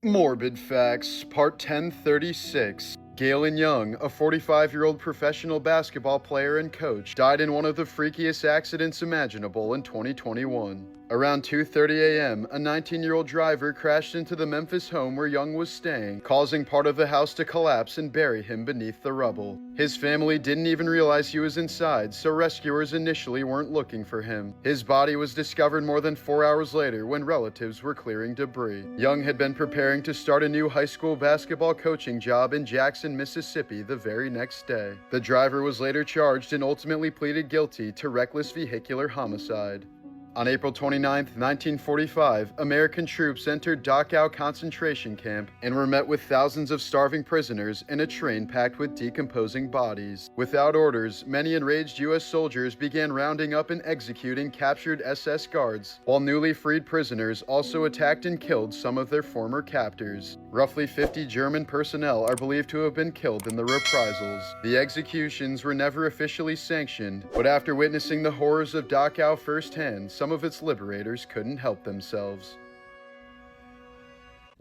Morbid Facts, Part 1036. Galen Young, a 45-year-old professional basketball player and coach, died in one of the freakiest accidents imaginable in 2021. Around 2:30 a.m., a 19-year-old driver crashed into the Memphis home where Young was staying, causing part of the house to collapse and bury him beneath the rubble. His family didn't even realize he was inside, so rescuers initially weren't looking for him. His body was discovered more than 4 hours later when relatives were clearing debris. Young had been preparing to start a new high school basketball coaching job in Jackson, Mississippi the very next day. The driver was later charged and ultimately pleaded guilty to reckless vehicular homicide. On April 29, 1945, American troops entered Dachau concentration camp and were met with thousands of starving prisoners in a train packed with decomposing bodies. Without orders, many enraged U.S. soldiers began rounding up and executing captured SS guards, while newly freed prisoners also attacked and killed some of their former captors. Roughly 50 German personnel are believed to have been killed in the reprisals. The executions were never officially sanctioned, but after witnessing the horrors of Dachau firsthand, some of its liberators couldn't help themselves.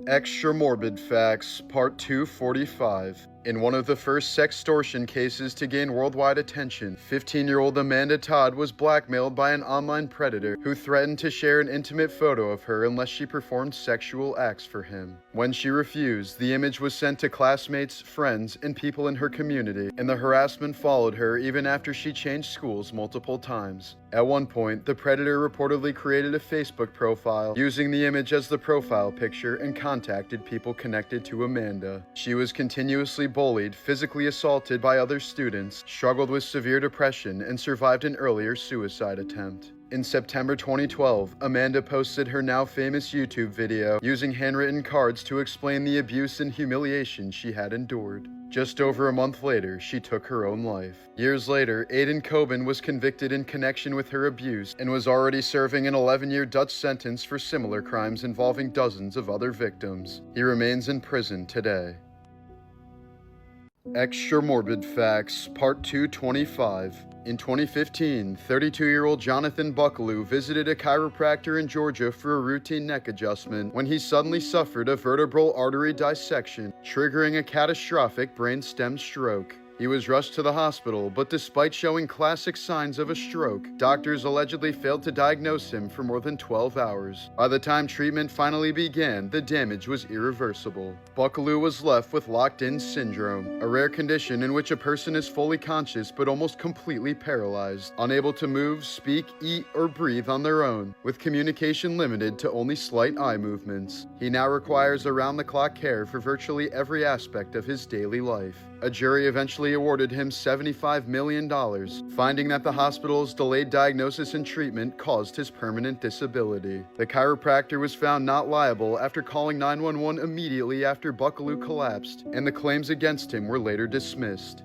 Extra Morbid Facts, Part 245. In one of the first sextortion cases to gain worldwide attention, 15-year-old Amanda Todd was blackmailed by an online predator who threatened to share an intimate photo of her unless she performed sexual acts for him. When she refused, the image was sent to classmates, friends, and people in her community, and the harassment followed her even after she changed schools multiple times. At one point, the predator reportedly created a Facebook profile using the image as the profile picture and contacted people connected to Amanda. She was continuously bullied, physically assaulted by other students, struggled with severe depression, and survived an earlier suicide attempt. In September 2012, Amanda posted her now famous YouTube video using handwritten cards to explain the abuse and humiliation she had endured. Just over a month later, she took her own life. Years later, Aiden Coben was convicted in connection with her abuse and was already serving an 11-year Dutch sentence for similar crimes involving dozens of other victims. He remains in prison today. Extra Morbid Facts, Part 225. In 2015, 32-year-old Jonathan Buckaloo visited a chiropractor in Georgia for a routine neck adjustment when he suddenly suffered a vertebral artery dissection, triggering a catastrophic brainstem stroke. He was rushed to the hospital, but despite showing classic signs of a stroke, doctors allegedly failed to diagnose him for more than 12 hours. By the time treatment finally began, the damage was irreversible. Buckaloo was left with locked-in syndrome, a rare condition in which a person is fully conscious but almost completely paralyzed, unable to move, speak, eat, or breathe on their own, with communication limited to only slight eye movements. He now requires around-the-clock care for virtually every aspect of his daily life. A jury eventually awarded him $75 million, finding that the hospital's delayed diagnosis and treatment caused his permanent disability. The chiropractor was found not liable after calling 911 immediately after Buckaloo collapsed, and the claims against him were later dismissed.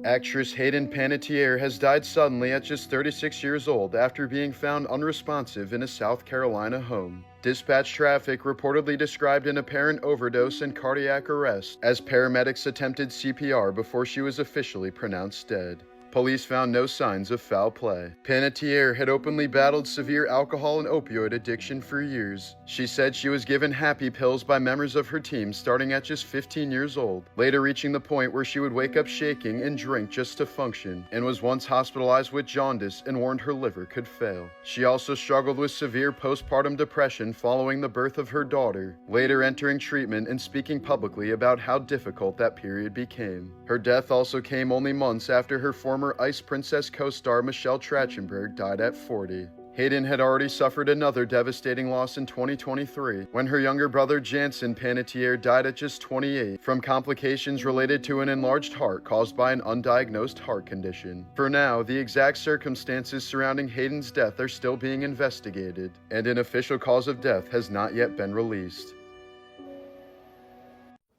Actress Hayden Panettiere has died suddenly at just 36 years old after being found unresponsive in a South Carolina home. Dispatch traffic reportedly described an apparent overdose and cardiac arrest as paramedics attempted CPR before she was officially pronounced dead. Police found no signs of foul play. Panettiere had openly battled severe alcohol and opioid addiction for years. She said she was given happy pills by members of her team starting at just 15 years old, later reaching the point where she would wake up shaking and drink just to function, and was once hospitalized with jaundice and warned her liver could fail. She also struggled with severe postpartum depression following the birth of her daughter, later entering treatment and speaking publicly about how difficult that period became. Her death also came only months after her former Ice Princess co-star Michelle Trachtenberg died at 40. Hayden had already suffered another devastating loss in 2023 when her younger brother Jansen Panettiere died at just 28 from complications related to an enlarged heart caused by an undiagnosed heart condition. For now, the exact circumstances surrounding Hayden's death are still being investigated, and an official cause of death has not yet been released.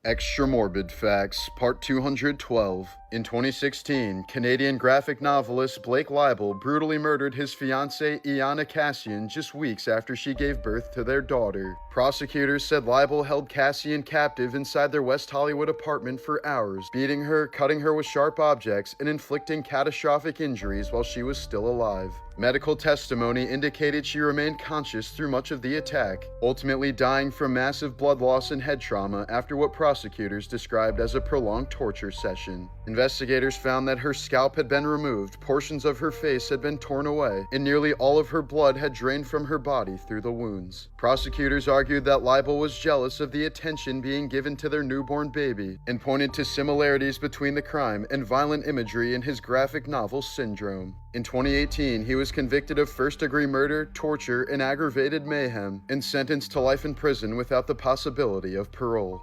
Extra Morbid Facts, Part 212. In 2016, Canadian graphic novelist Blake Leibel brutally murdered his fiancée Iana Cassian just weeks after she gave birth to their daughter. Prosecutors said Leibel held Cassian captive inside their West Hollywood apartment for hours, beating her, cutting her with sharp objects, and inflicting catastrophic injuries while she was still alive. Medical testimony indicated she remained conscious through much of the attack, ultimately dying from massive blood loss and head trauma after what prosecutors described as a prolonged torture session. Investigators found that her scalp had been removed, portions of her face had been torn away, and nearly all of her blood had drained from her body through the wounds. Prosecutors argued that Leibel was jealous of the attention being given to their newborn baby, and pointed to similarities between the crime and violent imagery in his graphic novel Syndrome. In 2018, he was convicted of first-degree murder, torture, and aggravated mayhem, and sentenced to life in prison without the possibility of parole.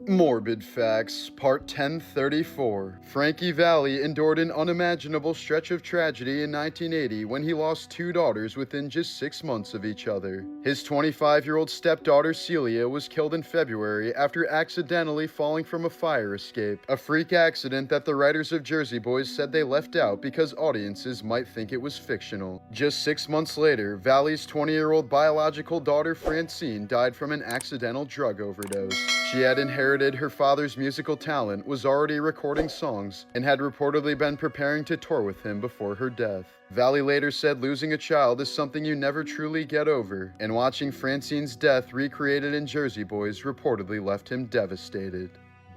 Morbid Facts, Part 1034. Frankie Valli endured an unimaginable stretch of tragedy in 1980 when he lost two daughters within just 6 months of each other. His 25-year-old stepdaughter Celia was killed in February after accidentally falling from a fire escape, a freak accident that the writers of Jersey Boys said they left out because audiences might think it was fictional. Just 6 months later, Valli's 20-year-old biological daughter Francine died from an accidental drug overdose. She had inherited her father's musical talent, was already recording songs, and had reportedly been preparing to tour with him before her death. Valli later said losing a child is something you never truly get over, and watching Francine's death recreated in Jersey Boys reportedly left him devastated.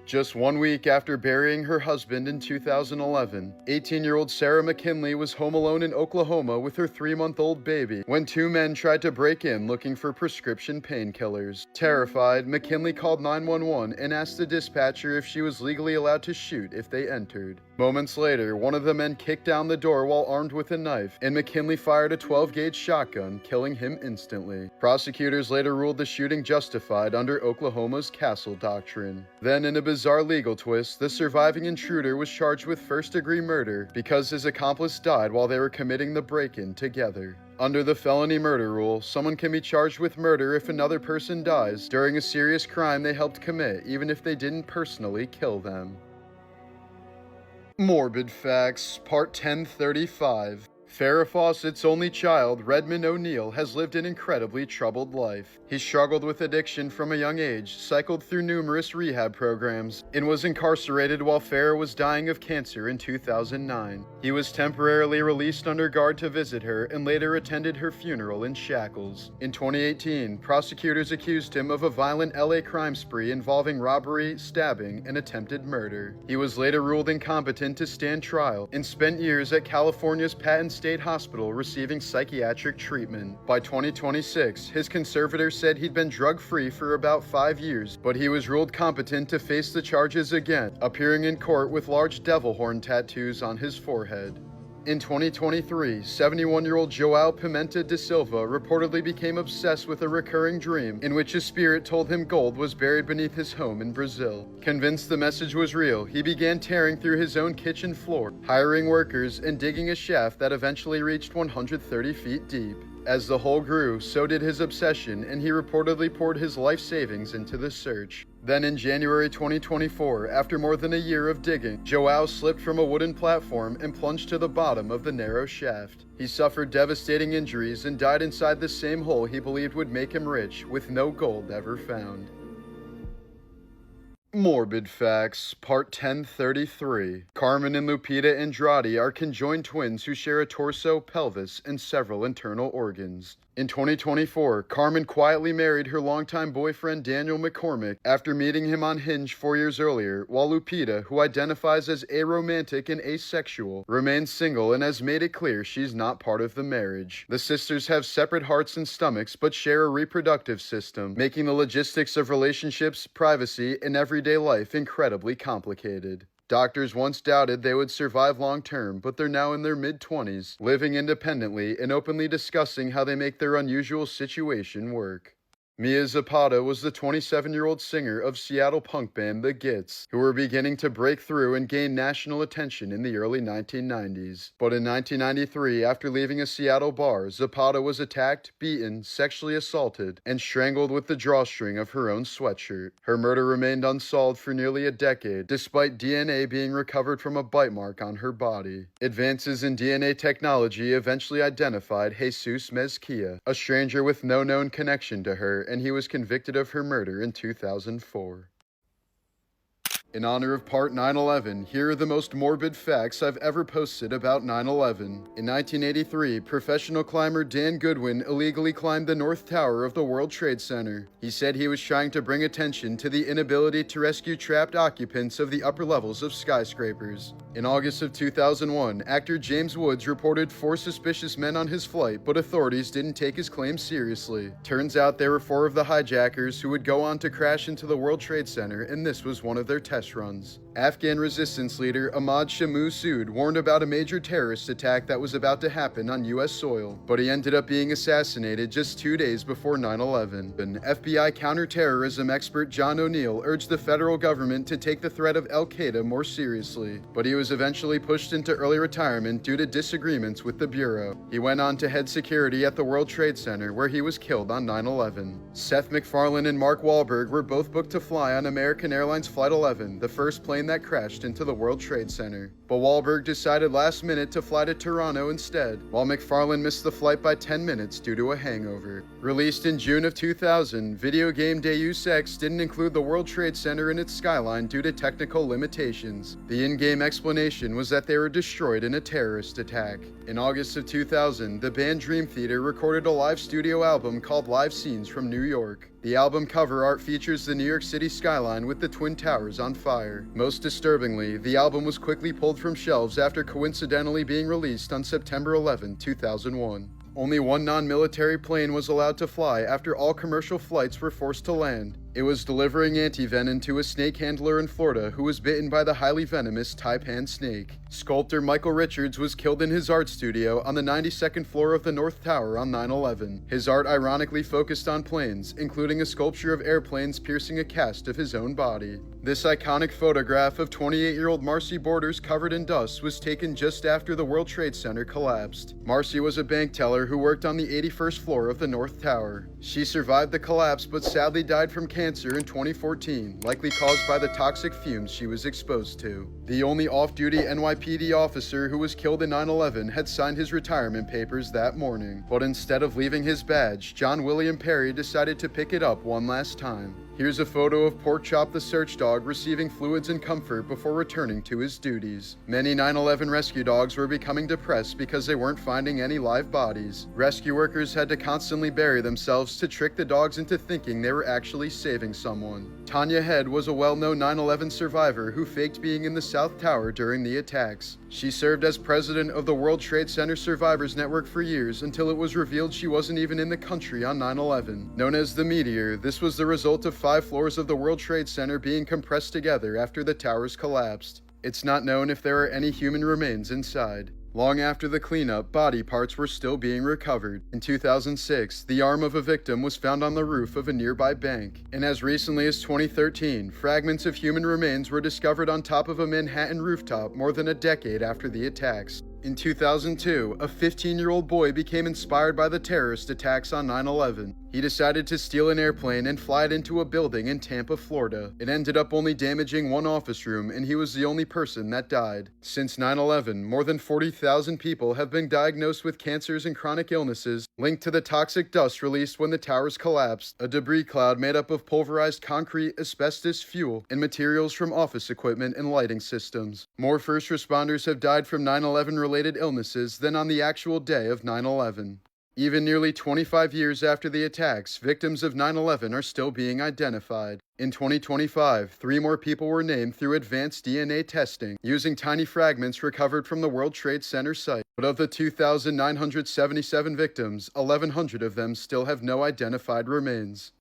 Just 1 week after burying her husband in 2011, 18-year-old Sarah McKinley was home alone in Oklahoma with her 3-month-old baby when two men tried to break in looking for prescription painkillers. Terrified, McKinley called 911 and asked the dispatcher if she was legally allowed to shoot if they entered. Moments later, one of the men kicked down the door while armed with a knife, and McKinley fired a 12-gauge shotgun, killing him instantly. Prosecutors later ruled the shooting justified under Oklahoma's Castle Doctrine. Then, in a bizarre legal twist, the surviving intruder was charged with first-degree murder because his accomplice died while they were committing the break-in together. Under the felony murder rule, someone can be charged with murder if another person dies during a serious crime they helped commit, even if they didn't personally kill them. Morbid Facts, Part 1035. Farrah Fawcett's only child, Redmond O'Neill, has lived an incredibly troubled life. He struggled with addiction from a young age, cycled through numerous rehab programs, and was incarcerated while Farrah was dying of cancer in 2009. He was temporarily released under guard to visit her and later attended her funeral in shackles. In 2018, prosecutors accused him of a violent LA crime spree involving robbery, stabbing, and attempted murder. He was later ruled incompetent to stand trial and spent years at California's Patton State Hospital receiving psychiatric treatment. By 2026, his conservator said he'd been drug-free for about 5 years, but he was ruled competent to face the charges again, appearing in court with large devil horn tattoos on his forehead. In 2023, 71-year-old João Pimenta da Silva reportedly became obsessed with a recurring dream in which his spirit told him gold was buried beneath his home in Brazil. Convinced the message was real, he began tearing through his own kitchen floor, hiring workers, and digging a shaft that eventually reached 130 feet deep. As the hole grew, so did his obsession, and he reportedly poured his life savings into the search. Then in January 2024, after more than a year of digging, João slipped from a wooden platform and plunged to the bottom of the narrow shaft. He suffered devastating injuries and died inside the same hole he believed would make him rich, with no gold ever found. Morbid Facts, Part 1033. Carmen and Lupita Andrade are conjoined twins who share a torso, pelvis, and several internal organs. In 2024, Carmen quietly married her longtime boyfriend Daniel McCormick after meeting him on Hinge 4 years earlier, while Lupita, who identifies as aromantic and asexual, remains single and has made it clear she's not part of the marriage. The sisters have separate hearts and stomachs but share a reproductive system, making the logistics of relationships, privacy, and everyday life incredibly complicated. Doctors once doubted they would survive long-term, but they're now in their mid-20s, living independently and openly discussing how they make their unusual situation work. Mia Zapata was the 27-year-old singer of Seattle punk band The Gits, who were beginning to break through and gain national attention in the early 1990s. But in 1993, after leaving a Seattle bar, Zapata was attacked, beaten, sexually assaulted, and strangled with the drawstring of her own sweatshirt. Her murder remained unsolved for nearly a decade, despite DNA being recovered from a bite mark on her body. Advances in DNA technology eventually identified Jesus Mezquia, a stranger with no known connection to her, and he was convicted of her murder in 2004. In honor of Part 9/11, here are the most morbid facts I've ever posted about 9/11. In 1983, professional climber Dan Goodwin illegally climbed the North Tower of the World Trade Center. He said he was trying to bring attention to the inability to rescue trapped occupants of the upper levels of skyscrapers. In August of 2001, actor James Woods reported 4 suspicious men on his flight, but authorities didn't take his claims seriously. Turns out there were 4 of the hijackers who would go on to crash into the World Trade Center, and this was one of their test runs. Afghan resistance leader Ahmad Shah Massoud warned about a major terrorist attack that was about to happen on U.S. soil, but he ended up being assassinated just 2 days before 9/11. An FBI counterterrorism expert John O'Neill urged the federal government to take the threat of Al-Qaeda more seriously, but he was eventually pushed into early retirement due to disagreements with the Bureau. He went on to head security at the World Trade Center, where he was killed on 9/11. Seth MacFarlane and Mark Wahlberg were both booked to fly on American Airlines Flight 11, the first plane that crashed into the World Trade Center. But Wahlberg decided last minute to fly to Toronto instead, while MacFarlane missed the flight by 10 minutes due to a hangover. Released in June of 2000, video game Deus Ex didn't include the World Trade Center in its skyline due to technical limitations. The in-game explanation was that they were destroyed in a terrorist attack. In August of 2000, the band Dream Theater recorded a live studio album called Live Scenes from New York. The album cover art features the New York City skyline with the Twin Towers on fire. Most disturbingly, the album was quickly pulled from shelves after coincidentally being released on September 11, 2001. Only one non-military plane was allowed to fly after all commercial flights were forced to land. It was delivering anti-venom to a snake handler in Florida who was bitten by the highly venomous taipan snake. Sculptor Michael Richards was killed in his art studio on the 92nd floor of the North Tower on 9/11. His art ironically focused on planes, including a sculpture of airplanes piercing a cast of his own body. This iconic photograph of 28-year-old Marcy Borders covered in dust was taken just after the World Trade Center collapsed. Marcy was a bank teller who worked on the 81st floor of the North Tower. She survived the collapse but sadly died from cancer in 2014, likely caused by the toxic fumes she was exposed to. The only off-duty NYPD officer who was killed in 9/11 had signed his retirement papers that morning, but instead of leaving his badge, John William Perry decided to pick it up one last time. Here's a photo of Pork Chop the search dog receiving fluids and comfort before returning to his duties. Many 9/11 rescue dogs were becoming depressed because they weren't finding any live bodies. Rescue workers had to constantly bury themselves to trick the dogs into thinking they were actually saving someone. Tanya Head was a well-known 9/11 survivor who faked being in the South Tower during the attacks. She served as president of the World Trade Center Survivors Network for years until it was revealed she wasn't even in the country on 9/11. Known as the Meteor, this was the result of 5 floors of the World Trade Center being compressed together after the towers collapsed. It's not known if there are any human remains inside. Long after the cleanup, body parts were still being recovered. In 2006, the arm of a victim was found on the roof of a nearby bank. And as recently as 2013, fragments of human remains were discovered on top of a Manhattan rooftop more than a decade after the attacks. In 2002, a 15-year-old boy became inspired by the terrorist attacks on 9/11. He decided to steal an airplane and fly it into a building in Tampa, Florida. It ended up only damaging one office room, and he was the only person that died. Since 9/11, more than 40,000 people have been diagnosed with cancers and chronic illnesses linked to the toxic dust released when the towers collapsed, a debris cloud made up of pulverized concrete, asbestos, fuel, and materials from office equipment and lighting systems. More first responders have died from 9/11 related illnesses than on the actual day of 9/11. Even nearly 25 years after the attacks, victims of 9/11 are still being identified. In 2025, 3 more people were named through advanced DNA testing using tiny fragments recovered from the World Trade Center site. But of the 2,977 victims, 1,100 of them still have no identified remains.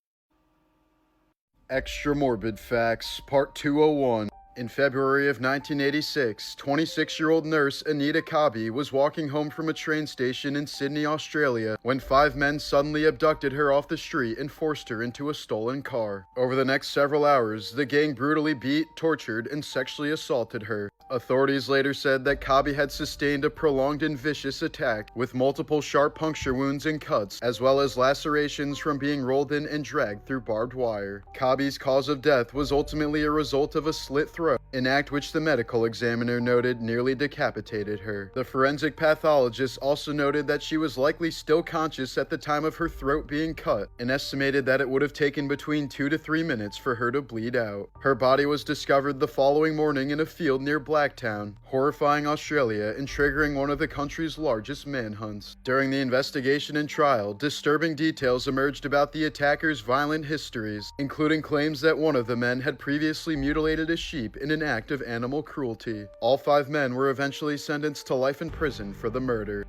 Extra Morbid Facts, Part 201. In February of 1986, 26-year-old nurse Anita Kabi was walking home from a train station in Sydney, Australia, when 5 men suddenly abducted her off the street and forced her into a stolen car. Over the next several hours, the gang brutally beat, tortured, and sexually assaulted her. Authorities later said that Kabi had sustained a prolonged and vicious attack, with multiple sharp puncture wounds and cuts, as well as lacerations from being rolled in and dragged through barbed wire. Kabi's cause of death was ultimately a result of a slit throat. an act which the medical examiner noted nearly decapitated her. The forensic pathologist also noted that she was likely still conscious at the time of her throat being cut, and estimated that it would have taken between 2 to 3 minutes for her to bleed out. Her body was discovered the following morning in a field near Blacktown, horrifying Australia and triggering one of the country's largest manhunts. During the investigation and trial, disturbing details emerged about the attackers' violent histories, including claims that one of the men had previously mutilated a sheep in an act of animal cruelty. All 5 men were eventually sentenced to life in prison for the murder.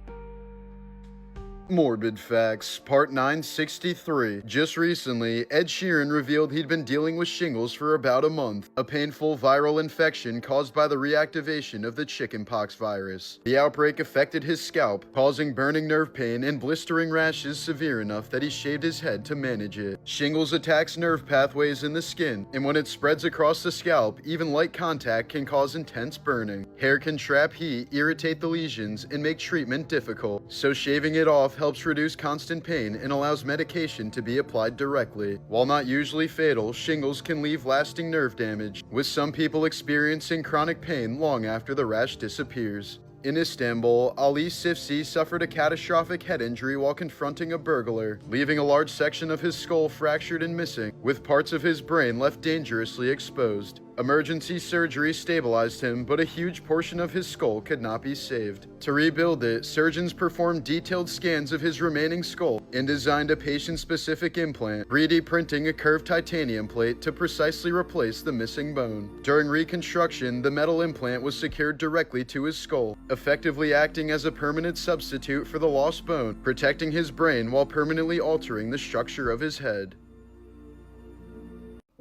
Morbid Facts, Part 963. Just recently, Ed Sheeran revealed he'd been dealing with shingles for about a month, a painful viral infection caused by the reactivation of the chickenpox virus. The outbreak affected his scalp, causing burning nerve pain and blistering rashes severe enough that he shaved his head to manage it. Shingles attacks nerve pathways in the skin, and when it spreads across the scalp, even light contact can cause intense burning. Hair can trap heat, irritate the lesions, and make treatment difficult, so shaving it off helps reduce constant pain and allows medication to be applied directly. While not usually fatal, shingles can leave lasting nerve damage, with some people experiencing chronic pain long after the rash disappears. In Istanbul, Ali Sifsi suffered a catastrophic head injury while confronting a burglar, leaving a large section of his skull fractured and missing, with parts of his brain left dangerously exposed. Emergency surgery stabilized him, but a huge portion of his skull could not be saved. To rebuild it, surgeons performed detailed scans of his remaining skull and designed a patient-specific implant, 3D printing a curved titanium plate to precisely replace the missing bone. During reconstruction, the metal implant was secured directly to his skull, effectively acting as a permanent substitute for the lost bone, protecting his brain while permanently altering the structure of his head.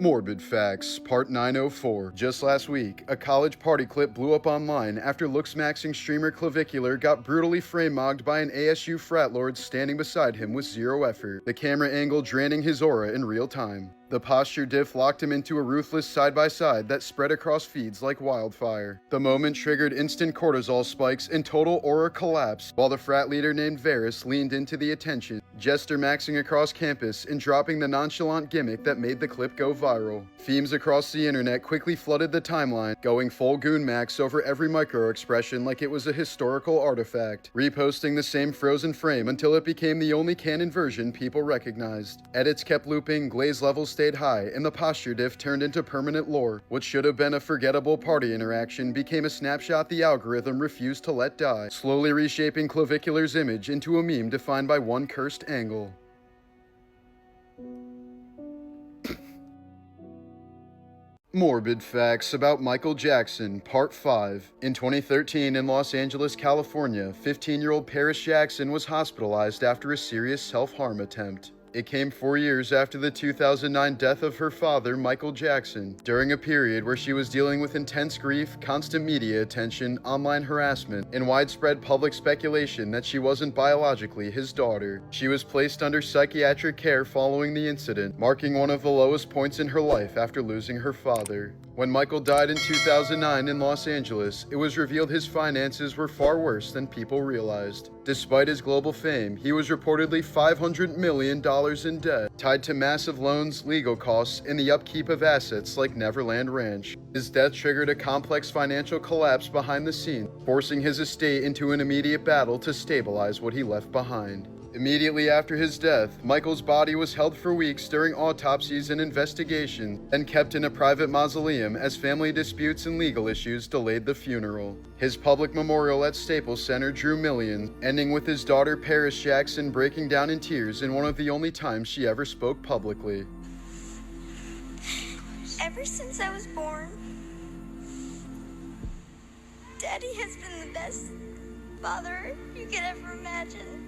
Morbid Facts, Part 904. Just last week, a college party clip blew up online after looks-maxing streamer Clavicular got brutally frame-mogged by an ASU frat lord standing beside him with zero effort, the camera angle draining his aura in real time. The posture diff locked him into a ruthless side-by-side that spread across feeds like wildfire. The moment triggered instant cortisol spikes and total aura collapse, while the frat leader named Varys leaned into the attention, jester maxing across campus and dropping the nonchalant gimmick that made the clip go viral. Themes across the internet quickly flooded the timeline, going full goon max over every micro-expression like it was a historical artifact, reposting the same frozen frame until it became the only canon version people recognized. Edits kept looping, glaze levels stayed high, and the posture diff turned into permanent lore. What should have been a forgettable party interaction became a snapshot the algorithm refused to let die, slowly reshaping Clavicular's image into a meme defined by one cursed angle. Morbid Facts about Michael Jackson, Part 5. In 2013 in Los Angeles, California, 15-year-old Paris Jackson was hospitalized after a serious self-harm attempt. It came 4 years after the 2009 death of her father, Michael Jackson, during a period where she was dealing with intense grief, constant media attention, online harassment, and widespread public speculation that she wasn't biologically his daughter. She was placed under psychiatric care following the incident, marking one of the lowest points in her life after losing her father. When Michael died in 2009 in Los Angeles, it was revealed his finances were far worse than people realized. Despite his global fame, he was reportedly $500 million in debt, tied to massive loans, legal costs, and the upkeep of assets like Neverland Ranch. His death triggered a complex financial collapse behind the scenes, forcing his estate into an immediate battle to stabilize what he left behind. Immediately after his death, Michael's body was held for weeks during autopsies and investigations, and kept in a private mausoleum as family disputes and legal issues delayed the funeral. His public memorial at Staples Center drew millions, ending with his daughter Paris Jackson breaking down in tears in one of the only times she ever spoke publicly. Ever since I was born, Daddy has been the best father you could ever imagine.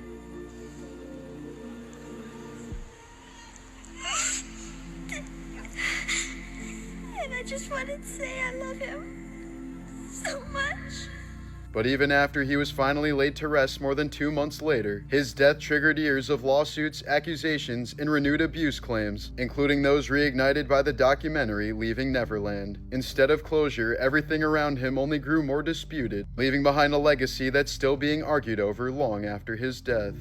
And I just wanted to say I love him so much. But even after he was finally laid to rest more than 2 months later, his death triggered years of lawsuits, accusations, and renewed abuse claims, including those reignited by the documentary Leaving Neverland. Instead of closure, everything around him only grew more disputed, leaving behind a legacy that's still being argued over long after his death.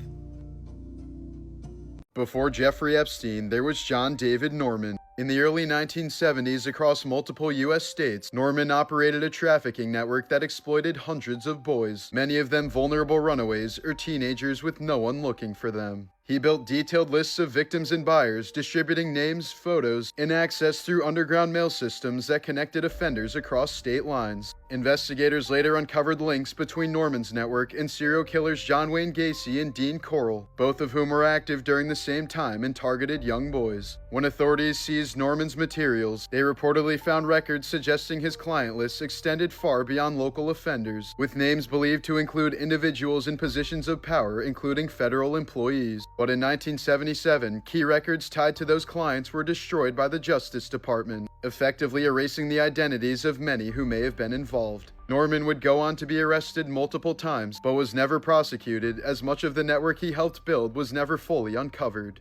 Before Jeffrey Epstein, there was John David Norman. In the early 1970s, across multiple U.S. states, Norman operated a trafficking network that exploited hundreds of boys, many of them vulnerable runaways or teenagers with no one looking for them. He built detailed lists of victims and buyers, distributing names, photos, and access through underground mail systems that connected offenders across state lines. Investigators later uncovered links between Norman's network and serial killers John Wayne Gacy and Dean Corll, both of whom were active during the same time and targeted young boys. When authorities seized Norman's materials, they reportedly found records suggesting his client list extended far beyond local offenders, with names believed to include individuals in positions of power, including federal employees. But in 1977, key records tied to those clients were destroyed by the Justice Department, effectively erasing the identities of many who may have been involved. Norman would go on to be arrested multiple times, but was never prosecuted, as much of the network he helped build was never fully uncovered.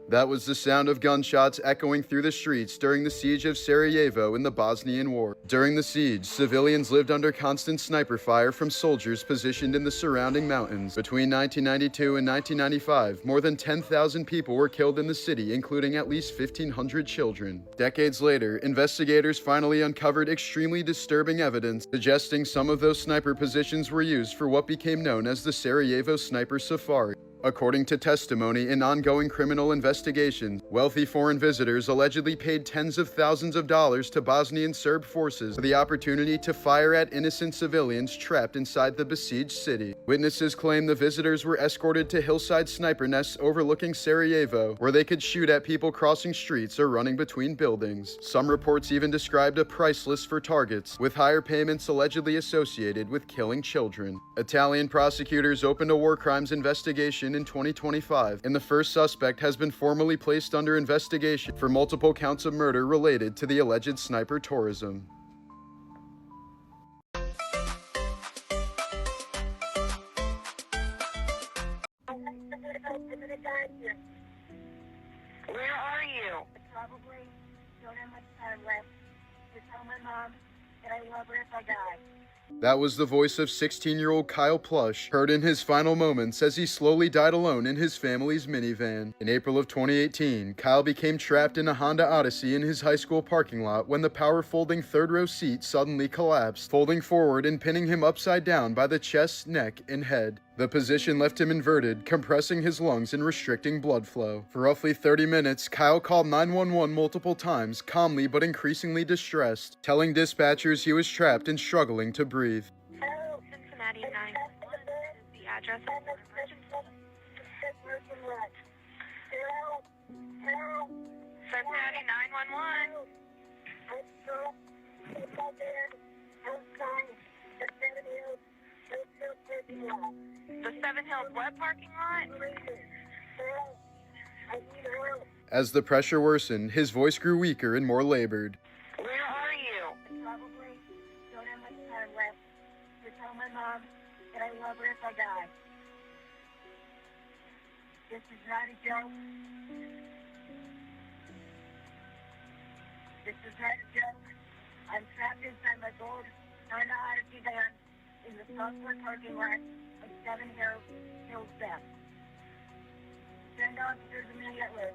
That was the sound of gunshots echoing through the streets during the siege of Sarajevo in the Bosnian War. During the siege, civilians lived under constant sniper fire from soldiers positioned in the surrounding mountains. Between 1992 and 1995, more than 10,000 people were killed in the city, including at least 1,500 children. Decades later, investigators finally uncovered extremely disturbing evidence suggesting some of those sniper positions were used for what became known as the Sarajevo Sniper Safari. According to testimony in ongoing criminal investigations, wealthy foreign visitors allegedly paid tens of thousands of dollars to Bosnian Serb forces for the opportunity to fire at innocent civilians trapped inside the besieged city. Witnesses claim the visitors were escorted to hillside sniper nests overlooking Sarajevo, where they could shoot at people crossing streets or running between buildings. Some reports even described a price list for targets, with higher payments allegedly associated with killing children. Italian prosecutors opened a war crimes investigation in 2025, and the first suspect has been formally placed under investigation for multiple counts of murder related to the alleged sniper tourism. Where are you? Probably don't have much time left to tell my mom that I love her if I die. That was the voice of 16-year-old Kyle Plush, heard in his final moments as he slowly died alone in his family's minivan. In April of 2018, Kyle became trapped in a Honda Odyssey in his high school parking lot when the power-folding third-row seat suddenly collapsed, folding forward and pinning him upside down by the chest, neck, and head. The position left him inverted, compressing his lungs and restricting blood flow. For roughly 30 minutes, Kyle called 911 multiple times, calmly but increasingly distressed, telling dispatchers he was trapped and struggling to breathe. Cincinnati 911 is the address of the emergency. Cincinnati 911. The Seven Hills what parking lot? As the pressure worsened, his voice grew weaker and more labored. Where are you? Probably don't have much time left to tell my mom that I love her if I die. This is not a joke. This is not a joke. I'm trapped inside my gold Honda Odyssey van in the Southwood parking lot of Seven Hills Beth. Send officers immediately.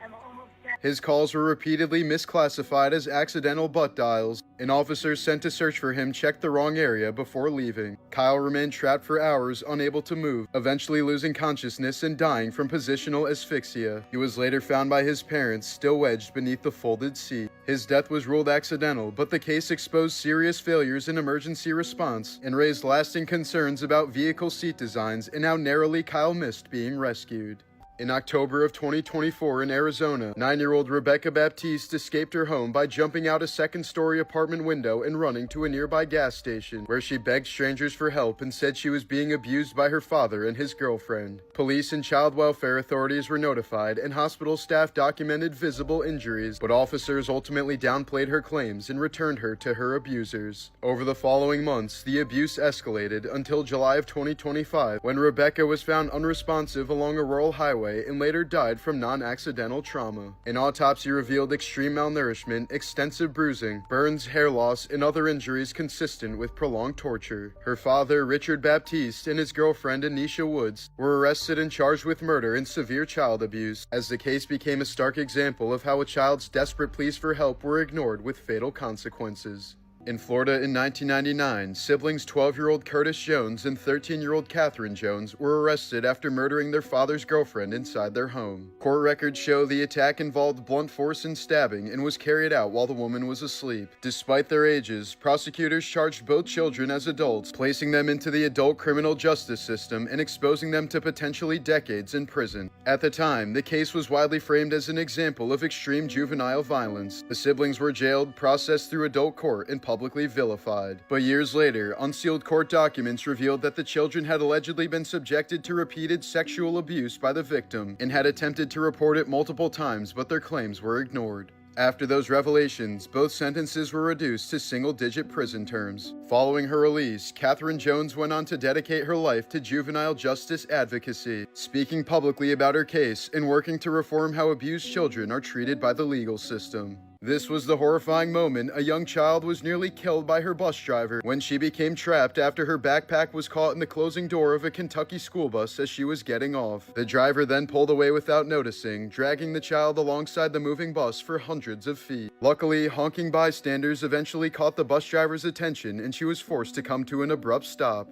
I'm almost dead. His calls were repeatedly misclassified as accidental butt dials, and officers sent to search for him checked the wrong area before leaving. Kyle remained trapped for hours, unable to move, eventually losing consciousness and dying from positional asphyxia. He was later found by his parents, still wedged beneath the folded seat. His death was ruled accidental, but the case exposed serious failures in emergency response and raised lasting concerns about vehicle seat designs and how narrowly Kyle missed being rescued. In October of 2024 in Arizona, 9-year-old Rebecca Baptiste escaped her home by jumping out a second-story apartment window and running to a nearby gas station, where she begged strangers for help and said she was being abused by her father and his girlfriend. Police and child welfare authorities were notified, and hospital staff documented visible injuries, but officers ultimately downplayed her claims and returned her to her abusers. Over the following months, the abuse escalated until July of 2025, when Rebecca was found unresponsive along a rural highway highway and later died from non-accidental trauma. An autopsy revealed extreme malnourishment, extensive bruising, burns, hair loss, and other injuries consistent with prolonged torture. Her father, Richard Baptiste, and his girlfriend, Anisha Woods, were arrested and charged with murder and severe child abuse, as the case became a stark example of how a child's desperate pleas for help were ignored with fatal consequences. In Florida in 1999, siblings 12-year-old Curtis Jones and 13-year-old Catherine Jones were arrested after murdering their father's girlfriend inside their home. Court records show the attack involved blunt force and stabbing and was carried out while the woman was asleep. Despite their ages, prosecutors charged both children as adults, placing them into the adult criminal justice system and exposing them to potentially decades in prison. At the time, the case was widely framed as an example of extreme juvenile violence. The siblings were jailed, processed through adult court, and publicly vilified. But years later, unsealed court documents revealed that the children had allegedly been subjected to repeated sexual abuse by the victim and had attempted to report it multiple times, but their claims were ignored. After those revelations, both sentences were reduced to single-digit prison terms. Following her release, Catherine Jones went on to dedicate her life to juvenile justice advocacy, speaking publicly about her case and working to reform how abused children are treated by the legal system. This was the horrifying moment a young child was nearly killed by her bus driver when she became trapped after her backpack was caught in the closing door of a Kentucky school bus as she was getting off. The driver then pulled away without noticing, dragging the child alongside the moving bus for hundreds of feet. Luckily, honking bystanders eventually caught the bus driver's attention and she was forced to come to an abrupt stop.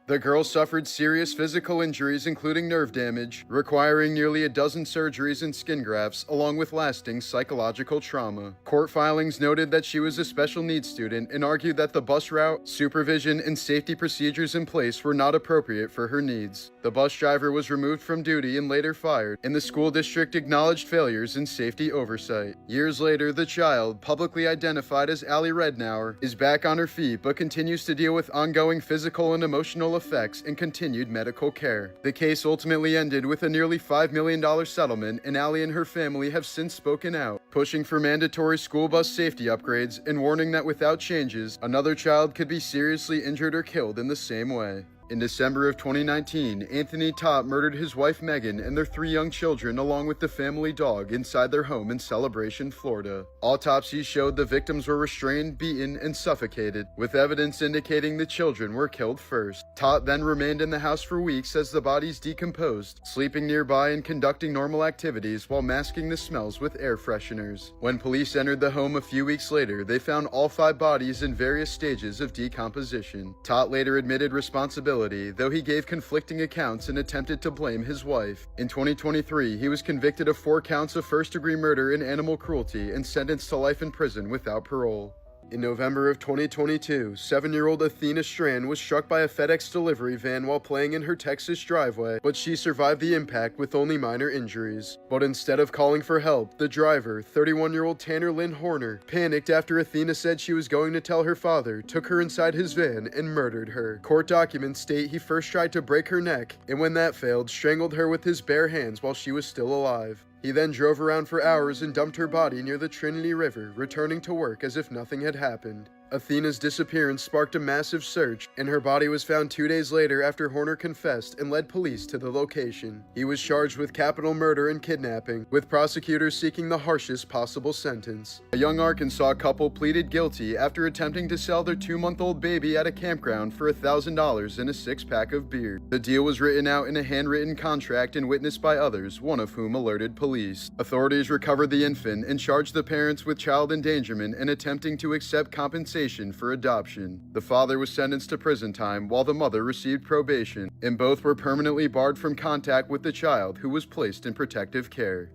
The girl suffered serious physical injuries including nerve damage, requiring nearly a dozen surgeries and skin grafts, along with lasting psychological trauma. Court filings noted that she was a special needs student and argued that the bus route, supervision, and safety procedures in place were not appropriate for her needs. The bus driver was removed from duty and later fired, and the school district acknowledged failures in safety oversight. Years later, the child, publicly identified as Allie Rednauer, is back on her feet but continues to deal with ongoing physical and emotional effects and continued medical care. The case ultimately ended with a nearly $5 million settlement, and Allie and her family have since spoken out, pushing for mandatory school bus safety upgrades and warning that without changes, another child could be seriously injured or killed in the same way. In December of 2019, Anthony Topp murdered his wife Megan and their 3 young children along with the family dog inside their home in Celebration, Florida. Autopsies showed the victims were restrained, beaten, and suffocated, with evidence indicating the children were killed first. Topp then remained in the house for weeks as the bodies decomposed, sleeping nearby and conducting normal activities while masking the smells with air fresheners. When police entered the home a few weeks later, they found all 5 bodies in various stages of decomposition. Topp later admitted responsibility, though he gave conflicting accounts and attempted to blame his wife. In 2023, he was convicted of 4 counts of first-degree murder and animal cruelty and sentenced to life in prison without parole. In November of 2022, 7-year-old Athena Strand was struck by a FedEx delivery van while playing in her Texas driveway, but she survived the impact with only minor injuries. But instead of calling for help, the driver, 31-year-old Tanner Lynn Horner, panicked after Athena said she was going to tell her father, took her inside his van, and murdered her. Court documents state he first tried to break her neck, and when that failed, strangled her with his bare hands while she was still alive. He then drove around for hours and dumped her body near the Trinity River, returning to work as if nothing had happened. Athena's disappearance sparked a massive search, and her body was found 2 days later after Horner confessed and led police to the location. He was charged with capital murder and kidnapping, with prosecutors seeking the harshest possible sentence. A young Arkansas couple pleaded guilty after attempting to sell their 2-month-old baby at a campground for $1,000 and a 6-pack of beer. The deal was written out in a handwritten contract and witnessed by others, one of whom alerted police. Authorities recovered the infant and charged the parents with child endangerment and attempting to accept compensation for adoption. The father was sentenced to prison time while the mother received probation, and both were permanently barred from contact with the child, who was placed in protective care.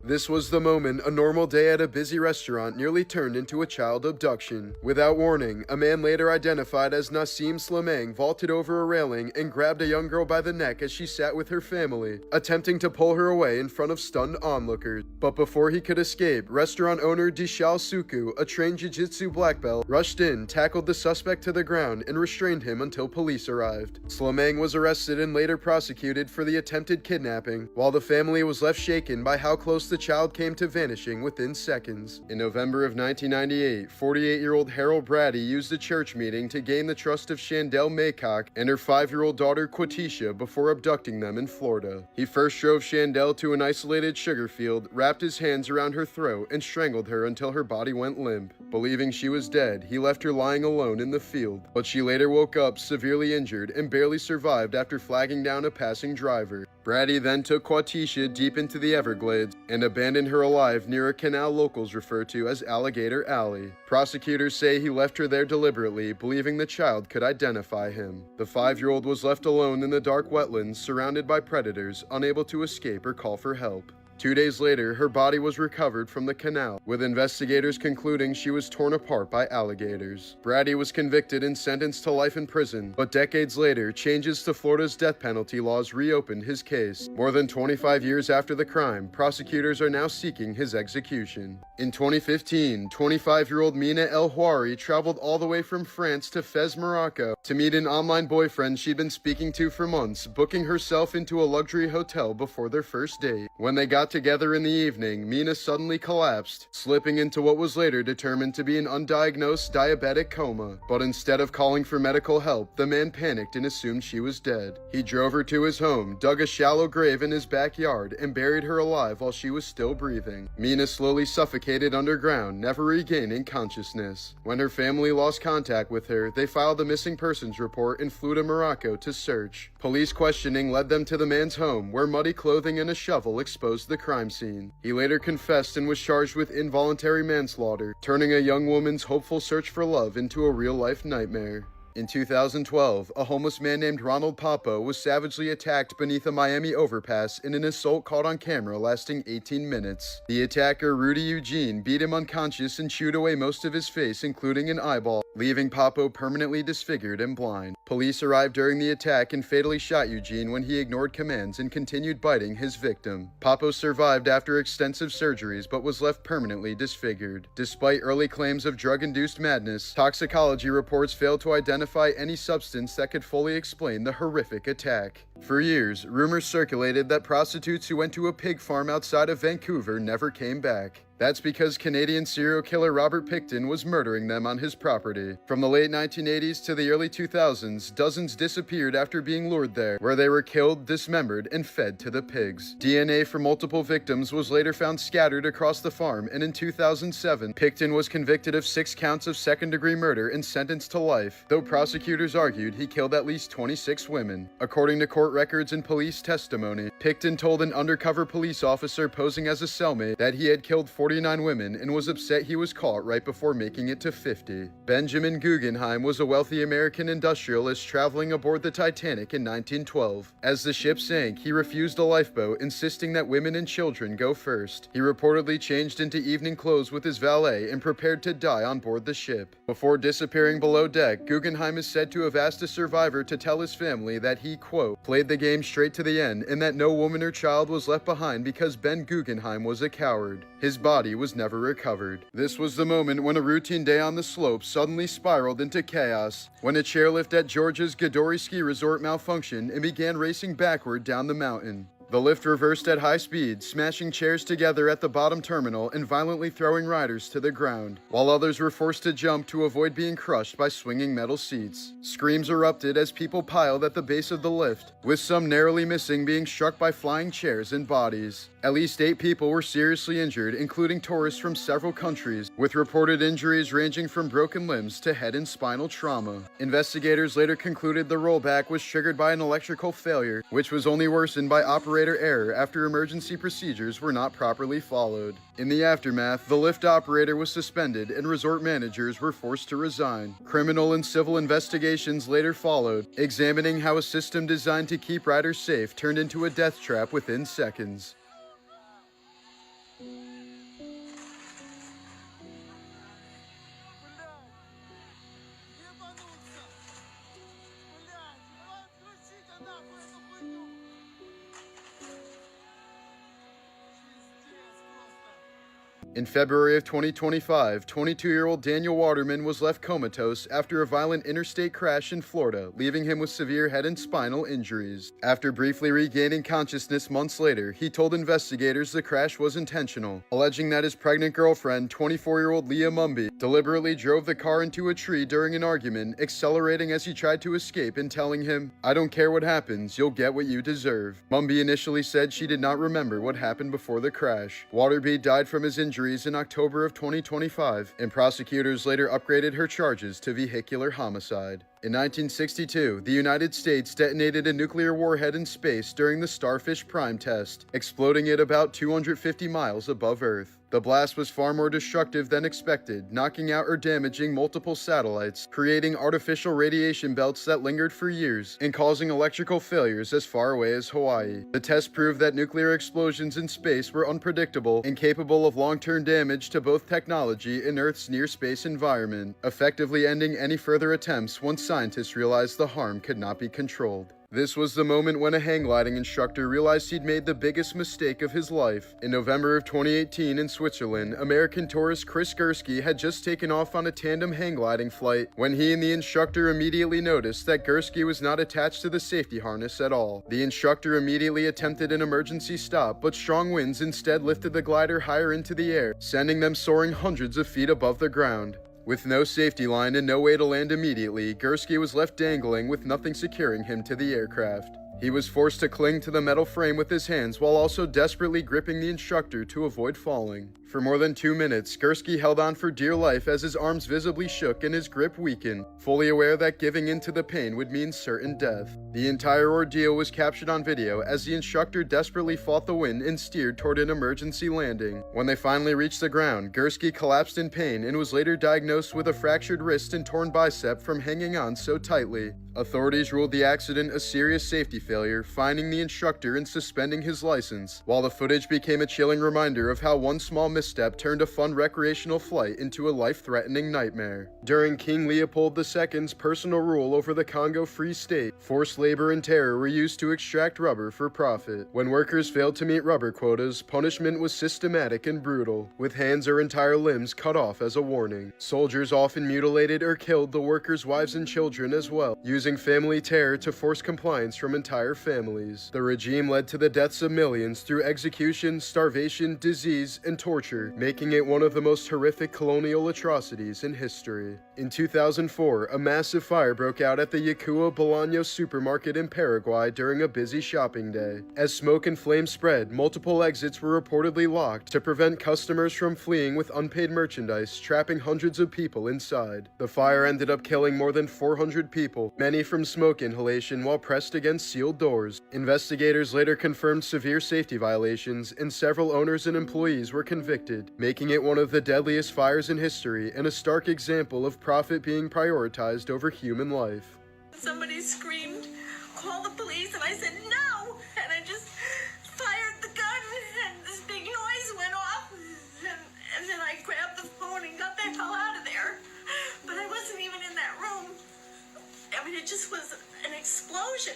This was the moment a normal day at a busy restaurant nearly turned into a child abduction. Without warning, a man later identified as Nassim Slimang vaulted over a railing and grabbed a young girl by the neck as she sat with her family, attempting to pull her away in front of stunned onlookers. But before he could escape, restaurant owner Dishal Suku, a trained jiu-jitsu black belt, rushed in, tackled the suspect to the ground, and restrained him until police arrived. Slimang was arrested and later prosecuted for the attempted kidnapping, while the family was left shaken by how close the child came to vanishing within seconds. In November of 1998, 48-year-old Harold Brady used a church meeting to gain the trust of Chandel Maycock and her 5-year-old daughter Quatisha before abducting them in Florida. He first drove Chandel to an isolated sugar field, wrapped his hands around her throat, and strangled her until her body went limp. Believing she was dead, he left her lying alone in the field, but she later woke up severely injured and barely survived after flagging down a passing driver. Brady then took Quatisha deep into the Everglades and abandoned her alive near a canal locals refer to as Alligator Alley. Prosecutors say he left her there deliberately, believing the child could identify him. The 5-year-old was left alone in the dark wetlands, surrounded by predators, unable to escape or call for help. 2 days later, her body was recovered from the canal, with investigators concluding she was torn apart by alligators. Brady was convicted and sentenced to life in prison, but decades later, changes to Florida's death penalty laws reopened his case. More than 25 years after the crime, prosecutors are now seeking his execution. In 2015, 25-year-old Mina El Houari traveled all the way from France to Fez, Morocco, to meet an online boyfriend she'd been speaking to for months, booking herself into a luxury hotel before their first date. When they got together in the evening, Mina suddenly collapsed, slipping into what was later determined to be an undiagnosed diabetic coma. But instead of calling for medical help, the man panicked and assumed she was dead. He drove her to his home, dug a shallow grave in his backyard, and buried her alive while she was still breathing. Mina slowly suffocated underground, never regaining consciousness. When her family lost contact with her, they filed a missing persons report and flew to Morocco to search. Police questioning led them to the man's home, where muddy clothing and a shovel exposed the crime scene. He later confessed and was charged with involuntary manslaughter, turning a young woman's hopeful search for love into a real-life nightmare. In 2012, a homeless man named Ronald Papa was savagely attacked beneath a Miami overpass in an assault caught on camera lasting 18 minutes. The attacker, Rudy Eugene, beat him unconscious and chewed away most of his face, including an eyeball, leaving Papo permanently disfigured and blind. Police arrived during the attack and fatally shot Eugene when he ignored commands and continued biting his victim. Papo survived after extensive surgeries but was left permanently disfigured. Despite early claims of drug-induced madness, toxicology reports failed to identify any substance that could fully explain the horrific attack. For years, rumors circulated that prostitutes who went to a pig farm outside of Vancouver never came back. That's because Canadian serial killer Robert Pickton was murdering them on his property. From the late 1980s to the early 2000s, dozens disappeared after being lured there, where they were killed, dismembered, and fed to the pigs. DNA from multiple victims was later found scattered across the farm, and in 2007, Pickton was convicted of 6 counts of second-degree murder and sentenced to life, though prosecutors argued he killed at least 26 women. According to court records and police testimony, Pickton told an undercover police officer posing as a cellmate that he had killed 49 women and was upset he was caught right before making it to 50. Benjamin Guggenheim was a wealthy American industrialist traveling aboard the Titanic in 1912. As the ship sank, he refused a lifeboat, insisting that women and children go first. He reportedly changed into evening clothes with his valet and prepared to die on board the ship. Before disappearing below deck, Guggenheim is said to have asked a survivor to tell his family that he, quote, played the game straight to the end and that no woman or child was left behind because Ben Guggenheim was a coward. His body was never recovered. This was the moment when a routine day on the slope suddenly spiraled into chaos, when a chairlift at Georgia's Gadori Ski Resort malfunctioned and began racing backward down the mountain. The lift reversed at high speed, smashing chairs together at the bottom terminal and violently throwing riders to the ground, while others were forced to jump to avoid being crushed by swinging metal seats. Screams erupted as people piled at the base of the lift, with some narrowly missing being struck by flying chairs and bodies. At least 8 people were seriously injured, including tourists from several countries, with reported injuries ranging from broken limbs to head and spinal trauma. Investigators later concluded the rollback was triggered by an electrical failure, which was only worsened by operator error after emergency procedures were not properly followed. In the aftermath, the lift operator was suspended and resort managers were forced to resign. Criminal and civil investigations later followed, examining how a system designed to keep riders safe turned into a death trap within seconds. In February of 2025, 22-year-old Daniel Waterman was left comatose after a violent interstate crash in Florida, leaving him with severe head and spinal injuries. After briefly regaining consciousness months later, he told investigators the crash was intentional, alleging that his pregnant girlfriend, 24-year-old Leah Mumby, deliberately drove the car into a tree during an argument, accelerating as he tried to escape and telling him, "I don't care what happens, you'll get what you deserve." Mumby initially said she did not remember what happened before the crash. Waterby died from his injuries in October of 2025, and prosecutors later upgraded her charges to vehicular homicide. In 1962, the United States detonated a nuclear warhead in space during the Starfish Prime test, exploding it about 250 miles above Earth. The blast was far more destructive than expected, knocking out or damaging multiple satellites, creating artificial radiation belts that lingered for years, and causing electrical failures as far away as Hawaii. The test proved that nuclear explosions in space were unpredictable and capable of long-term damage to both technology and Earth's near-space environment, effectively ending any further attempts once scientists realized the harm could not be controlled. This was the moment when a hang gliding instructor realized he'd made the biggest mistake of his life. In November of 2018 in Switzerland, American tourist Chris Gursky had just taken off on a tandem hang gliding flight when he and the instructor immediately noticed that Gursky was not attached to the safety harness at all. The instructor immediately attempted an emergency stop, but strong winds instead lifted the glider higher into the air, sending them soaring hundreds of feet above the ground. With no safety line and no way to land immediately, Gursky was left dangling with nothing securing him to the aircraft. He was forced to cling to the metal frame with his hands while also desperately gripping the instructor to avoid falling. For more than 2 minutes, Gursky held on for dear life as his arms visibly shook and his grip weakened, fully aware that giving in to the pain would mean certain death. The entire ordeal was captured on video as the instructor desperately fought the wind and steered toward an emergency landing. When they finally reached the ground, Gursky collapsed in pain and was later diagnosed with a fractured wrist and torn bicep from hanging on so tightly. Authorities ruled the accident a serious safety failure, fining the instructor and suspending his license, while the footage became a chilling reminder of how one small misstep turned a fun recreational flight into a life-threatening nightmare. During King Leopold II's personal rule over the Congo Free State, forced labor and terror were used to extract rubber for profit. When workers failed to meet rubber quotas, punishment was systematic and brutal, with hands or entire limbs cut off as a warning. Soldiers often mutilated or killed the workers' wives and children as well, using family terror to force compliance from entire families. The regime led to the deaths of millions through execution, starvation, disease, and torture, making it one of the most horrific colonial atrocities in history. In 2004, a massive fire broke out at the Yacuwa Bolaños supermarket in Paraguay during a busy shopping day. As smoke and flames spread, multiple exits were reportedly locked to prevent customers from fleeing with unpaid merchandise, trapping hundreds of people inside. The fire ended up killing more than 400 people, many from smoke inhalation while pressed against sealed doors. Investigators later confirmed severe safety violations, and several owners and employees were convicted, making it one of the deadliest fires in history and a stark example of profit being prioritized over human life. Somebody screamed, "Call the police," and I said no, and I just fired the gun, and this big noise went off, and then I grabbed the phone and got the hell out of there. But I wasn't even in that room. I mean, it just was an explosion.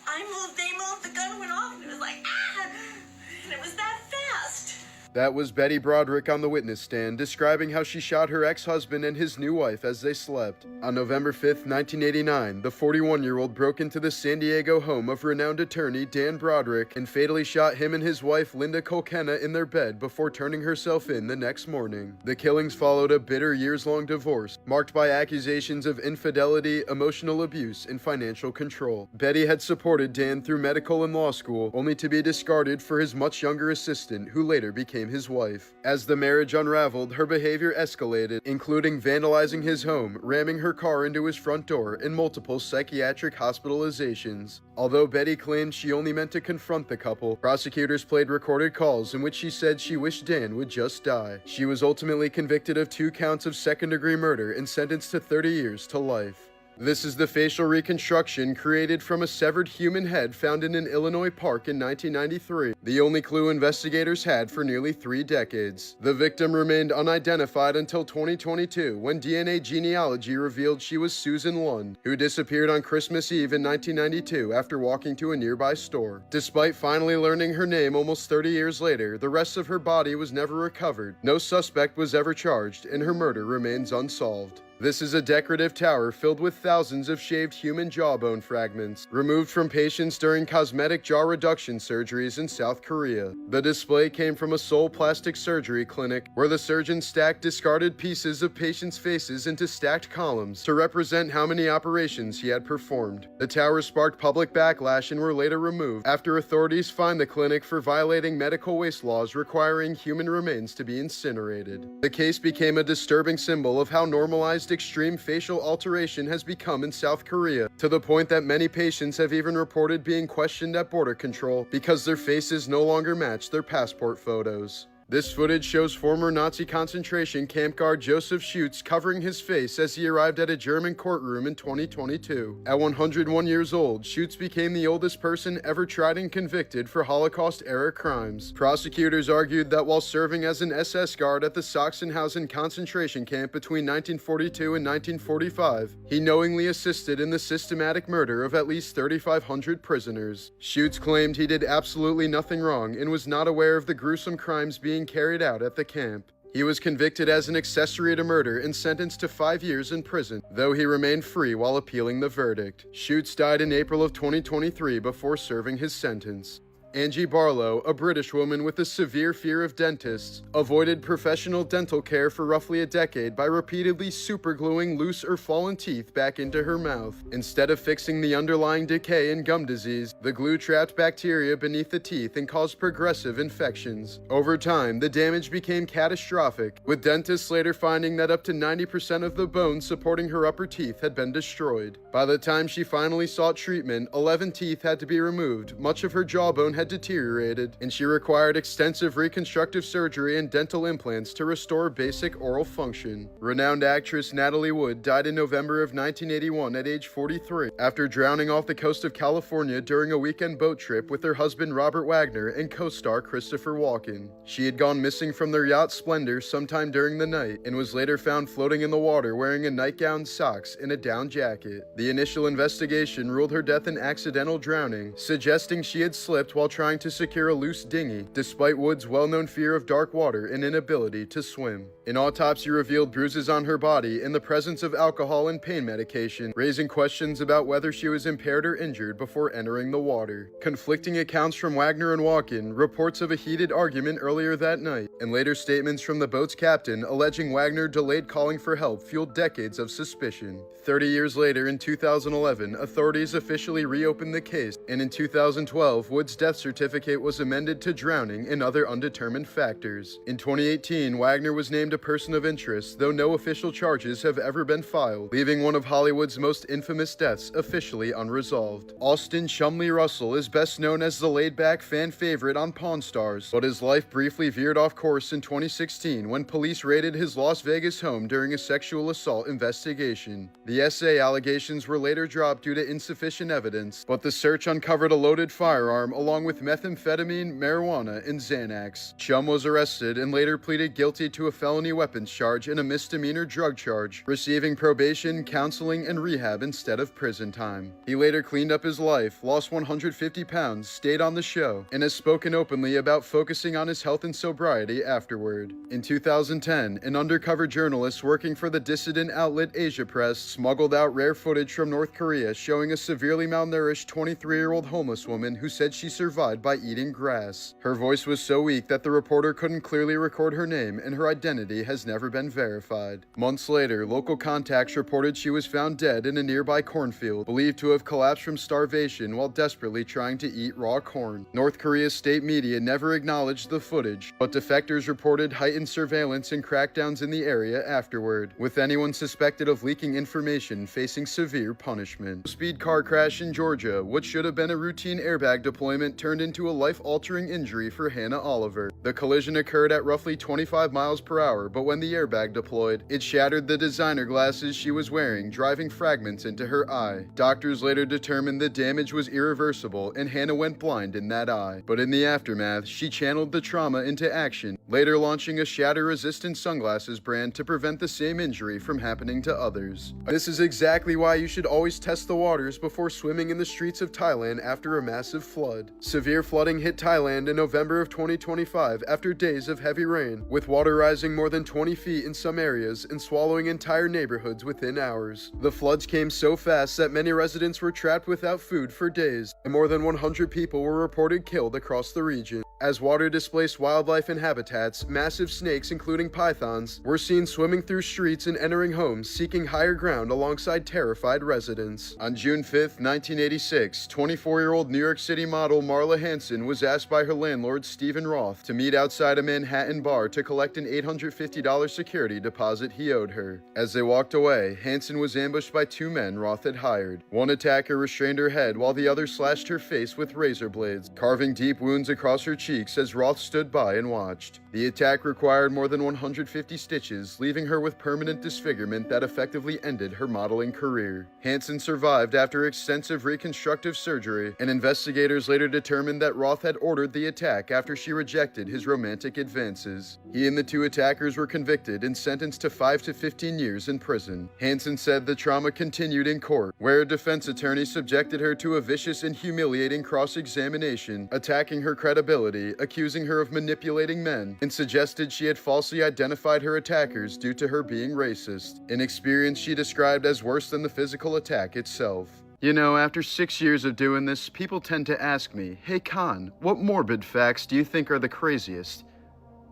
I moved, they moved, the gun went off, and it was like, ah! And it was that fast. That was Betty Broderick on the witness stand, describing how she shot her ex-husband and his new wife as they slept. On November 5, 1989, the 41-year-old broke into the San Diego home of renowned attorney Dan Broderick and fatally shot him and his wife Linda Colkenna in their bed before turning herself in the next morning. The killings followed a bitter years-long divorce, marked by accusations of infidelity, emotional abuse, and financial control. Betty had supported Dan through medical and law school, only to be discarded for his much younger assistant, who later became his wife. As the marriage unraveled, her behavior escalated, including vandalizing his home, ramming her car into his front door, and multiple psychiatric hospitalizations. Although Betty claimed she only meant to confront the couple, prosecutors played recorded calls in which she said she wished Dan would just die. She was ultimately convicted of 2 counts of second-degree murder and sentenced to 30 years to life. This is the facial reconstruction created from a severed human head found in an Illinois park in 1993, the only clue investigators had for nearly 3 decades. The victim remained unidentified until 2022, when DNA genealogy revealed she was Susan Lund, who disappeared on Christmas Eve in 1992 after walking to a nearby store. Despite finally learning her name almost 30 years later, the rest of her body was never recovered. No suspect was ever charged, and her murder remains unsolved. This is a decorative tower filled with thousands of shaved human jawbone fragments, removed from patients during cosmetic jaw reduction surgeries in South Korea. The display came from a Seoul plastic surgery clinic, where the surgeon stacked discarded pieces of patients' faces into stacked columns to represent how many operations he had performed. The towers sparked public backlash and were later removed after authorities fined the clinic for violating medical waste laws requiring human remains to be incinerated. The case became a disturbing symbol of how normalized extreme facial alteration has become in South Korea, to the point that many patients have even reported being questioned at border control because their faces no longer match their passport photos. This footage shows former Nazi concentration camp guard Joseph Schutz covering his face as he arrived at a German courtroom in 2022. At 101 years old, Schutz became the oldest person ever tried and convicted for Holocaust-era crimes. Prosecutors argued that while serving as an SS guard at the Sachsenhausen concentration camp between 1942 and 1945, he knowingly assisted in the systematic murder of at least 3,500 prisoners. Schutz claimed he did absolutely nothing wrong and was not aware of the gruesome crimes being carried out at the camp. He was convicted as an accessory to murder and sentenced to 5 years in prison, though he remained free while appealing the verdict. Schutz died in April of 2023 before serving his sentence. Angie Barlow, a British woman with a severe fear of dentists, avoided professional dental care for roughly a decade by repeatedly supergluing loose or fallen teeth back into her mouth. Instead of fixing the underlying decay and gum disease, the glue trapped bacteria beneath the teeth and caused progressive infections. Over time, the damage became catastrophic, with dentists later finding that up to 90% of the bones supporting her upper teeth had been destroyed. By the time she finally sought treatment, 11 teeth had to be removed, much of her jawbone had deteriorated, and she required extensive reconstructive surgery and dental implants to restore basic oral function. Renowned actress Natalie Wood died in November of 1981 at age 43 after drowning off the coast of California during a weekend boat trip with her husband Robert Wagner and co-star Christopher Walken. She had gone missing from their yacht Splendor sometime during the night and was later found floating in the water wearing a nightgown, socks, and a down jacket. The initial investigation ruled her death an accidental drowning, suggesting she had slipped while trying to secure a loose dinghy, despite Wood's well-known fear of dark water and inability to swim. An autopsy revealed bruises on her body and the presence of alcohol and pain medication, raising questions about whether she was impaired or injured before entering the water. Conflicting accounts from Wagner and Walken, reports of a heated argument earlier that night, and later statements from the boat's captain alleging Wagner delayed calling for help fueled decades of suspicion. 30 years later, in 2011, authorities officially reopened the case, and in 2012, Wood's death certificate was amended to drowning and other undetermined factors. In 2018, Wagner was named a person of interest, though no official charges have ever been filed, leaving one of Hollywood's most infamous deaths officially unresolved. Austin Chumley Russell is best known as the laid-back fan favorite on Pawn Stars, but his life briefly veered off course in 2016 when police raided his Las Vegas home during a sexual assault investigation. The SA allegations were later dropped due to insufficient evidence, but the search uncovered a loaded firearm along with methamphetamine, marijuana, and Xanax. Chum was arrested and later pleaded guilty to a felony weapons charge and a misdemeanor drug charge, receiving probation, counseling, and rehab instead of prison time. He later cleaned up his life, lost 150 pounds, stayed on the show, and has spoken openly about focusing on his health and sobriety afterward. In 2010, an undercover journalist working for the dissident outlet Asia Press smuggled out rare footage from North Korea showing a severely malnourished 23-year-old homeless woman who said she survived by eating grass. Her voice was so weak that the reporter couldn't clearly record her name, and her identity has never been verified. Months later, local contacts reported she was found dead in a nearby cornfield, believed to have collapsed from starvation while desperately trying to eat raw corn. North Korea's state media never acknowledged the footage, but defectors reported heightened surveillance and crackdowns in the area afterward, with anyone suspected of leaking information facing severe punishment. A speed car crash in Georgia, what should have been a routine airbag deployment turned into a life-altering injury for Hannah Oliver. The collision occurred at roughly 25 miles per hour, but when the airbag deployed, it shattered the designer glasses she was wearing, driving fragments into her eye. Doctors later determined the damage was irreversible and Hannah went blind in that eye. But in the aftermath, she channeled the trauma into action, later launching a shatter-resistant sunglasses brand to prevent the same injury from happening to others. This is exactly why you should always test the waters before swimming in the streets of Thailand after a massive flood. Severe flooding hit Thailand in November of 2025 after days of heavy rain, with water rising more than 20 feet in some areas and swallowing entire neighborhoods within hours. The floods came so fast that many residents were trapped without food for days, and more than 100 people were reported killed across the region. As water displaced wildlife and habitats, massive snakes, including pythons, were seen swimming through streets and entering homes seeking higher ground alongside terrified residents. On June 5, 1986, 24-year-old New York City model Marla Hansen was asked by her landlord Stephen Roth to meet outside a Manhattan bar to collect an $850 security deposit he owed her. As they walked away, Hansen was ambushed by two men Roth had hired. One attacker restrained her head while the other slashed her face with razor blades, carving deep wounds across her cheeks as Roth stood by and watched. The attack required more than 150 stitches, leaving her with permanent disfigurement that effectively ended her modeling career. Hansen survived after extensive reconstructive surgery, and investigators later determined that Roth had ordered the attack after she rejected his romantic advances. He and the two attackers were convicted and sentenced to 5 to 15 years in prison. Hansen said the trauma continued in court, where a defense attorney subjected her to a vicious and humiliating cross-examination, attacking her credibility, accusing her of manipulating men, and suggested she had falsely identified her attackers due to her being racist, an experience she described as worse than the physical attack itself. You know, after 6 years of doing this, people tend to ask me, "Hey Khan, what morbid facts do you think are the craziest?"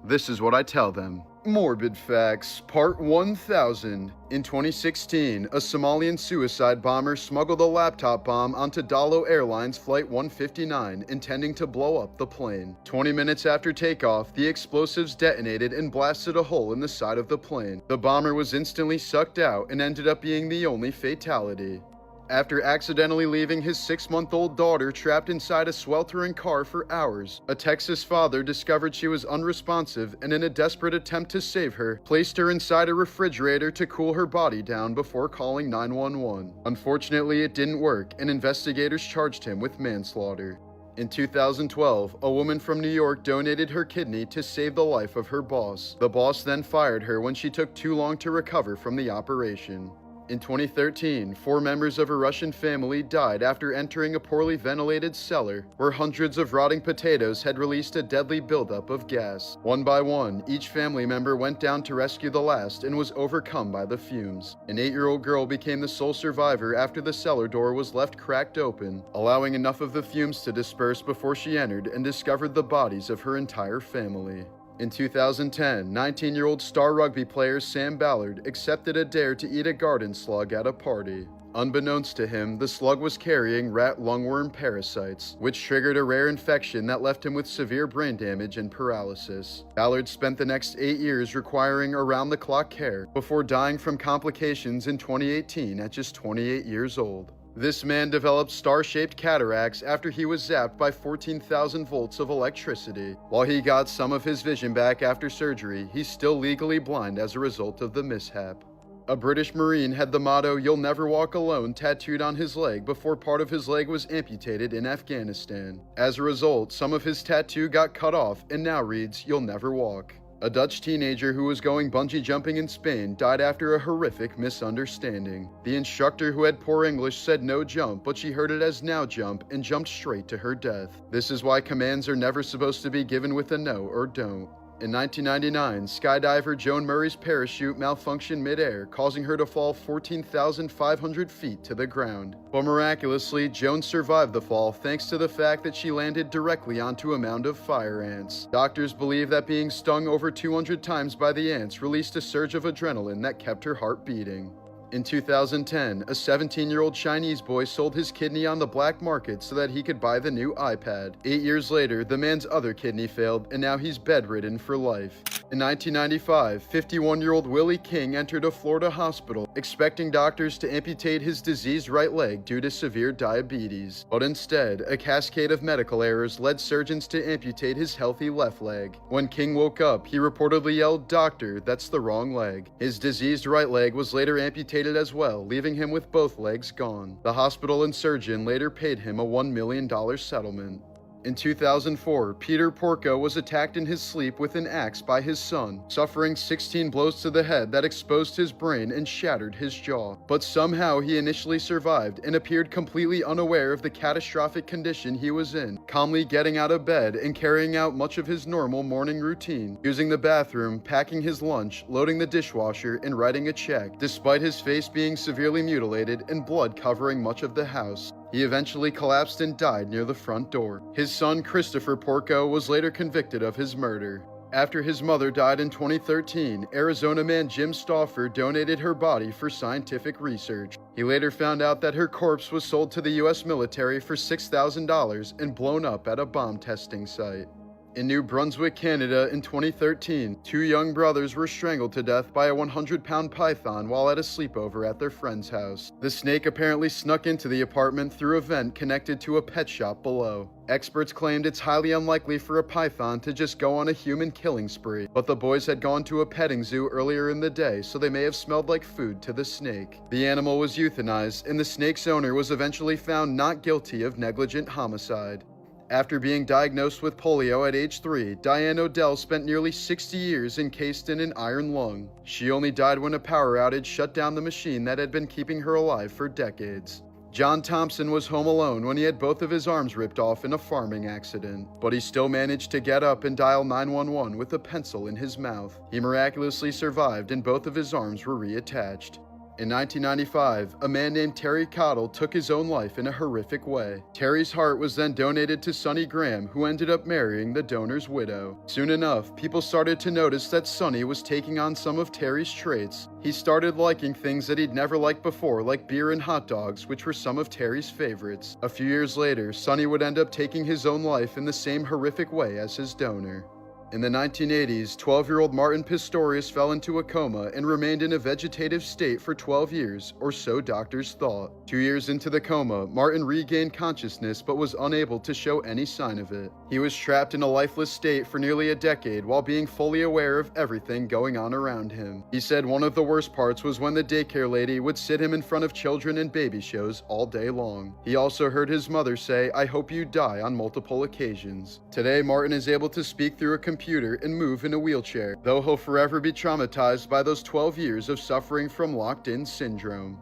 This is what I tell them. Morbid Facts, Part 1000. In 2016, a Somalian suicide bomber smuggled a laptop bomb onto Dalo Airlines Flight 159, intending to blow up the plane. 20 minutes after takeoff, the explosives detonated and blasted a hole in the side of the plane. The bomber was instantly sucked out and ended up being the only fatality. After accidentally leaving his 6-month-old daughter trapped inside a sweltering car for hours, a Texas father discovered she was unresponsive and, in a desperate attempt to save her, placed her inside a refrigerator to cool her body down before calling 911. Unfortunately, it didn't work, and investigators charged him with manslaughter. In 2012, a woman from New York donated her kidney to save the life of her boss. The boss then fired her when she took too long to recover from the operation. In 2013, 4 members of a Russian family died after entering a poorly ventilated cellar where hundreds of rotting potatoes had released a deadly buildup of gas. One by one, each family member went down to rescue the last and was overcome by the fumes. An 8-year-old girl became the sole survivor after the cellar door was left cracked open, allowing enough of the fumes to disperse before she entered and discovered the bodies of her entire family. In 2010, 19-year-old star rugby player Sam Ballard accepted a dare to eat a garden slug at a party. Unbeknownst to him, the slug was carrying rat lungworm parasites, which triggered a rare infection that left him with severe brain damage and paralysis. Ballard spent the next 8 years requiring around-the-clock care before dying from complications in 2018 at just 28 years old. This man developed star-shaped cataracts after he was zapped by 14,000 volts of electricity. While he got some of his vision back after surgery, he's still legally blind as a result of the mishap. A British Marine had the motto, "You'll never walk alone," tattooed on his leg before part of his leg was amputated in Afghanistan. As a result, some of his tattoo got cut off and now reads, "You'll never walk." A Dutch teenager who was going bungee jumping in Spain died after a horrific misunderstanding. The instructor, who had poor English, said no jump, but she heard it as now jump and jumped straight to her death. This is why commands are never supposed to be given with a no or don't. In 1999, skydiver Joan Murray's parachute malfunctioned mid-air, causing her to fall 14,500 feet to the ground. But miraculously, Joan survived the fall thanks to the fact that she landed directly onto a mound of fire ants. Doctors believe that being stung over 200 times by the ants released a surge of adrenaline that kept her heart beating. In 2010, a 17-year-old Chinese boy sold his kidney on the black market so that he could buy the new iPad. 8 years later, the man's other kidney failed, and now he's bedridden for life. In 1995, 51-year-old Willie King entered a Florida hospital expecting doctors to amputate his diseased right leg due to severe diabetes. But instead, a cascade of medical errors led surgeons to amputate his healthy left leg. When King woke up, he reportedly yelled, "Doctor, that's the wrong leg." His diseased right leg was later amputated as well, leaving him with both legs gone. The hospital and surgeon later paid him a $1 million settlement. In 2004, Peter Porco was attacked in his sleep with an axe by his son, suffering 16 blows to the head that exposed his brain and shattered his jaw. But somehow he initially survived and appeared completely unaware of the catastrophic condition he was in, calmly getting out of bed and carrying out much of his normal morning routine, using the bathroom, packing his lunch, loading the dishwasher, and writing a check, despite his face being severely mutilated and blood covering much of the house. He eventually collapsed and died near the front door. His son, Christopher Porco, was later convicted of his murder. After his mother died in 2013, Arizona man Jim Stauffer donated her body for scientific research. He later found out that her corpse was sold to the US military for $6,000 and blown up at a bomb testing site. In New Brunswick, Canada, in 2013, two young brothers were strangled to death by a 100-pound python while at a sleepover at their friend's house. The snake apparently snuck into the apartment through a vent connected to a pet shop below. Experts claimed it's highly unlikely for a python to just go on a human killing spree, but the boys had gone to a petting zoo earlier in the day, so they may have smelled like food to the snake. The animal was euthanized, and the snake's owner was eventually found not guilty of negligent homicide. After being diagnosed with polio at age 3, Diane Odell spent nearly 60 years encased in an iron lung. She only died when a power outage shut down the machine that had been keeping her alive for decades. John Thompson was home alone when he had both of his arms ripped off in a farming accident, but he still managed to get up and dial 911 with a pencil in his mouth. He miraculously survived and both of his arms were reattached. In 1995, a man named Terry Cottle took his own life in a horrific way. Terry's heart was then donated to Sonny Graham, who ended up marrying the donor's widow. Soon enough, people started to notice that Sonny was taking on some of Terry's traits. He started liking things that he'd never liked before, like beer and hot dogs, which were some of Terry's favorites. A few years later, Sonny would end up taking his own life in the same horrific way as his donor. In the 1980s, 12-year-old Martin Pistorius fell into a coma and remained in a vegetative state for 12 years, or so doctors thought. 2 years into the coma, Martin regained consciousness but was unable to show any sign of it. He was trapped in a lifeless state for nearly a decade while being fully aware of everything going on around him. He said one of the worst parts was when the daycare lady would sit him in front of children and baby shows all day long. He also heard his mother say, "I hope you die," on multiple occasions. Today, Martin is able to speak through a computer and move in a wheelchair, though he'll forever be traumatized by those 12 years of suffering from locked-in syndrome.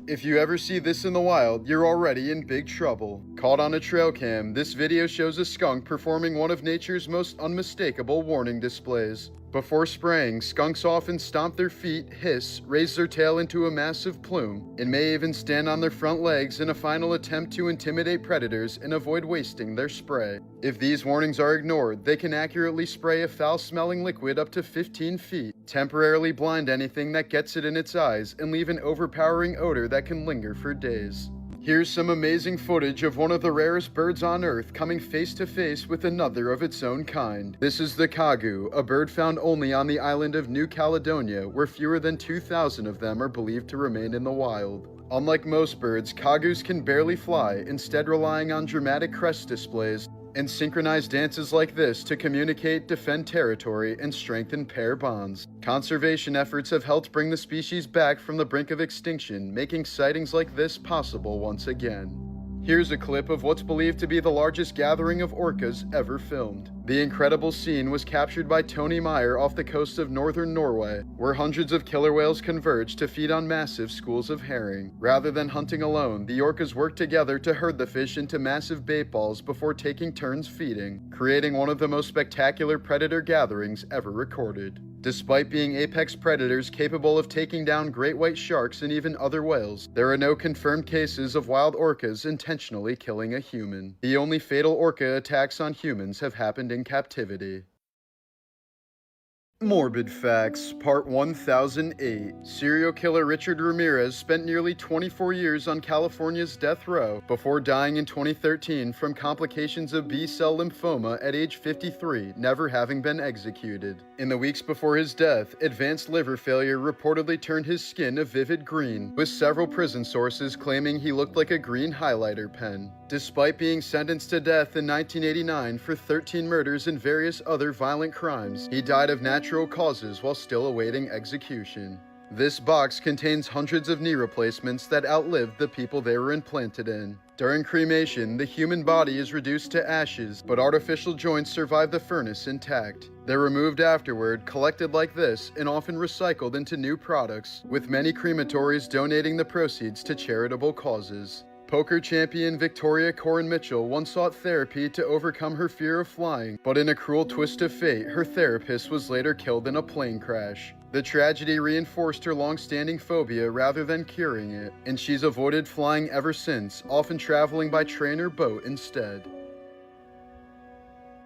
If you ever see this in the wild, you're already in big trouble. Caught on a trail cam, this video shows a skunk performing one of nature's most unmistakable warning displays. Before spraying, skunks often stomp their feet, hiss, raise their tail into a massive plume, and may even stand on their front legs in a final attempt to intimidate predators and avoid wasting their spray. If these warnings are ignored, they can accurately spray a foul-smelling liquid up to 15 feet, temporarily blind anything that gets it in its eyes, and leave an overpowering odor that can linger for days. Here's some amazing footage of one of the rarest birds on Earth coming face to face with another of its own kind. This is the kagu, a bird found only on the island of New Caledonia, where fewer than 2,000 of them are believed to remain in the wild. Unlike most birds, kagus can barely fly, instead relying on dramatic crest displays and synchronized dances like this to communicate, defend territory, and strengthen pair bonds. Conservation efforts have helped bring the species back from the brink of extinction, making sightings like this possible once again. Here's a clip of what's believed to be the largest gathering of orcas ever filmed. The incredible scene was captured by Tony Meyer off the coast of northern Norway, where hundreds of killer whales converge to feed on massive schools of herring. Rather than hunting alone, the orcas work together to herd the fish into massive bait balls before taking turns feeding, creating one of the most spectacular predator gatherings ever recorded. Despite being apex predators capable of taking down great white sharks and even other whales, there are no confirmed cases of wild orcas intentionally killing a human. The only fatal orca attacks on humans have happened in captivity. Morbid Facts, Part 1008. Serial killer Richard Ramirez spent nearly 24 years on California's death row before dying in 2013 from complications of B-cell lymphoma at age 53, never having been executed. In the weeks before his death, advanced liver failure reportedly turned his skin a vivid green, with several prison sources claiming he looked like a green highlighter pen. Despite being sentenced to death in 1989 for 13 murders and various other violent crimes, he died of natural causes while still awaiting execution. This box contains hundreds of knee replacements that outlived the people they were implanted in. During cremation, the human body is reduced to ashes, but artificial joints survive the furnace intact. They're removed afterward, collected like this, and often recycled into new products, with many crematories donating the proceeds to charitable causes. Poker champion Victoria Corin Mitchell once sought therapy to overcome her fear of flying, but in a cruel twist of fate, her therapist was later killed in a plane crash. The tragedy reinforced her long-standing phobia rather than curing it, and she's avoided flying ever since, often traveling by train or boat instead.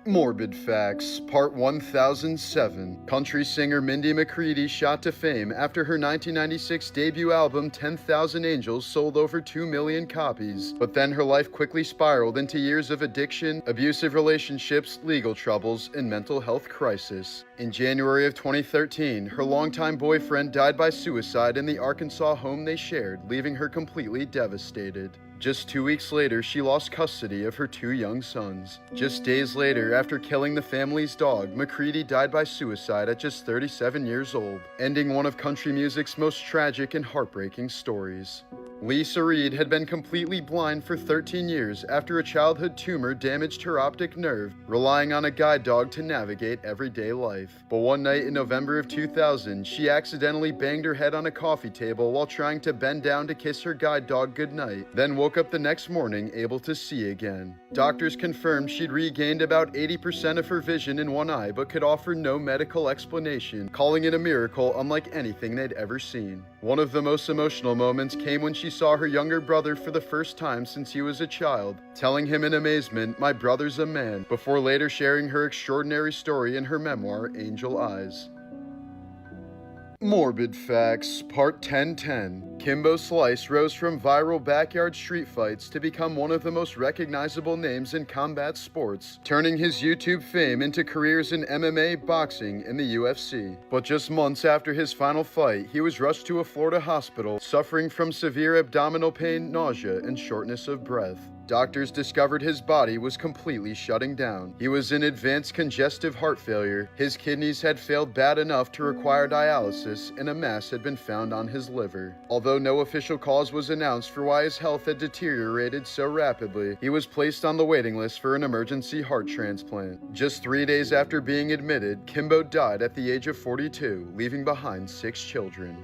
Morbid Facts, Part 1007. Country singer Mindy McCready shot to fame after her 1996 debut album 10,000 Angels sold over 2 million copies, but then her life quickly spiraled into years of addiction, abusive relationships, legal troubles, and mental health crisis. In January of 2013, her longtime boyfriend died by suicide in the Arkansas home they shared, leaving her completely devastated. Just 2 weeks later, she lost custody of her 2 young sons. Just days later, after killing the family's dog, McCready died by suicide at just 37 years old, ending one of country music's most tragic and heartbreaking stories. Lisa Reed had been completely blind for 13 years after a childhood tumor damaged her optic nerve, relying on a guide dog to navigate everyday life. But one night in November of 2000, she accidentally banged her head on a coffee table while trying to bend down to kiss her guide dog goodnight, then woke up the next morning able to see again. Doctors confirmed she'd regained about 80% of her vision in one eye, but could offer no medical explanation, calling it a miracle unlike anything they'd ever seen. One of the most emotional moments came when she saw her younger brother for the first time since he was a child, telling him in amazement, "My brother's a man," before later sharing her extraordinary story in her memoir, Angel Eyes. Morbid Facts, Part 1010. Kimbo Slice rose from viral backyard street fights to become one of the most recognizable names in combat sports, turning his YouTube fame into careers in MMA, boxing, and the UFC. But just months after his final fight, he was rushed to a Florida hospital, suffering from severe abdominal pain, nausea, and shortness of breath. Doctors discovered his body was completely shutting down. He was in advanced congestive heart failure, his kidneys had failed bad enough to require dialysis, and a mass had been found on his liver. Although no official cause was announced for why his health had deteriorated so rapidly, he was placed on the waiting list for an emergency heart transplant. Just 3 days after being admitted, Kimbo died at the age of 42, leaving behind 6 children.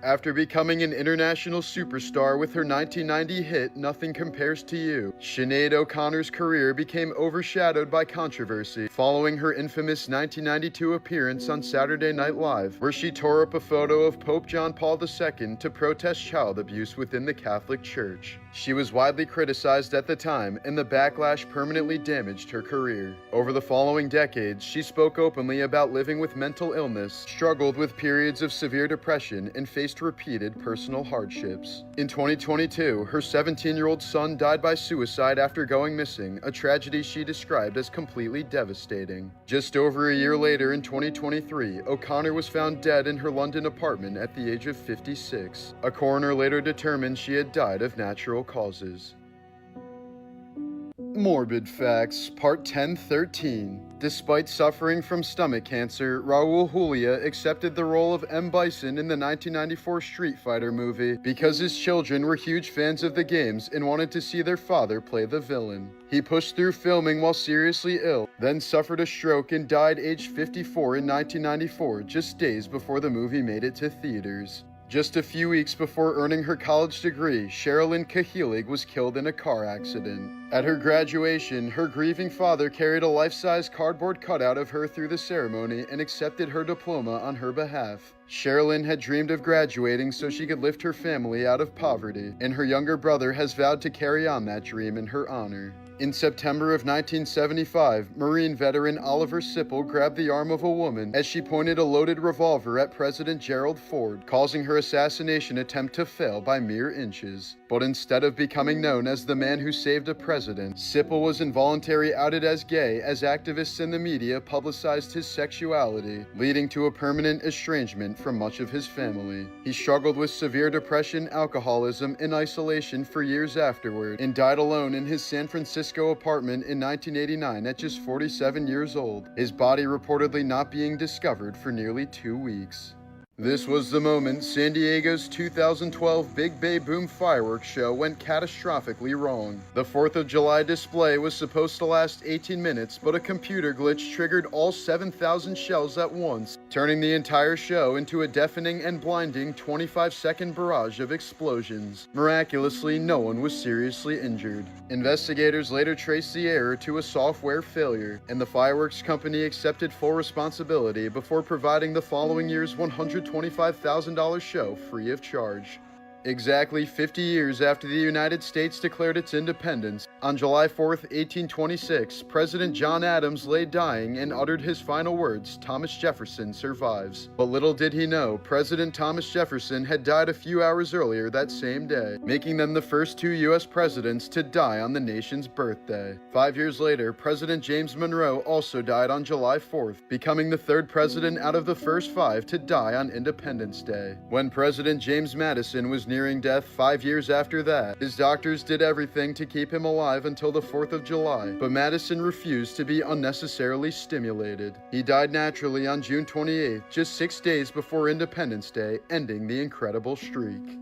After becoming an international superstar with her 1990 hit Nothing Compares to You, Sinead O'Connor's career became overshadowed by controversy following her infamous 1992 appearance on Saturday Night Live, where she tore up a photo of Pope John Paul II to protest child abuse within the Catholic Church. She was widely criticized at the time, and the backlash permanently damaged her career. Over the following decades, she spoke openly about living with mental illness, struggled with periods of severe depression, and faced repeated personal hardships. In 2022, her 17-year-old son died by suicide after going missing, a tragedy she described as completely devastating. Just over a year later, in 2023, O'Connor was found dead in her London apartment at the age of 56. A coroner later determined she had died of natural causes. Morbid Facts, Part 1013. Despite suffering from stomach cancer, Raul Julia accepted the role of M. Bison in the 1994 Street Fighter movie because his children were huge fans of the games and wanted to see their father play the villain. He pushed through filming while seriously ill, then suffered a stroke and died aged 54 in 1994, just days before the movie made it to theaters. Just a few weeks before earning her college degree, Sherilyn Kahelig was killed in a car accident. At her graduation, her grieving father carried a life-size cardboard cutout of her through the ceremony and accepted her diploma on her behalf. Sherilyn had dreamed of graduating so she could lift her family out of poverty, and her younger brother has vowed to carry on that dream in her honor. In September of 1975, Marine veteran Oliver Sipple grabbed the arm of a woman as she pointed a loaded revolver at President Gerald Ford, causing her assassination attempt to fail by mere inches. But instead of becoming known as the man who saved a president, Sipple was involuntarily outed as gay as activists in the media publicized his sexuality, leading to a permanent estrangement from much of his family. He struggled with severe depression, alcoholism, and isolation for years afterward, and died alone in his San Francisco apartment in 1989 at just 47 years old, his body reportedly not being discovered for nearly 2 weeks. This was the moment San Diego's 2012 Big Bay Boom fireworks show went catastrophically wrong. The 4th of July display was supposed to last 18 minutes, but a computer glitch triggered all 7,000 shells at once, turning the entire show into a deafening and blinding 25-second barrage of explosions. Miraculously, no one was seriously injured. Investigators later traced the error to a software failure, and the fireworks company accepted full responsibility before providing the following year's $125,000 show free of charge. Exactly 50 years after the United States declared its independence, on July 4, 1826, President John Adams lay dying and uttered his final words, "Thomas Jefferson survives." But little did he know, President Thomas Jefferson had died a few hours earlier that same day, making them the first 2 U.S. presidents to die on the nation's birthday. 5 years later, President James Monroe also died on July 4th, becoming the 3rd president out of the first 5 to die on Independence Day. When President James Madison was nearing death 5 years after that, his doctors did everything to keep him alive until the 4th of July, but Madison refused to be unnecessarily stimulated. He died naturally on June 28th, just 6 days before Independence Day, ending the incredible streak.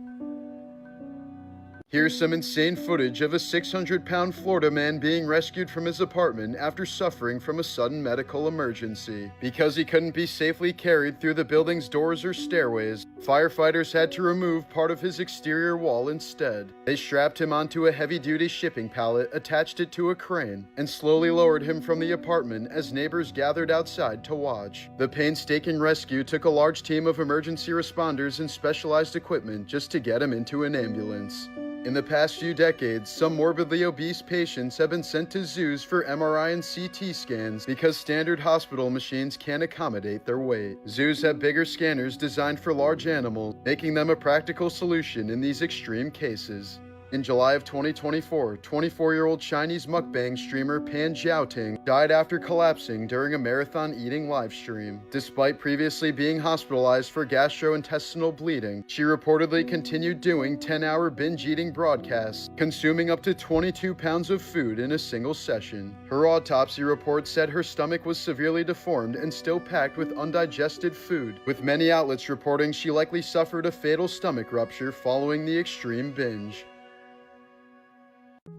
Here's some insane footage of a 600-pound Florida man being rescued from his apartment after suffering from a sudden medical emergency. Because he couldn't be safely carried through the building's doors or stairways, firefighters had to remove part of his exterior wall instead. They strapped him onto a heavy-duty shipping pallet, attached it to a crane, and slowly lowered him from the apartment as neighbors gathered outside to watch. The painstaking rescue took a large team of emergency responders and specialized equipment just to get him into an ambulance. In the past few decades, some morbidly obese patients have been sent to zoos for MRI and CT scans because standard hospital machines can't accommodate their weight. Zoos have bigger scanners designed for large animals, making them a practical solution in these extreme cases. In July of 2024, 24-year-old Chinese mukbang streamer Pan Jiaoting died after collapsing during a marathon eating livestream. Despite previously being hospitalized for gastrointestinal bleeding, she reportedly continued doing 10-hour binge-eating broadcasts, consuming up to 22 pounds of food in a single session. Her autopsy report said her stomach was severely deformed and still packed with undigested food, with many outlets reporting she likely suffered a fatal stomach rupture following the extreme binge.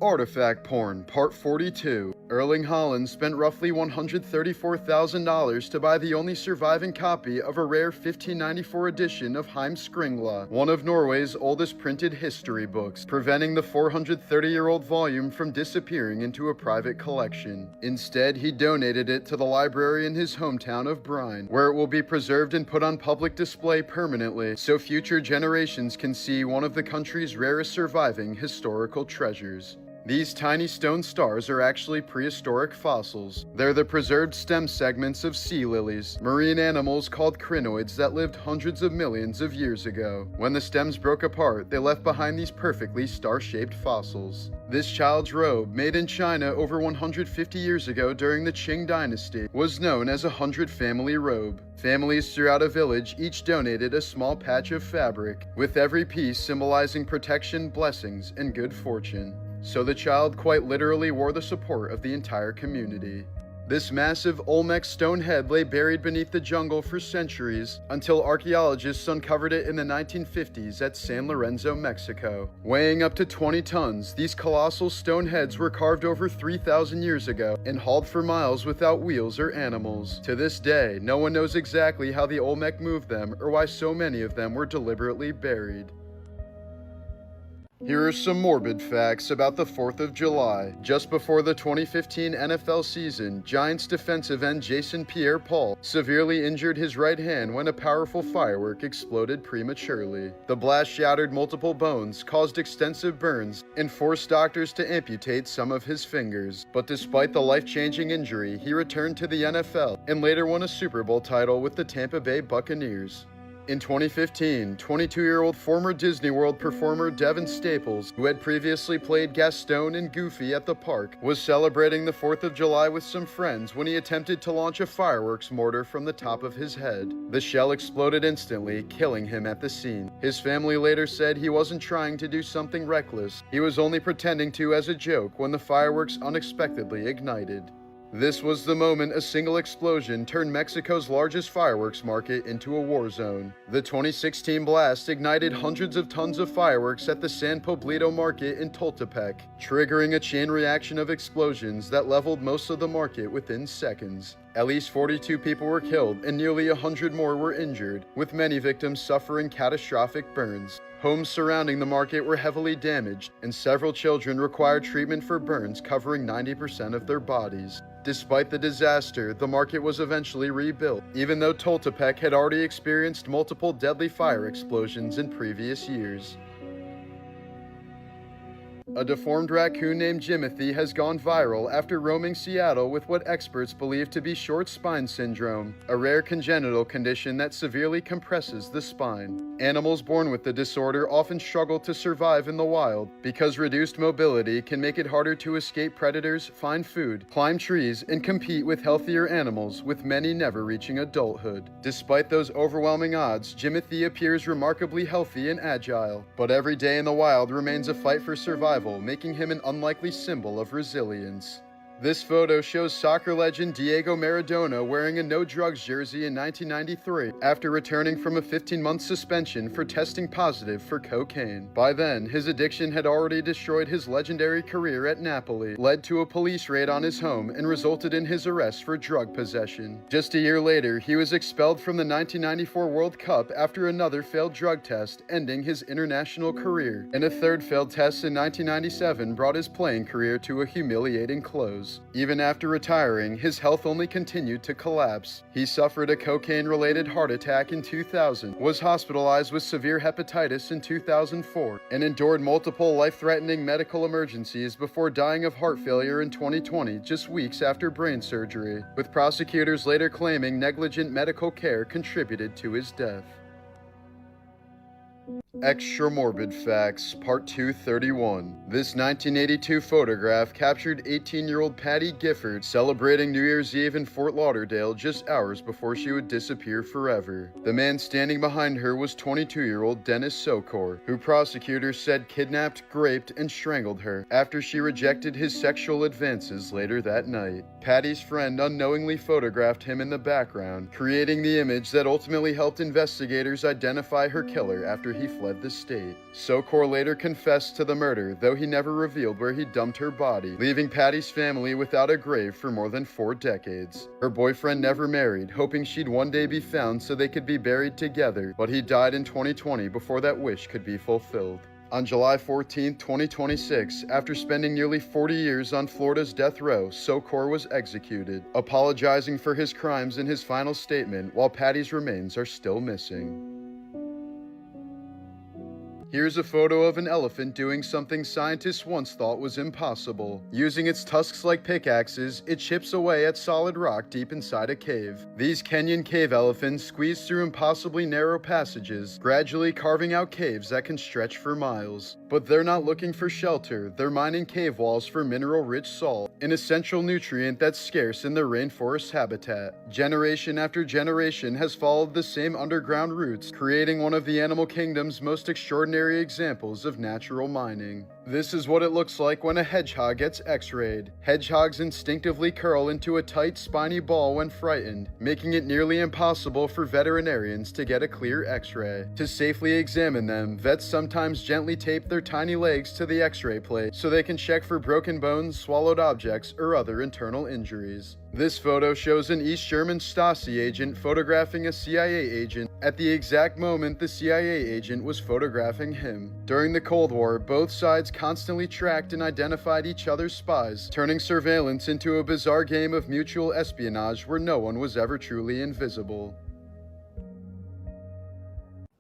Artifact Porn, Part 42. Erling Haaland spent roughly $134,000 to buy the only surviving copy of a rare 1594 edition of Heimskringla, one of Norway's oldest printed history books, preventing the 430-year-old volume from disappearing into a private collection. Instead, he donated it to the library in his hometown of Bryn, where it will be preserved and put on public display permanently so future generations can see one of the country's rarest surviving historical treasures. These tiny stone stars are actually prehistoric fossils. They're the preserved stem segments of sea lilies, marine animals called crinoids that lived hundreds of millions of years ago. When the stems broke apart, they left behind these perfectly star-shaped fossils. This child's robe, made in China over 150 years ago during the Qing dynasty, was known as a 100-family robe. Families throughout a village each donated a small patch of fabric, with every piece symbolizing protection, blessings, and good fortune. So the child quite literally wore the support of the entire community. This massive Olmec stone head lay buried beneath the jungle for centuries until archaeologists uncovered it in the 1950s at San Lorenzo, Mexico. Weighing up to 20 tons, these colossal stone heads were carved over 3,000 years ago and hauled for miles without wheels or animals. To this day, no one knows exactly how the Olmec moved them or why so many of them were deliberately buried. Here are some morbid facts about the 4th of July. Just before the 2015 NFL season, Giants defensive end Jason Pierre-Paul severely injured his right hand when a powerful firework exploded prematurely. The blast shattered multiple bones, caused extensive burns, and forced doctors to amputate some of his fingers. But despite the life-changing injury, he returned to the NFL and later won a Super Bowl title with the Tampa Bay Buccaneers. In 2015, 22-year-old former Disney World performer Devin Staples, who had previously played Gaston and Goofy at the park, was celebrating the 4th of July with some friends when he attempted to launch a fireworks mortar from the top of his head. The shell exploded instantly, killing him at the scene. His family later said he wasn't trying to do something reckless. He was only pretending to as a joke when the fireworks unexpectedly ignited. This was the moment a single explosion turned Mexico's largest fireworks market into a war zone. The 2016 blast ignited hundreds of tons of fireworks at the San Poblito market in Tultepec, triggering a chain reaction of explosions that leveled most of the market within seconds. At least 42 people were killed and nearly 100 more were injured, with many victims suffering catastrophic burns. Homes surrounding the market were heavily damaged, and several children required treatment for burns covering 90% of their bodies. Despite the disaster, the market was eventually rebuilt, even though Tultepec had already experienced multiple deadly fire explosions in previous years. A deformed raccoon named Jimothy has gone viral after roaming Seattle with what experts believe to be short spine syndrome, a rare congenital condition that severely compresses the spine. Animals born with the disorder often struggle to survive in the wild because reduced mobility can make it harder to escape predators, find food, climb trees, and compete with healthier animals, with many never reaching adulthood. Despite those overwhelming odds, Jimothy appears remarkably healthy and agile, but every day in the wild remains a fight for survival, making him an unlikely symbol of resilience. This photo shows soccer legend Diego Maradona wearing a no-drugs jersey in 1993 after returning from a 15-month suspension for testing positive for cocaine. By then, his addiction had already destroyed his legendary career at Napoli, led to a police raid on his home, and resulted in his arrest for drug possession. Just a year later, he was expelled from the 1994 World Cup after another failed drug test, ending his international career, and a third failed test in 1997 brought his playing career to a humiliating close. Even after retiring, his health only continued to collapse. He suffered a cocaine-related heart attack in 2000, was hospitalized with severe hepatitis in 2004, and endured multiple life-threatening medical emergencies before dying of heart failure in 2020, just weeks after brain surgery, with prosecutors later claiming negligent medical care contributed to his death. Extra Morbid Facts, Part 231. This 1982 photograph captured 18-year-old Patty Gifford celebrating New Year's Eve in Fort Lauderdale just hours before she would disappear forever. The man standing behind her was 22-year-old Dennis Sokor, who prosecutors said kidnapped, raped, and strangled her after she rejected his sexual advances later that night. Patty's friend unknowingly photographed him in the background, creating the image that ultimately helped investigators identify her killer after he fled the state. Sokor later confessed to the murder, though he never revealed where he dumped her body, leaving Patty's family without a grave for more than 4 decades. Her boyfriend never married, hoping she'd one day be found so they could be buried together, but he died in 2020 before that wish could be fulfilled. On July 14, 2026, after spending nearly 40 years on Florida's death row, Sokor was executed, apologizing for his crimes in his final statement, while Patty's remains are still missing. Here's a photo of an elephant doing something scientists once thought was impossible. Using its tusks like pickaxes, it chips away at solid rock deep inside a cave. These Kenyan cave elephants squeeze through impossibly narrow passages, gradually carving out caves that can stretch for miles. But they're not looking for shelter, they're mining cave walls for mineral-rich salt, an essential nutrient that's scarce in their rainforest habitat. Generation after generation has followed the same underground routes, creating one of the animal kingdom's most extraordinary examples of natural mining. This is what it looks like when a hedgehog gets x-rayed. Hedgehogs instinctively curl into a tight, spiny ball when frightened, making it nearly impossible for veterinarians to get a clear x-ray. To safely examine them, vets sometimes gently tape their tiny legs to the x-ray plate so they can check for broken bones, swallowed objects, or other internal injuries. This photo shows an East German Stasi agent photographing a CIA agent at the exact moment the CIA agent was photographing him. During the Cold War, both sides constantly tracked and identified each other's spies, turning surveillance into a bizarre game of mutual espionage where no one was ever truly invisible.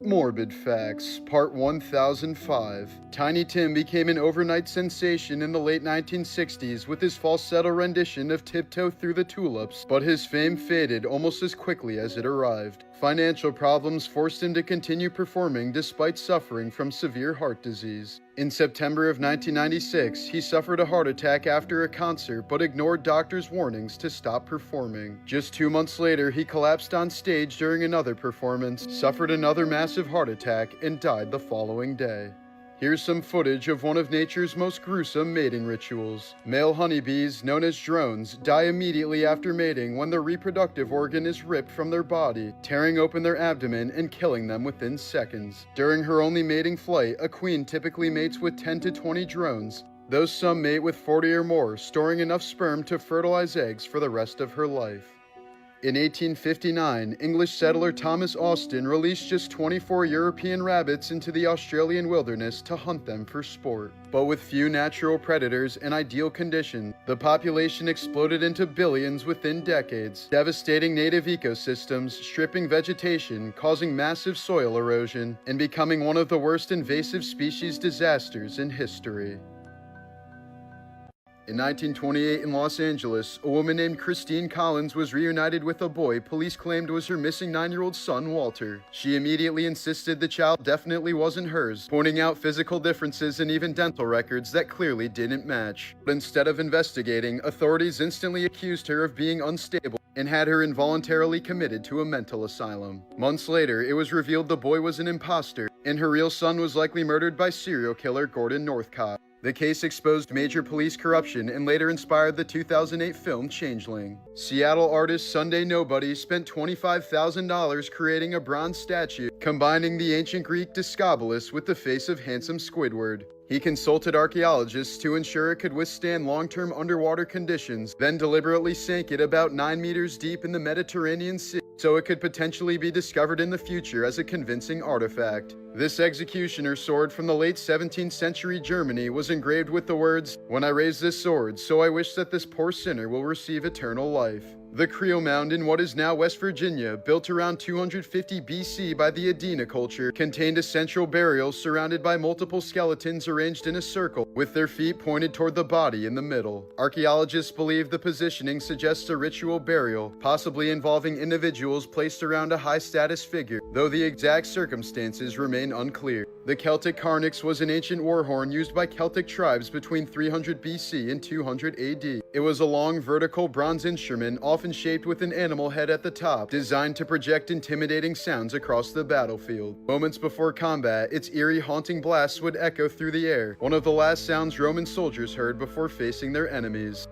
Morbid Facts, Part 1005. Tiny Tim became an overnight sensation in the late 1960s with his falsetto rendition of Tiptoe Through the Tulips, but his fame faded almost as quickly as it arrived. Financial problems forced him to continue performing despite suffering from severe heart disease. In September of 1996, he suffered a heart attack after a concert but ignored doctors' warnings to stop performing. Just 2 months later, he collapsed on stage during another performance, suffered another massive heart attack, and died the following day. Here's some footage of one of nature's most gruesome mating rituals. Male honeybees, known as drones, die immediately after mating when their reproductive organ is ripped from their body, tearing open their abdomen and killing them within seconds. During her only mating flight, a queen typically mates with 10 to 20 drones, though some mate with 40 or more, storing enough sperm to fertilize eggs for the rest of her life. In 1859, English settler Thomas Austin released just 24 European rabbits into the Australian wilderness to hunt them for sport. But with few natural predators and ideal conditions, the population exploded into billions within decades, devastating native ecosystems, stripping vegetation, causing massive soil erosion, and becoming one of the worst invasive species disasters in history. In 1928 in Los Angeles, a woman named Christine Collins was reunited with a boy police claimed was her missing 9-year-old son, Walter. She immediately insisted the child definitely wasn't hers, pointing out physical differences and even dental records that clearly didn't match. But instead of investigating, authorities instantly accused her of being unstable and had her involuntarily committed to a mental asylum. Months later, it was revealed the boy was an imposter, and her real son was likely murdered by serial killer Gordon Northcott. The case exposed major police corruption and later inspired the 2008 film Changeling. Seattle artist Sunday Nobody spent $25,000 creating a bronze statue, combining the ancient Greek Discobolus with the face of handsome Squidward. He consulted archaeologists to ensure it could withstand long-term underwater conditions, then deliberately sank it about 9 meters deep in the Mediterranean Sea, so it could potentially be discovered in the future as a convincing artifact. This executioner sword from the late 17th century Germany was engraved with the words, "When I raise this sword, so I wish that this poor sinner will receive eternal life." The Creel Mound in what is now West Virginia, built around 250 BC by the Adena culture, contained a central burial surrounded by multiple skeletons arranged in a circle, with their feet pointed toward the body in the middle. Archaeologists believe the positioning suggests a ritual burial, possibly involving individuals placed around a high-status figure, though the exact circumstances remain unclear. The Celtic carnix was an ancient war horn used by Celtic tribes between 300 BC and 200 AD. It was a long, vertical bronze instrument, often shaped with an animal head at the top, designed to project intimidating sounds across the battlefield. Moments before combat, its eerie, haunting blasts would echo through the air, one of the last sounds Roman soldiers heard before facing their enemies.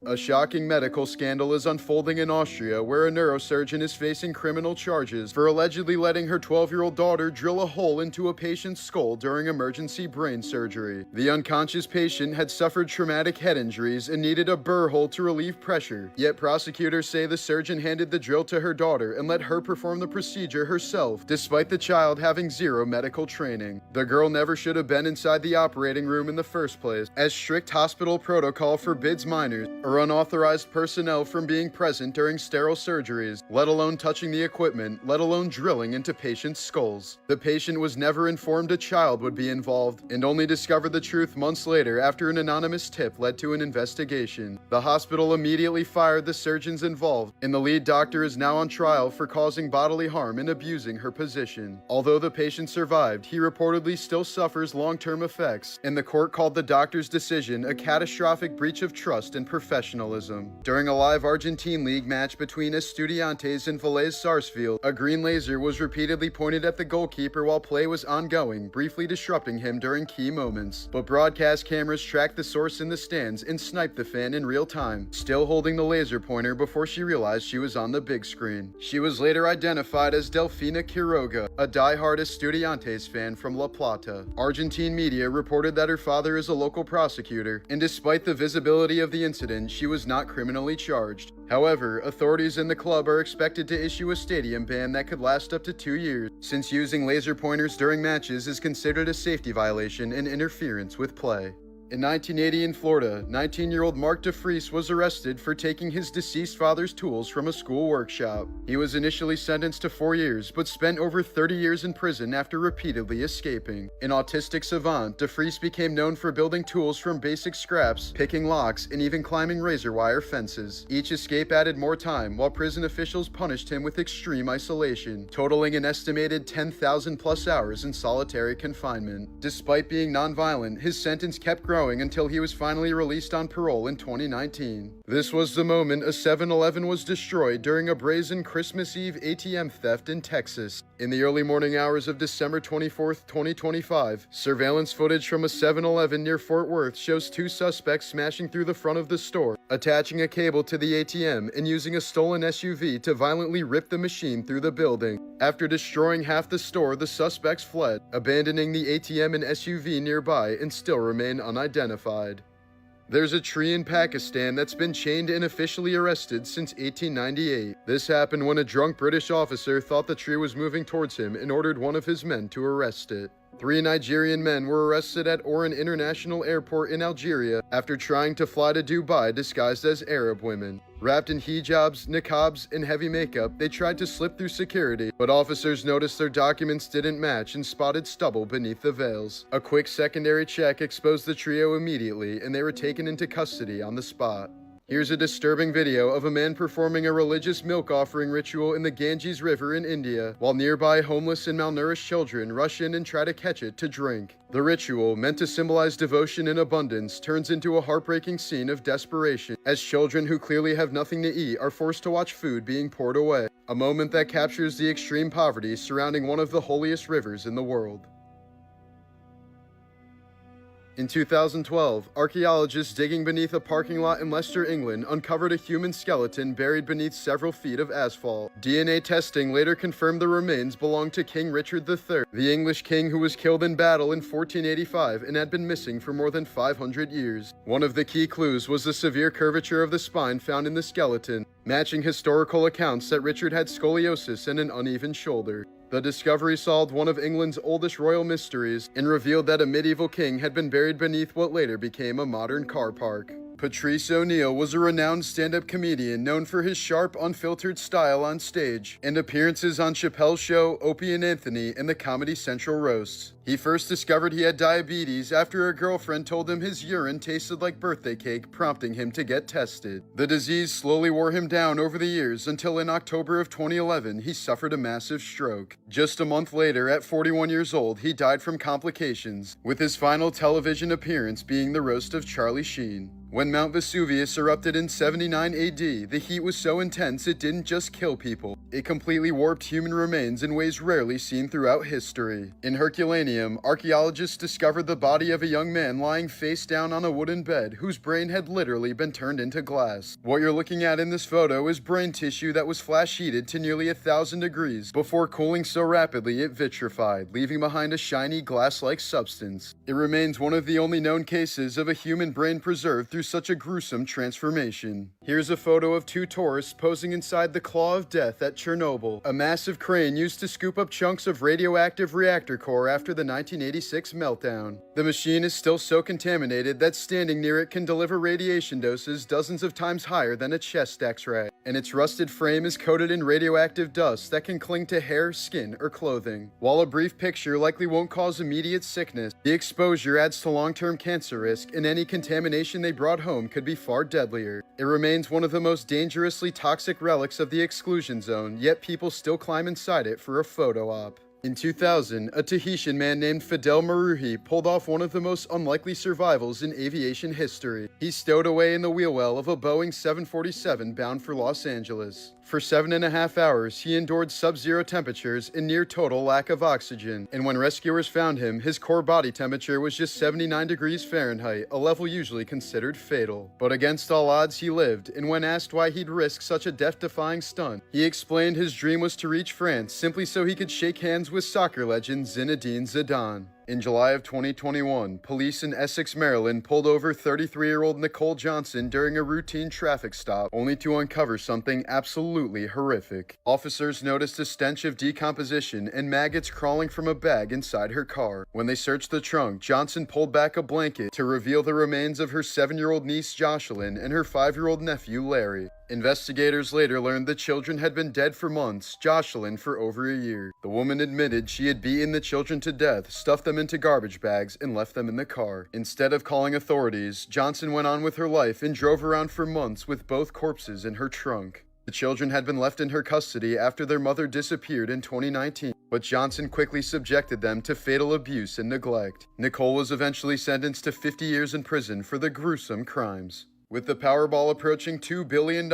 A shocking medical scandal is unfolding in Austria, where a neurosurgeon is facing criminal charges for allegedly letting her 12-year-old daughter drill a hole into a patient's skull during emergency brain surgery. The unconscious patient had suffered traumatic head injuries and needed a burr hole to relieve pressure, yet prosecutors say the surgeon handed the drill to her daughter and let her perform the procedure herself, despite the child having zero medical training. The girl never should have been inside the operating room in the first place, as strict hospital protocol forbids minors or unauthorized personnel from being present during sterile surgeries, let alone touching the equipment, let alone drilling into patients' skulls. The patient was never informed a child would be involved, and only discovered the truth months later after an anonymous tip led to an investigation. The hospital immediately fired the surgeons involved, and the lead doctor is now on trial for causing bodily harm and abusing her position. Although the patient survived, he reportedly still suffers long-term effects, and the court called the doctor's decision a catastrophic breach of trust and professional professionalism. During a live Argentine league match between Estudiantes and Vélez Sarsfield, a green laser was repeatedly pointed at the goalkeeper while play was ongoing, briefly disrupting him during key moments. But broadcast cameras tracked the source in the stands and sniped the fan in real time, still holding the laser pointer before she realized she was on the big screen. She was later identified as Delfina Quiroga, a die-hard Estudiantes fan from La Plata. Argentine media reported that her father is a local prosecutor, and despite the visibility of the incident, she was not criminally charged. However, authorities in the club are expected to issue a stadium ban that could last up to 2 years, since using laser pointers during matches is considered a safety violation and interference with play. In 1980 in Florida, 19-year-old Mark DeFries was arrested for taking his deceased father's tools from a school workshop. He was initially sentenced to 4 years, but spent over 30 years in prison after repeatedly escaping. An autistic savant, DeFries became known for building tools from basic scraps, picking locks, and even climbing razor wire fences. Each escape added more time, while prison officials punished him with extreme isolation, totaling an estimated 10,000 plus hours in solitary confinement. Despite being nonviolent, his sentence kept growing until he was finally released on parole in 2019. This was the moment a 7-Eleven was destroyed during a brazen Christmas Eve ATM theft in Texas. In the early morning hours of December 24, 2025, surveillance footage from a 7-Eleven near Fort Worth shows 2 suspects smashing through the front of the store, attaching a cable to the ATM and using a stolen SUV to violently rip the machine through the building. After destroying half the store, the suspects fled, abandoning the ATM and SUV nearby and still remain unidentified. There's a tree in Pakistan that's been chained and officially arrested since 1898. This happened when a drunk British officer thought the tree was moving towards him and ordered one of his men to arrest it. 3 Nigerian men were arrested at Oran International Airport in Algeria after trying to fly to Dubai disguised as Arab women. Wrapped in hijabs, niqabs, and heavy makeup, they tried to slip through security, but officers noticed their documents didn't match and spotted stubble beneath the veils. A quick secondary check exposed the trio immediately, and they were taken into custody on the spot. Here's a disturbing video of a man performing a religious milk offering ritual in the Ganges River in India, while nearby homeless and malnourished children rush in and try to catch it to drink. The ritual, meant to symbolize devotion and abundance, turns into a heartbreaking scene of desperation, as children who clearly have nothing to eat are forced to watch food being poured away, a moment that captures the extreme poverty surrounding one of the holiest rivers in the world. In 2012, archaeologists digging beneath a parking lot in Leicester, England, uncovered a human skeleton buried beneath several feet of asphalt. DNA testing later confirmed the remains belonged to King Richard III, the English king who was killed in battle in 1485 and had been missing for more than 500 years. One of the key clues was the severe curvature of the spine found in the skeleton, matching historical accounts that Richard had scoliosis and an uneven shoulder. The discovery solved one of England's oldest royal mysteries and revealed that a medieval king had been buried beneath what later became a modern car park. Patrice O'Neill was a renowned stand-up comedian known for his sharp, unfiltered style on stage and appearances on Chappelle's Show, Opie and Anthony, and the Comedy Central roasts. He first discovered he had diabetes after a girlfriend told him his urine tasted like birthday cake, prompting him to get tested. The disease slowly wore him down over the years until in October of 2011, he suffered a massive stroke. Just a month later, at 41 years old, he died from complications, with his final television appearance being the roast of Charlie Sheen. When Mount Vesuvius erupted in 79 AD, the heat was so intense it didn't just kill people. It completely warped human remains in ways rarely seen throughout history. In Herculaneum, archaeologists discovered the body of a young man lying face down on a wooden bed whose brain had literally been turned into glass. What you're looking at in this photo is brain tissue that was flash heated to nearly 1,000 degrees before cooling so rapidly it vitrified, leaving behind a shiny glass-like substance. It remains one of the only known cases of a human brain preserved through such a gruesome transformation. Here's a photo of 2 tourists posing inside the Claw of Death at Chernobyl, a massive crane used to scoop up chunks of radioactive reactor core after the 1986 meltdown. The machine is still so contaminated that standing near it can deliver radiation doses dozens of times higher than a chest X-ray, and its rusted frame is coated in radioactive dust that can cling to hair, skin, or clothing. While a brief picture likely won't cause immediate sickness, the exposure adds to long-term cancer risk, and any contamination they brought home could be far deadlier. It remains one of the most dangerously toxic relics of the exclusion zone, yet people still climb inside it for a photo op. In 2000, a Tahitian man named Fidel Maruhi pulled off one of the most unlikely survivals in aviation history. He stowed away in the wheel well of a Boeing 747 bound for Los Angeles. For 7.5 hours, he endured sub-zero temperatures and near total lack of oxygen, and when rescuers found him, his core body temperature was just 79 degrees Fahrenheit, a level usually considered fatal. But against all odds, he lived, and when asked why he'd risk such a death-defying stunt, he explained his dream was to reach France simply so he could shake hands with soccer legend Zinedine Zidane. In July of 2021, police in Essex, Maryland pulled over 33-year-old Nicole Johnson during a routine traffic stop, only to uncover something absolutely horrific. Officers noticed a stench of decomposition and maggots crawling from a bag inside her car. When they searched the trunk, Johnson pulled back a blanket to reveal the remains of her 7-year-old niece Jocelyn and her 5-year-old nephew Larry. Investigators later learned the children had been dead for months, Jocelyn for over a year. The woman admitted she had beaten the children to death, stuffed them into garbage bags, and left them in the car. Instead of calling authorities, Johnson went on with her life and drove around for months with both corpses in her trunk. The children had been left in her custody after their mother disappeared in 2019, but Johnson quickly subjected them to fatal abuse and neglect. Nicole was eventually sentenced to 50 years in prison for the gruesome crimes. With the Powerball approaching $2 billion,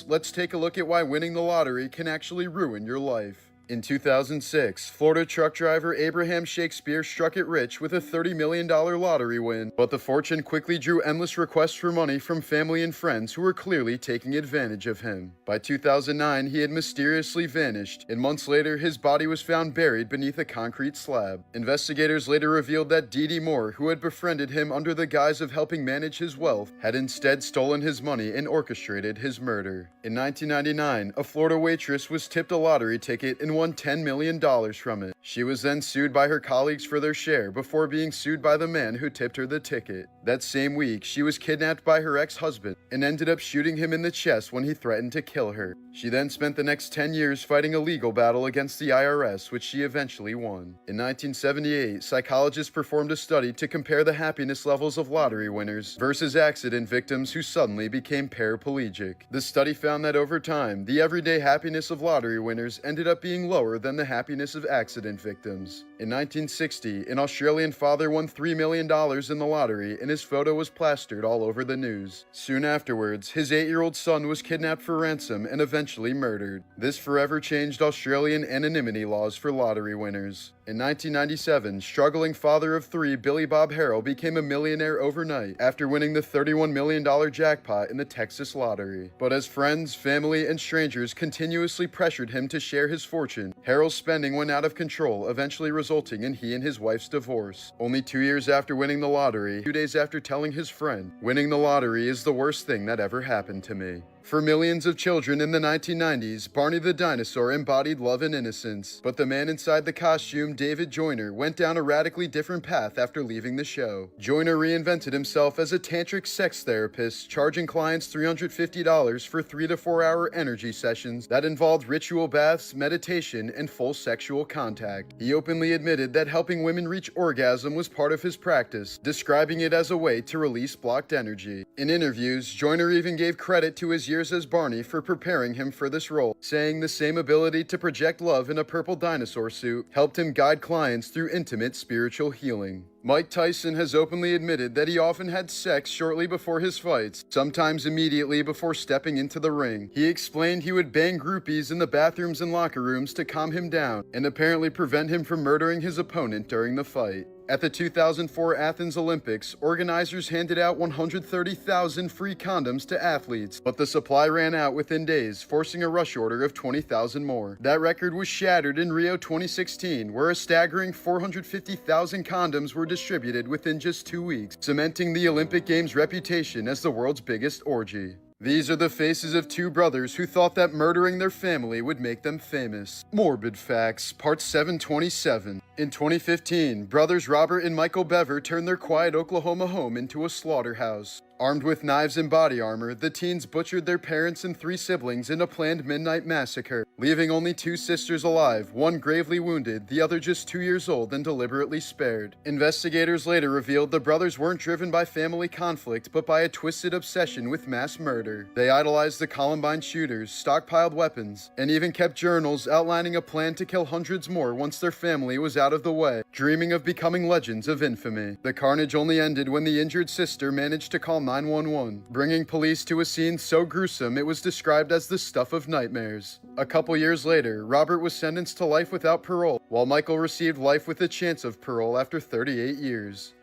let's take a look at why winning the lottery can actually ruin your life. In 2006, Florida truck driver Abraham Shakespeare struck it rich with a $30 million lottery win, but the fortune quickly drew endless requests for money from family and friends who were clearly taking advantage of him. By 2009, he had mysteriously vanished, and months later, his body was found buried beneath a concrete slab. Investigators later revealed that Dee Dee Moore, who had befriended him under the guise of helping manage his wealth, had instead stolen his money and orchestrated his murder. In 1999, a Florida waitress was tipped a lottery ticket and won $10 million from it. She was then sued by her colleagues for their share before being sued by the man who tipped her the ticket. That same week, she was kidnapped by her ex-husband and ended up shooting him in the chest when he threatened to kill her. She then spent the next 10 years fighting a legal battle against the IRS, which she eventually won. In 1978, psychologists performed a study to compare the happiness levels of lottery winners versus accident victims who suddenly became paraplegic. The study found that over time, the everyday happiness of lottery winners ended up being lower than the happiness of accident victims. In 1960, an Australian father won $3 million in the lottery and his photo was plastered all over the news. Soon afterwards, his 8-year-old son was kidnapped for ransom and eventually murdered. This forever changed Australian anonymity laws for lottery winners. In 1997, struggling father of 3 Billy Bob Harrell became a millionaire overnight after winning the $31 million jackpot in the Texas lottery. But as friends, family, and strangers continuously pressured him to share his fortune, Harrell's spending went out of control, eventually resulting in he and his wife's divorce. Only 2 years after winning the lottery, 2 days after telling his friend, "Winning the lottery is the worst thing that ever happened to me." For millions of children in the 1990s, Barney the dinosaur embodied love and innocence. But the man inside the costume, David Joyner, went down a radically different path after leaving the show. Joyner reinvented himself as a tantric sex therapist, charging clients $350 for 3 to 4 hour energy sessions that involved ritual baths, meditation, and full sexual contact. He openly admitted that helping women reach orgasm was part of his practice, describing it as a way to release blocked energy. In interviews, Joyner even gave credit to his years as Barney for preparing him for this role, saying the same ability to project love in a purple dinosaur suit helped him guide clients through intimate spiritual healing. Mike Tyson has openly admitted that he often had sex shortly before his fights, sometimes immediately before stepping into the ring. He explained he would bang groupies in the bathrooms and locker rooms to calm him down and apparently prevent him from murdering his opponent during the fight. At the 2004 Athens Olympics, organizers handed out 130,000 free condoms to athletes, but the supply ran out within days, forcing a rush order of 20,000 more. That record was shattered in Rio 2016, where a staggering 450,000 condoms were distributed within just 2 weeks, cementing the Olympic Games' reputation as the world's biggest orgy. These are the faces of 2 brothers who thought that murdering their family would make them famous. Morbid Facts, Part 727. In 2015, brothers Robert and Michael Bever turned their quiet Oklahoma home into a slaughterhouse. Armed with knives and body armor, the teens butchered their parents and 3 siblings in a planned midnight massacre, leaving only 2 sisters alive, one gravely wounded, the other just 2 years old and deliberately spared. Investigators later revealed the brothers weren't driven by family conflict, but by a twisted obsession with mass murder. They idolized the Columbine shooters, stockpiled weapons, and even kept journals outlining a plan to kill hundreds more once their family was out of the way, dreaming of becoming legends of infamy. The carnage only ended when the injured sister managed to call 911, bringing police to a scene so gruesome it was described as the stuff of nightmares. A couple years later, Robert was sentenced to life without parole, while Michael received life with a chance of parole after 38 years.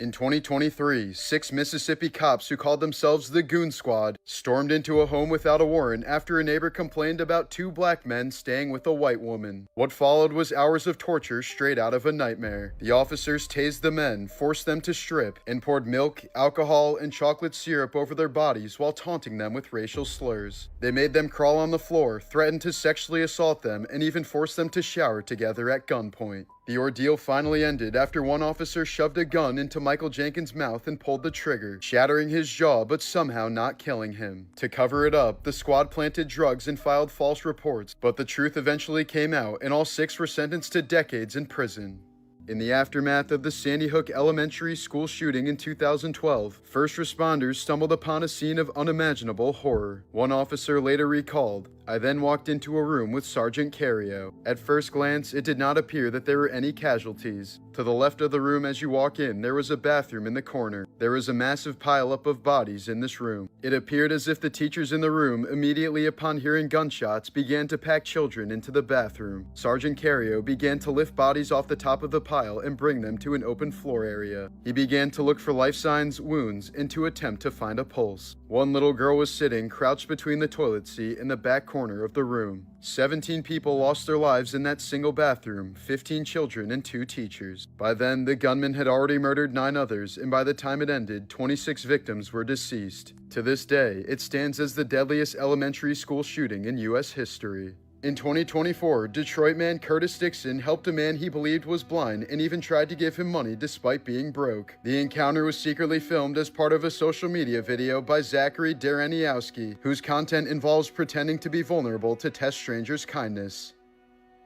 In 2023, 6 Mississippi cops who called themselves the Goon Squad stormed into a home without a warrant after a neighbor complained about 2 black men staying with a white woman. What followed was hours of torture straight out of a nightmare. The officers tased the men, forced them to strip, and poured milk, alcohol, and chocolate syrup over their bodies while taunting them with racial slurs. They made them crawl on the floor, threatened to sexually assault them, and even forced them to shower together at gunpoint. The ordeal finally ended after one officer shoved a gun into Michael Jenkins' mouth and pulled the trigger, shattering his jaw but somehow not killing him. To cover it up, the squad planted drugs and filed false reports, but the truth eventually came out and all 6 were sentenced to decades in prison. In the aftermath of the Sandy Hook Elementary School shooting in 2012, first responders stumbled upon a scene of unimaginable horror. One officer later recalled, "I then walked into a room with Sergeant Carrio. At first glance, it did not appear that there were any casualties. To the left of the room as you walk in, there was a bathroom in the corner. There was a massive pileup of bodies in this room. It appeared as if the teachers in the room, immediately upon hearing gunshots, began to pack children into the bathroom. Sergeant Carrio began to lift bodies off the top of the pile and bring them to an open floor area. He began to look for life signs, wounds, and to attempt to find a pulse. One little girl was sitting, crouched between the toilet seat in the back corner of the room. 17 people lost their lives in that single bathroom, 15 children and 2 teachers. By then, the gunman had already murdered 9 others, and by the time it ended, 26 victims were deceased. To this day, it stands as the deadliest elementary school shooting in U.S. history. In 2024, Detroit man Curtis Dixon helped a man he believed was blind and even tried to give him money despite being broke. The encounter was secretly filmed as part of a social media video by Zachary Dareniowski, whose content involves pretending to be vulnerable to test strangers' kindness.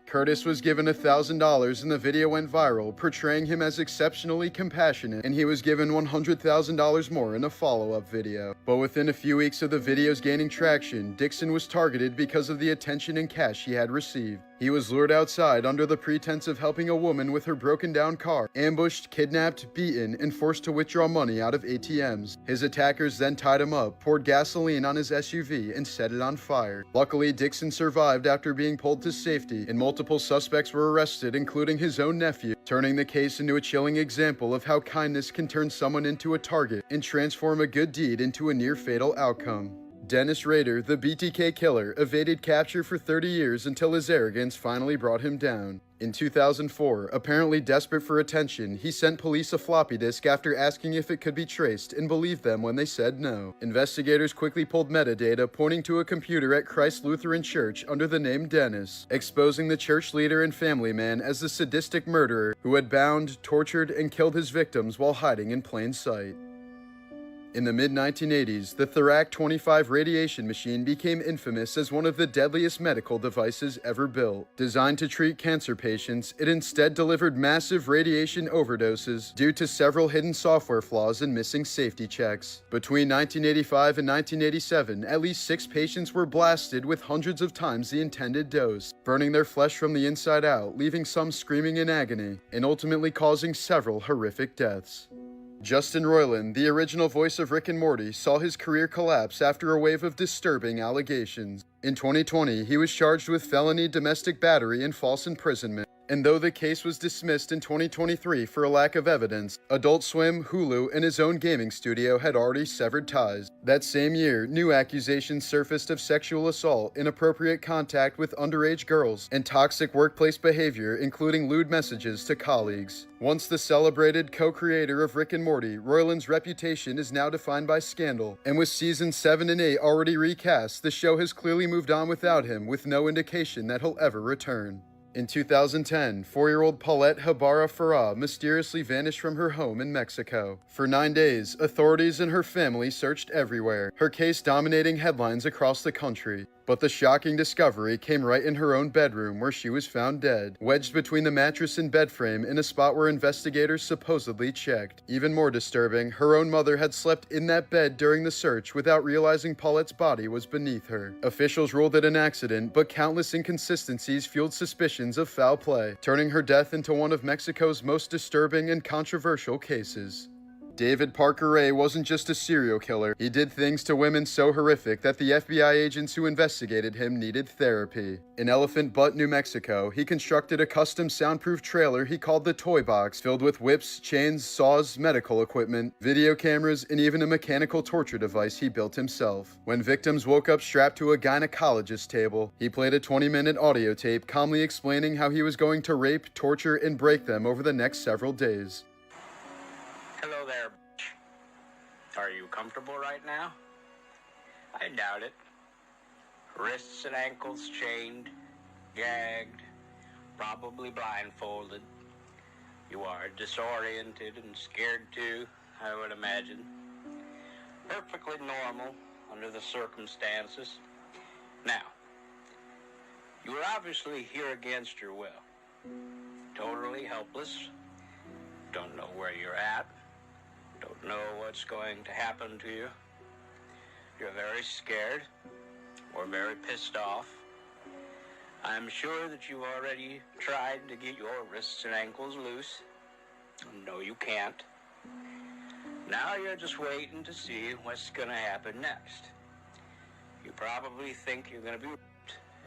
Curtis was given $1,000 and the video went viral, portraying him as exceptionally compassionate, and he was given $100,000 more in a follow-up video. But within a few weeks of the videos gaining traction, Dixon was targeted because of the attention and cash he had received. He was lured outside under the pretense of helping a woman with her broken-down car, ambushed, kidnapped, beaten, and forced to withdraw money out of ATMs. His attackers then tied him up, poured gasoline on his SUV, and set it on fire. Luckily, Dixon survived after being pulled to safety, and multiple suspects were arrested, including his own nephew, turning the case into a chilling example of how kindness can turn someone into a target and transform a good deed into a near-fatal outcome. Dennis Rader, the BTK killer, evaded capture for 30 years until his arrogance finally brought him down. In 2004, apparently desperate for attention, he sent police a floppy disk after asking if it could be traced and believed them when they said no. Investigators quickly pulled metadata pointing to a computer at Christ Lutheran Church under the name Dennis, exposing the church leader and family man as the sadistic murderer who had bound, tortured, and killed his victims while hiding in plain sight. In the mid-1980s, the Thorac 25 radiation machine became infamous as one of the deadliest medical devices ever built. Designed to treat cancer patients, it instead delivered massive radiation overdoses due to several hidden software flaws and missing safety checks. Between 1985 and 1987, at least 6 patients were blasted with hundreds of times the intended dose, burning their flesh from the inside out, leaving some screaming in agony, and ultimately causing several horrific deaths. Justin Roiland, the original voice of Rick and Morty, saw his career collapse after a wave of disturbing allegations. In 2020, he was charged with felony domestic battery and false imprisonment. And though the case was dismissed in 2023 for a lack of evidence, Adult Swim, Hulu, and his own gaming studio had already severed ties. That same year, new accusations surfaced of sexual assault, inappropriate contact with underage girls, and toxic workplace behavior, including lewd messages to colleagues. Once the celebrated co-creator of Rick and Morty, Roiland's reputation is now defined by scandal, and with seasons 7 and 8 already recast, the show has clearly moved on without him, with no indication that he'll ever return. In 2010, 4-year-old Paulette Habara Farah mysteriously vanished from her home in Mexico. For 9 days, authorities and her family searched everywhere, her case dominating headlines across the country. But the shocking discovery came right in her own bedroom, where she was found dead, wedged between the mattress and bed frame in a spot where investigators supposedly checked. Even more disturbing, her own mother had slept in that bed during the search without realizing Paulette's body was beneath her. Officials ruled it an accident, but countless inconsistencies fueled suspicions of foul play, turning her death into one of Mexico's most disturbing and controversial cases. David Parker Ray wasn't just a serial killer. He did things to women so horrific that the FBI agents who investigated him needed therapy. In Elephant Butte, New Mexico, he constructed a custom soundproof trailer he called the Toy Box, filled with whips, chains, saws, medical equipment, video cameras, and even a mechanical torture device he built himself. When victims woke up strapped to a gynecologist table, he played a 20-minute audio tape calmly explaining how he was going to rape, torture, and break them over the next several days. Hello there, bitch. Are you comfortable right now? I doubt it. Wrists and ankles chained, gagged, probably blindfolded. You are disoriented and scared too, I would imagine. Perfectly normal under the circumstances. Now, you are obviously here against your will. Totally helpless. Don't know where you're at. Don't know what's going to happen to you. You're very scared or very pissed off. I'm sure that you've already tried to get your wrists and ankles loose. No, you can't. Now you're just waiting to see what's going to happen next. You probably think you're going to be raped,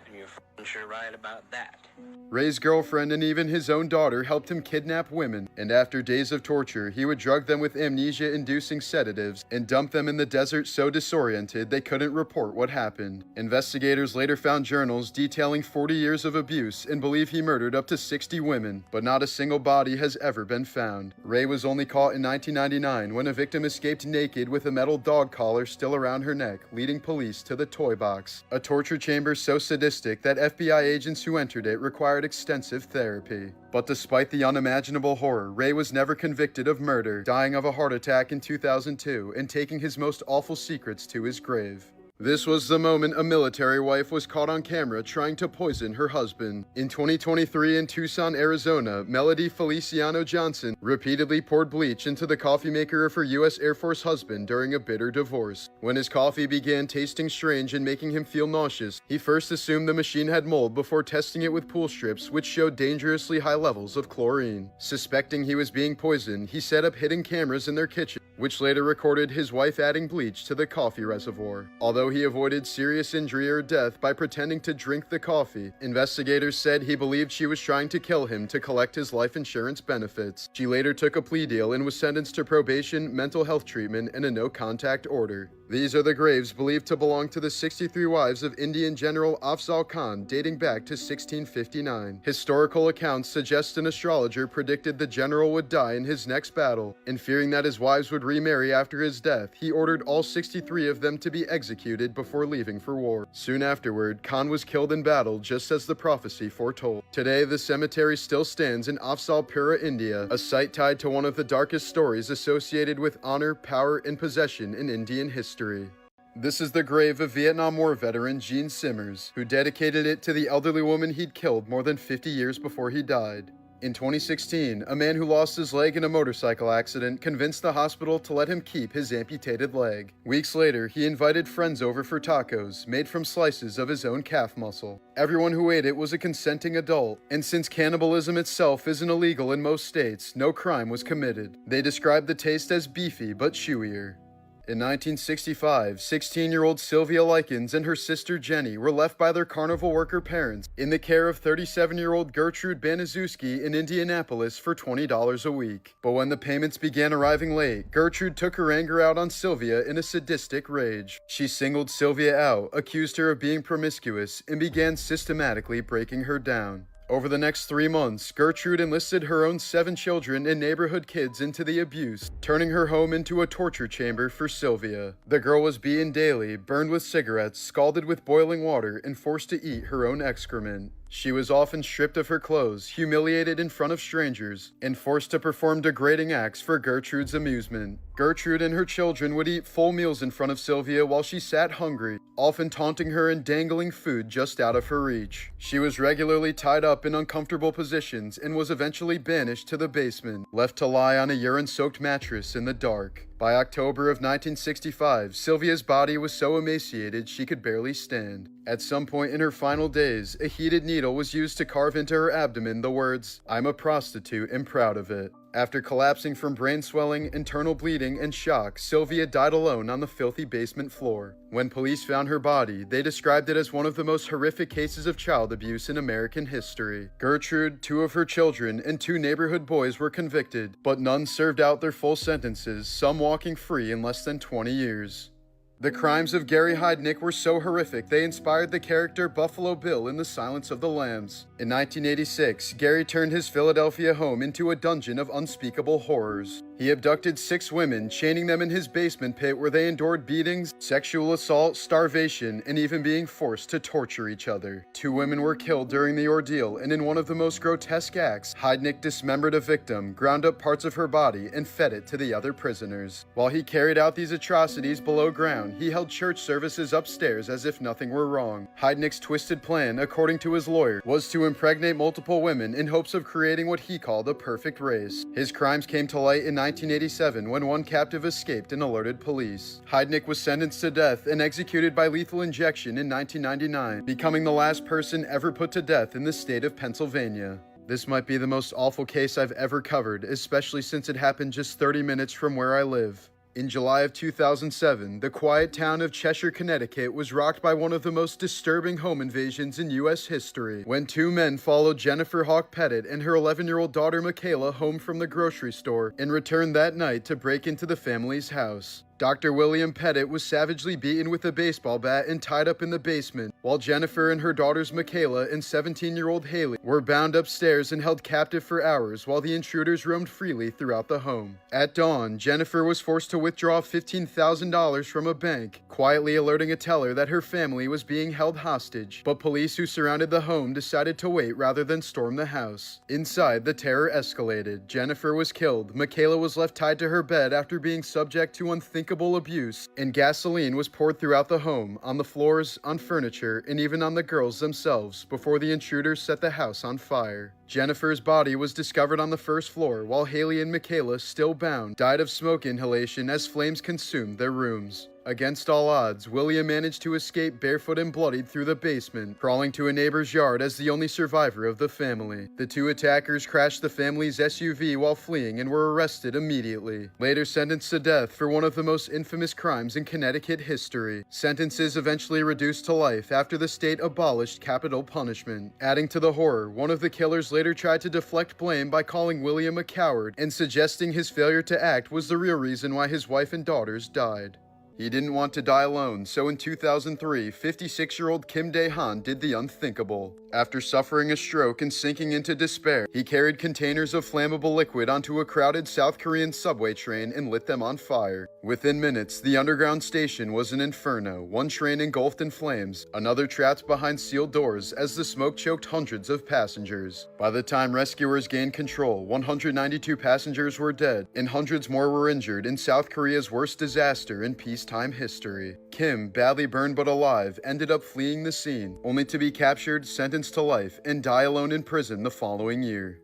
and you're f***ing sure right about that. Ray's girlfriend and even his own daughter helped him kidnap women, and after days of torture, he would drug them with amnesia-inducing sedatives and dump them in the desert so disoriented they couldn't report what happened. Investigators later found journals detailing 40 years of abuse and believe he murdered up to 60 women, but not a single body has ever been found. Ray was only caught in 1999 when a victim escaped naked with a metal dog collar still around her neck, leading police to the Toy Box, a torture chamber so sadistic that FBI agents who entered it required extensive therapy. But despite the unimaginable horror, Ray was never convicted of murder, dying of a heart attack in 2002 and taking his most awful secrets to his grave. This was the moment a military wife was caught on camera trying to poison her husband. In 2023 in Tucson, Arizona, Melody Feliciano Johnson repeatedly poured bleach into the coffee maker of her U.S. Air Force husband during a bitter divorce. When his coffee began tasting strange and making him feel nauseous, he first assumed the machine had mold before testing it with pool strips, which showed dangerously high levels of chlorine. Suspecting he was being poisoned, he set up hidden cameras in their kitchen, which later recorded his wife adding bleach to the coffee reservoir. Although he avoided serious injury or death by pretending to drink the coffee, investigators said he believed she was trying to kill him to collect his life insurance benefits. She later took a plea deal and was sentenced to probation, mental health treatment, and a no-contact order. These are the graves believed to belong to the 63 wives of Indian General Afzal Khan dating back to 1659. Historical accounts suggest an astrologer predicted the general would die in his next battle, and fearing that his wives would remarry after his death, he ordered all 63 of them to be executed before leaving for war. Soon afterward, Khan was killed in battle just as the prophecy foretold. Today, the cemetery still stands in Afzalpura, India, a site tied to one of the darkest stories associated with honor, power, and possession in Indian history. This is the grave of Vietnam War veteran Gene Simmers, who dedicated it to the elderly woman he'd killed more than 50 years before he died. In 2016, a man who lost his leg in a motorcycle accident convinced the hospital to let him keep his amputated leg. Weeks later, he invited friends over for tacos, made from slices of his own calf muscle. Everyone who ate it was a consenting adult, and since cannibalism itself isn't illegal in most states, no crime was committed. They described the taste as beefy but chewier. In 1965, 16-year-old Sylvia Likens and her sister Jenny were left by their carnival worker parents in the care of 37-year-old Gertrude Baniszewski in Indianapolis for $20 a week. But when the payments began arriving late, Gertrude took her anger out on Sylvia in a sadistic rage. She singled Sylvia out, accused her of being promiscuous, and began systematically breaking her down. Over the next 3 months, Gertrude enlisted her own 7 children and neighborhood kids into the abuse, turning her home into a torture chamber for Sylvia. The girl was beaten daily, burned with cigarettes, scalded with boiling water, and forced to eat her own excrement. She was often stripped of her clothes, humiliated in front of strangers, and forced to perform degrading acts for Gertrude's amusement. Gertrude and her children would eat full meals in front of Sylvia while she sat hungry, often taunting her and dangling food just out of her reach. She was regularly tied up in uncomfortable positions and was eventually banished to the basement, left to lie on a urine-soaked mattress in the dark. By October of 1965, Sylvia's body was so emaciated she could barely stand. At some point in her final days, a heated needle was used to carve into her abdomen the words, "I'm a prostitute and proud of it." After collapsing from brain swelling, internal bleeding, and shock, Sylvia died alone on the filthy basement floor. When police found her body, they described it as one of the most horrific cases of child abuse in American history. Gertrude, 2 of her children, and 2 neighborhood boys were convicted, but none served out their full sentences, some walking free in less than 20 years. The crimes of Gary Heidnik were so horrific they inspired the character Buffalo Bill in The Silence of the Lambs. In 1986, Gary turned his Philadelphia home into a dungeon of unspeakable horrors. He abducted 6 women, chaining them in his basement pit where they endured beatings, sexual assault, starvation, and even being forced to torture each other. 2 women were killed during the ordeal, and in one of the most grotesque acts, Heidnik dismembered a victim, ground up parts of her body, and fed it to the other prisoners. While he carried out these atrocities below ground, he held church services upstairs as if nothing were wrong. Heidnik's twisted plan, according to his lawyer, was to impregnate multiple women in hopes of creating what he called a perfect race. His crimes came to light in 1987 when one captive escaped and alerted police. Heidnik was sentenced to death and executed by lethal injection in 1999, becoming the last person ever put to death in the state of Pennsylvania. This might be the most awful case I've ever covered, especially since it happened just 30 minutes from where I live. In July of 2007, the quiet town of Cheshire, Connecticut was rocked by one of the most disturbing home invasions in U.S. history, when 2 men followed Jennifer Hawk Pettit and her 11-year-old daughter Michaela home from the grocery store and returned that night to break into the family's house. Dr. William Pettit was savagely beaten with a baseball bat and tied up in the basement, while Jennifer and her daughters Michaela and 17-year-old Haley were bound upstairs and held captive for hours while the intruders roamed freely throughout the home. At dawn, Jennifer was forced to withdraw $15,000 from a bank, quietly alerting a teller that her family was being held hostage, but police who surrounded the home decided to wait rather than storm the house. Inside, the terror escalated. Jennifer was killed, Michaela was left tied to her bed after being subject to unthinkable abuse, and gasoline was poured throughout the home, on the floors, on furniture, and even on the girls themselves before the intruders set the house on fire. Jennifer's body was discovered on the first floor, while Haley and Michaela, still bound, died of smoke inhalation as flames consumed their rooms. Against all odds, William managed to escape barefoot and bloodied through the basement, crawling to a neighbor's yard as the only survivor of the family. The 2 attackers crashed the family's SUV while fleeing and were arrested immediately. Later sentenced to death for one of the most infamous crimes in Connecticut history. Sentences eventually reduced to life after the state abolished capital punishment. Adding to the horror, one of the killers later tried to deflect blame by calling William a coward and suggesting his failure to act was the real reason why his wife and daughters died. He didn't want to die alone, so in 2003, 56-year-old Kim Dae-han did the unthinkable. After suffering a stroke and sinking into despair, he carried containers of flammable liquid onto a crowded South Korean subway train and lit them on fire. Within minutes, the underground station was an inferno, one train engulfed in flames, another trapped behind sealed doors as the smoke choked hundreds of passengers. By the time rescuers gained control, 192 passengers were dead, and hundreds more were injured in South Korea's worst disaster in peacetime history. Kim, badly burned but alive, ended up fleeing the scene, only to be captured, sentenced to life, and die alone in prison the following year.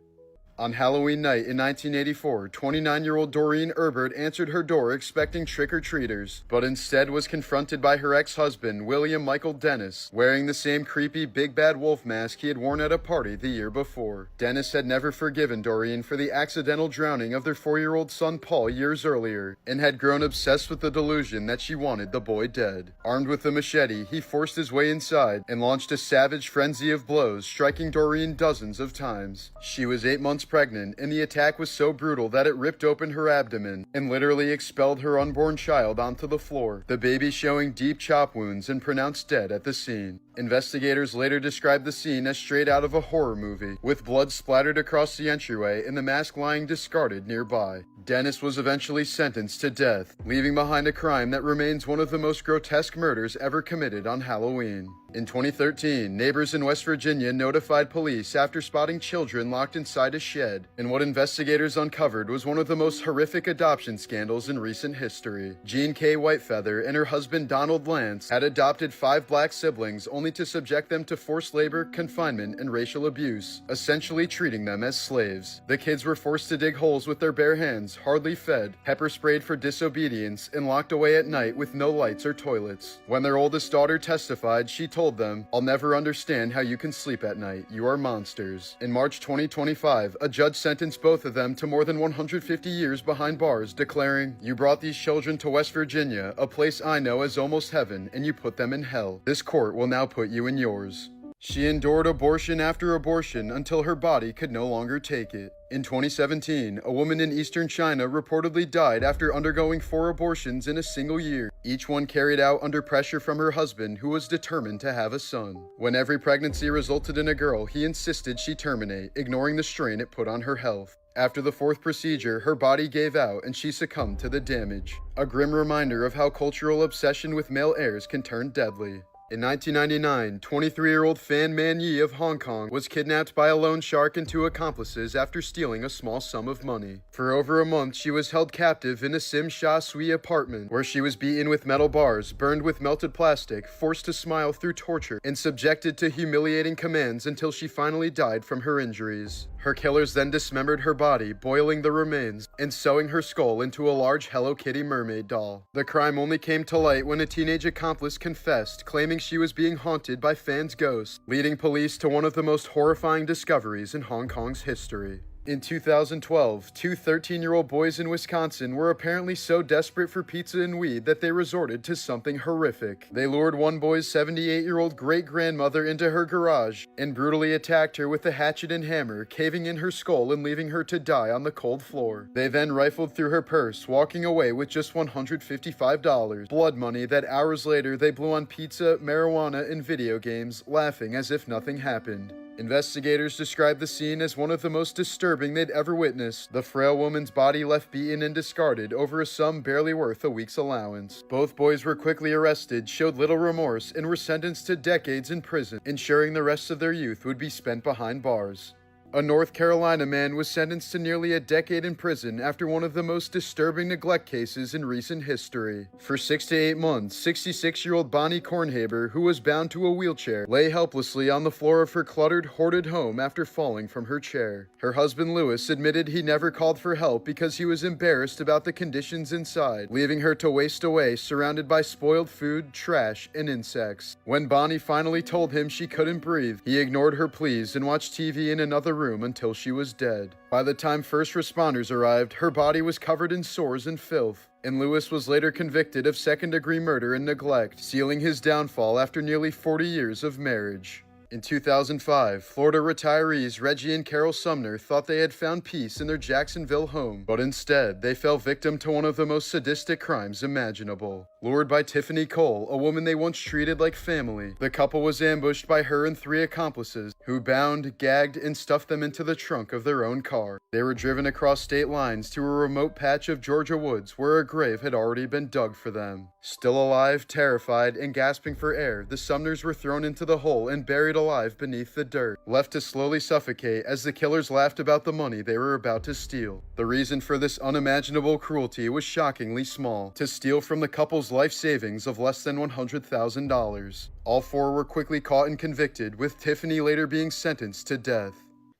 On Halloween night in 1984, 29-year-old Doreen Erbert answered her door expecting trick-or-treaters, but instead was confronted by her ex-husband, William Michael Dennis, wearing the same creepy big bad wolf mask he had worn at a party the year before. Dennis had never forgiven Doreen for the accidental drowning of their 4-year-old son Paul years earlier, and had grown obsessed with the delusion that she wanted the boy dead. Armed with a machete, he forced his way inside and launched a savage frenzy of blows, striking Doreen dozens of times. She was 8 months pregnant, and the attack was so brutal that it ripped open her abdomen and literally expelled her unborn child onto the floor, the baby showing deep chop wounds and pronounced dead at the scene. Investigators later described the scene as straight out of a horror movie, with blood splattered across the entryway and the mask lying discarded nearby. Dennis was eventually sentenced to death, leaving behind a crime that remains one of the most grotesque murders ever committed on Halloween. In 2013, neighbors in West Virginia notified police after spotting children locked inside a shed, and what investigators uncovered was one of the most horrific adoption scandals in recent history. Jean K. Whitefeather and her husband Donald Lance had adopted 5 black siblings only to subject them to forced labor, confinement, and racial abuse, essentially treating them as slaves. The kids were forced to dig holes with their bare hands, hardly fed, pepper sprayed for disobedience, and locked away at night with no lights or toilets. When their oldest daughter testified, she told them, "I'll never understand how you can sleep at night. You are monsters." In March 2025, a judge sentenced both of them to more than 150 years behind bars, declaring, "You brought these children to West Virginia, a place I know as almost heaven, and you put them in hell. This court will now put you in yours." She endured abortion after abortion until her body could no longer take it. In 2017, a woman in eastern China reportedly died after undergoing 4 abortions in a single year, each one carried out under pressure from her husband, who was determined to have a son. When every pregnancy resulted in a girl, he insisted she terminate, ignoring the strain it put on her health. After the 4th procedure, her body gave out and she succumbed to the damage. A grim reminder of how cultural obsession with male heirs can turn deadly. In 1999, 23-year-old Fan Man Yi of Hong Kong was kidnapped by a loan shark and 2 accomplices after stealing a small sum of money. For over a month, she was held captive in a Sim Sha Sui apartment, where she was beaten with metal bars, burned with melted plastic, forced to smile through torture, and subjected to humiliating commands until she finally died from her injuries. Her killers then dismembered her body, boiling the remains, and sewing her skull into a large Hello Kitty mermaid doll. The crime only came to light when a teenage accomplice confessed, claiming she was being haunted by Fan's ghost, leading police to one of the most horrifying discoveries in Hong Kong's history. In 2012, 2 13-year-old boys in Wisconsin were apparently so desperate for pizza and weed that they resorted to something horrific. They lured one boy's 78-year-old great-grandmother into her garage and brutally attacked her with a hatchet and hammer, caving in her skull and leaving her to die on the cold floor. They then rifled through her purse, walking away with just $155, blood money that hours later they blew on pizza, marijuana, and video games, laughing as if nothing happened. Investigators described the scene as one of the most disturbing they'd ever witnessed, the frail woman's body left beaten and discarded over a sum barely worth a week's allowance. Both boys were quickly arrested, showed little remorse, and were sentenced to decades in prison, ensuring the rest of their youth would be spent behind bars. A North Carolina man was sentenced to nearly a decade in prison after one of the most disturbing neglect cases in recent history. For 6 to 8 months, 66-year-old Bonnie Kornhaber, who was bound to a wheelchair, lay helplessly on the floor of her cluttered, hoarded home after falling from her chair. Her husband Lewis admitted he never called for help because he was embarrassed about the conditions inside, leaving her to waste away surrounded by spoiled food, trash, and insects. When Bonnie finally told him she couldn't breathe, he ignored her pleas and watched TV in another room until she was dead. By the time first responders arrived, her body was covered in sores and filth, and Lewis was later convicted of second-degree murder and neglect, sealing his downfall after nearly 40 years of marriage. In 2005, Florida retirees Reggie and Carol Sumner thought they had found peace in their Jacksonville home, but instead, they fell victim to one of the most sadistic crimes imaginable. Lured by Tiffany Cole, a woman they once treated like family, the couple was ambushed by her and 3 accomplices, who bound, gagged, and stuffed them into the trunk of their own car. They were driven across state lines to a remote patch of Georgia woods where a grave had already been dug for them. Still alive, terrified, and gasping for air, the Sumners were thrown into the hole and buried alive beneath the dirt, left to slowly suffocate as the killers laughed about the money they were about to steal. The reason for this unimaginable cruelty was shockingly small: to steal from the couple's life savings of less than $100,000. All 4 were quickly caught and convicted, with Tiffany later being sentenced to death.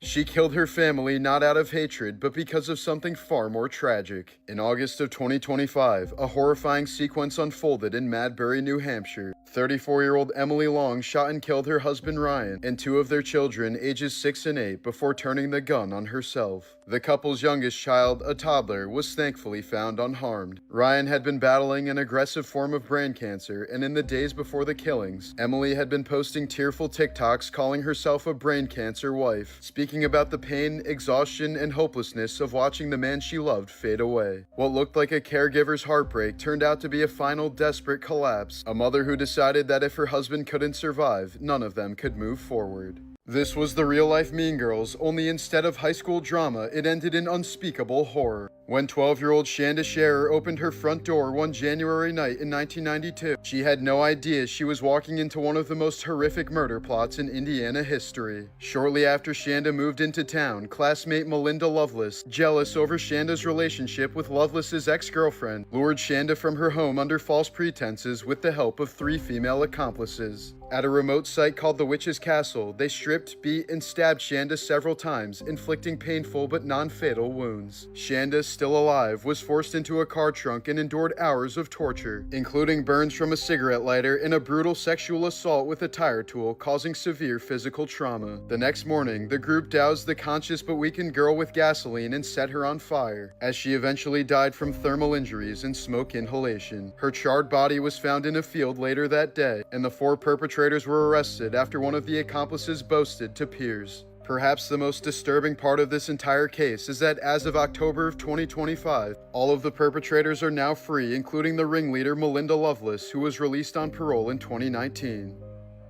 She killed her family not out of hatred, but because of something far more tragic. In August of 2025, a horrifying sequence unfolded in Madbury, New Hampshire. 34-year-old Emily Long shot and killed her husband Ryan and two of their children, ages 6 and 8, before turning the gun on herself. The couple's youngest child, a toddler, was thankfully found unharmed. Ryan had been battling an aggressive form of brain cancer, and in the days before the killings, Emily had been posting tearful TikToks calling herself a brain cancer wife, speaking about the pain, exhaustion, and hopelessness of watching the man she loved fade away. What looked like a caregiver's heartbreak turned out to be a final desperate collapse, a mother who decided that if her husband couldn't survive, none of them could move forward. This was the real-life Mean Girls, only instead of high school drama, it ended in unspeakable horror. When 12-year-old Shanda Scherer opened her front door one January night in 1992, she had no idea she was walking into one of the most horrific murder plots in Indiana history. Shortly after Shanda moved into town, classmate Melinda Lovelace, jealous over Shanda's relationship with Lovelace's ex-girlfriend, lured Shanda from her home under false pretenses with the help of 3 female accomplices. At a remote site called the Witch's Castle, they stripped, beat, and stabbed Shanda several times, inflicting painful but non-fatal wounds. Shanda, still alive, was forced into a car trunk and endured hours of torture, including burns from a cigarette lighter and a brutal sexual assault with a tire tool, causing severe physical trauma. The next morning, the group doused the conscious but weakened girl with gasoline and set her on fire, as she eventually died from thermal injuries and smoke inhalation. Her charred body was found in a field later that day, and the 4 perpetrators were arrested after one of the accomplices boasted to peers. Perhaps the most disturbing part of this entire case is that as of October of 2025, all of the perpetrators are now free, including the ringleader Melinda Lovelace, who was released on parole in 2019.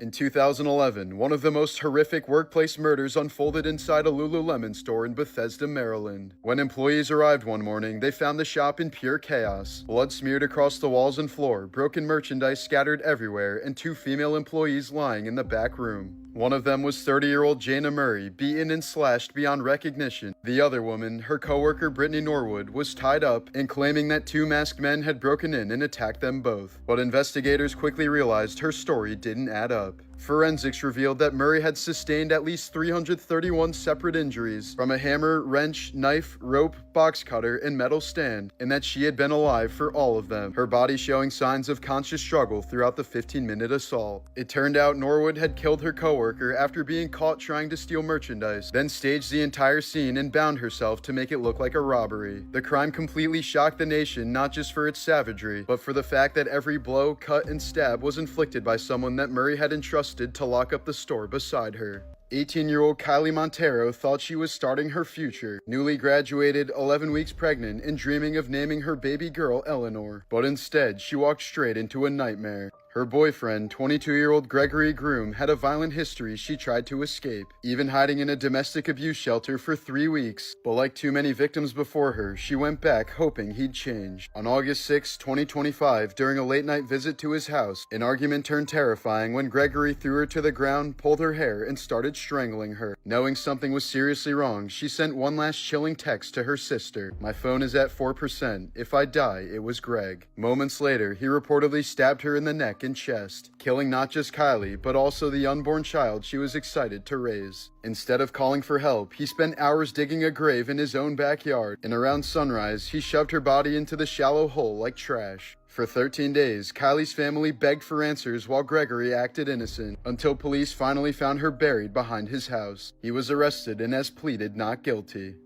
In 2011, one of the most horrific workplace murders unfolded inside a Lululemon store in Bethesda, Maryland. When employees arrived one morning, they found the shop in pure chaos. Blood smeared across the walls and floor, broken merchandise scattered everywhere, and 2 female employees lying in the back room. One of them was 30-year-old Jana Murray, beaten and slashed beyond recognition. The other woman, her coworker Brittany Norwood, was tied up and claiming that 2 masked men had broken in and attacked them both. But investigators quickly realized her story didn't add up. Forensics revealed that Murray had sustained at least 331 separate injuries from a hammer, wrench, knife, rope, box cutter, and metal stand, and that she had been alive for all of them, her body showing signs of conscious struggle throughout the 15-minute assault. It turned out Norwood had killed her coworker after being caught trying to steal merchandise, then staged the entire scene and bound herself to make it look like a robbery. The crime completely shocked the nation, not just for its savagery, but for the fact that every blow, cut, and stab was inflicted by someone that Murray had entrusted to lock up the store beside her. 18-year-old Kylie Montero thought she was starting her future, newly graduated, 11 weeks pregnant, and dreaming of naming her baby girl Eleanor. But instead, she walked straight into a nightmare. Her boyfriend, 22-year-old Gregory Groom, had a violent history she tried to escape, even hiding in a domestic abuse shelter for 3 weeks. But like too many victims before her, she went back hoping he'd change. On August 6, 2025, during a late-night visit to his house, an argument turned terrifying when Gregory threw her to the ground, pulled her hair, and started strangling her. Knowing something was seriously wrong, she sent one last chilling text to her sister. "My phone is at 4%. If I die, it was Greg." Moments later, he reportedly stabbed her in the neck and chest, killing not just Kylie, but also the unborn child she was excited to raise. Instead of calling for help, he spent hours digging a grave in his own backyard, and around sunrise, he shoved her body into the shallow hole like trash. For 13 days, Kylie's family begged for answers while Gregory acted innocent, until police finally found her buried behind his house. He was arrested and has pleaded not guilty.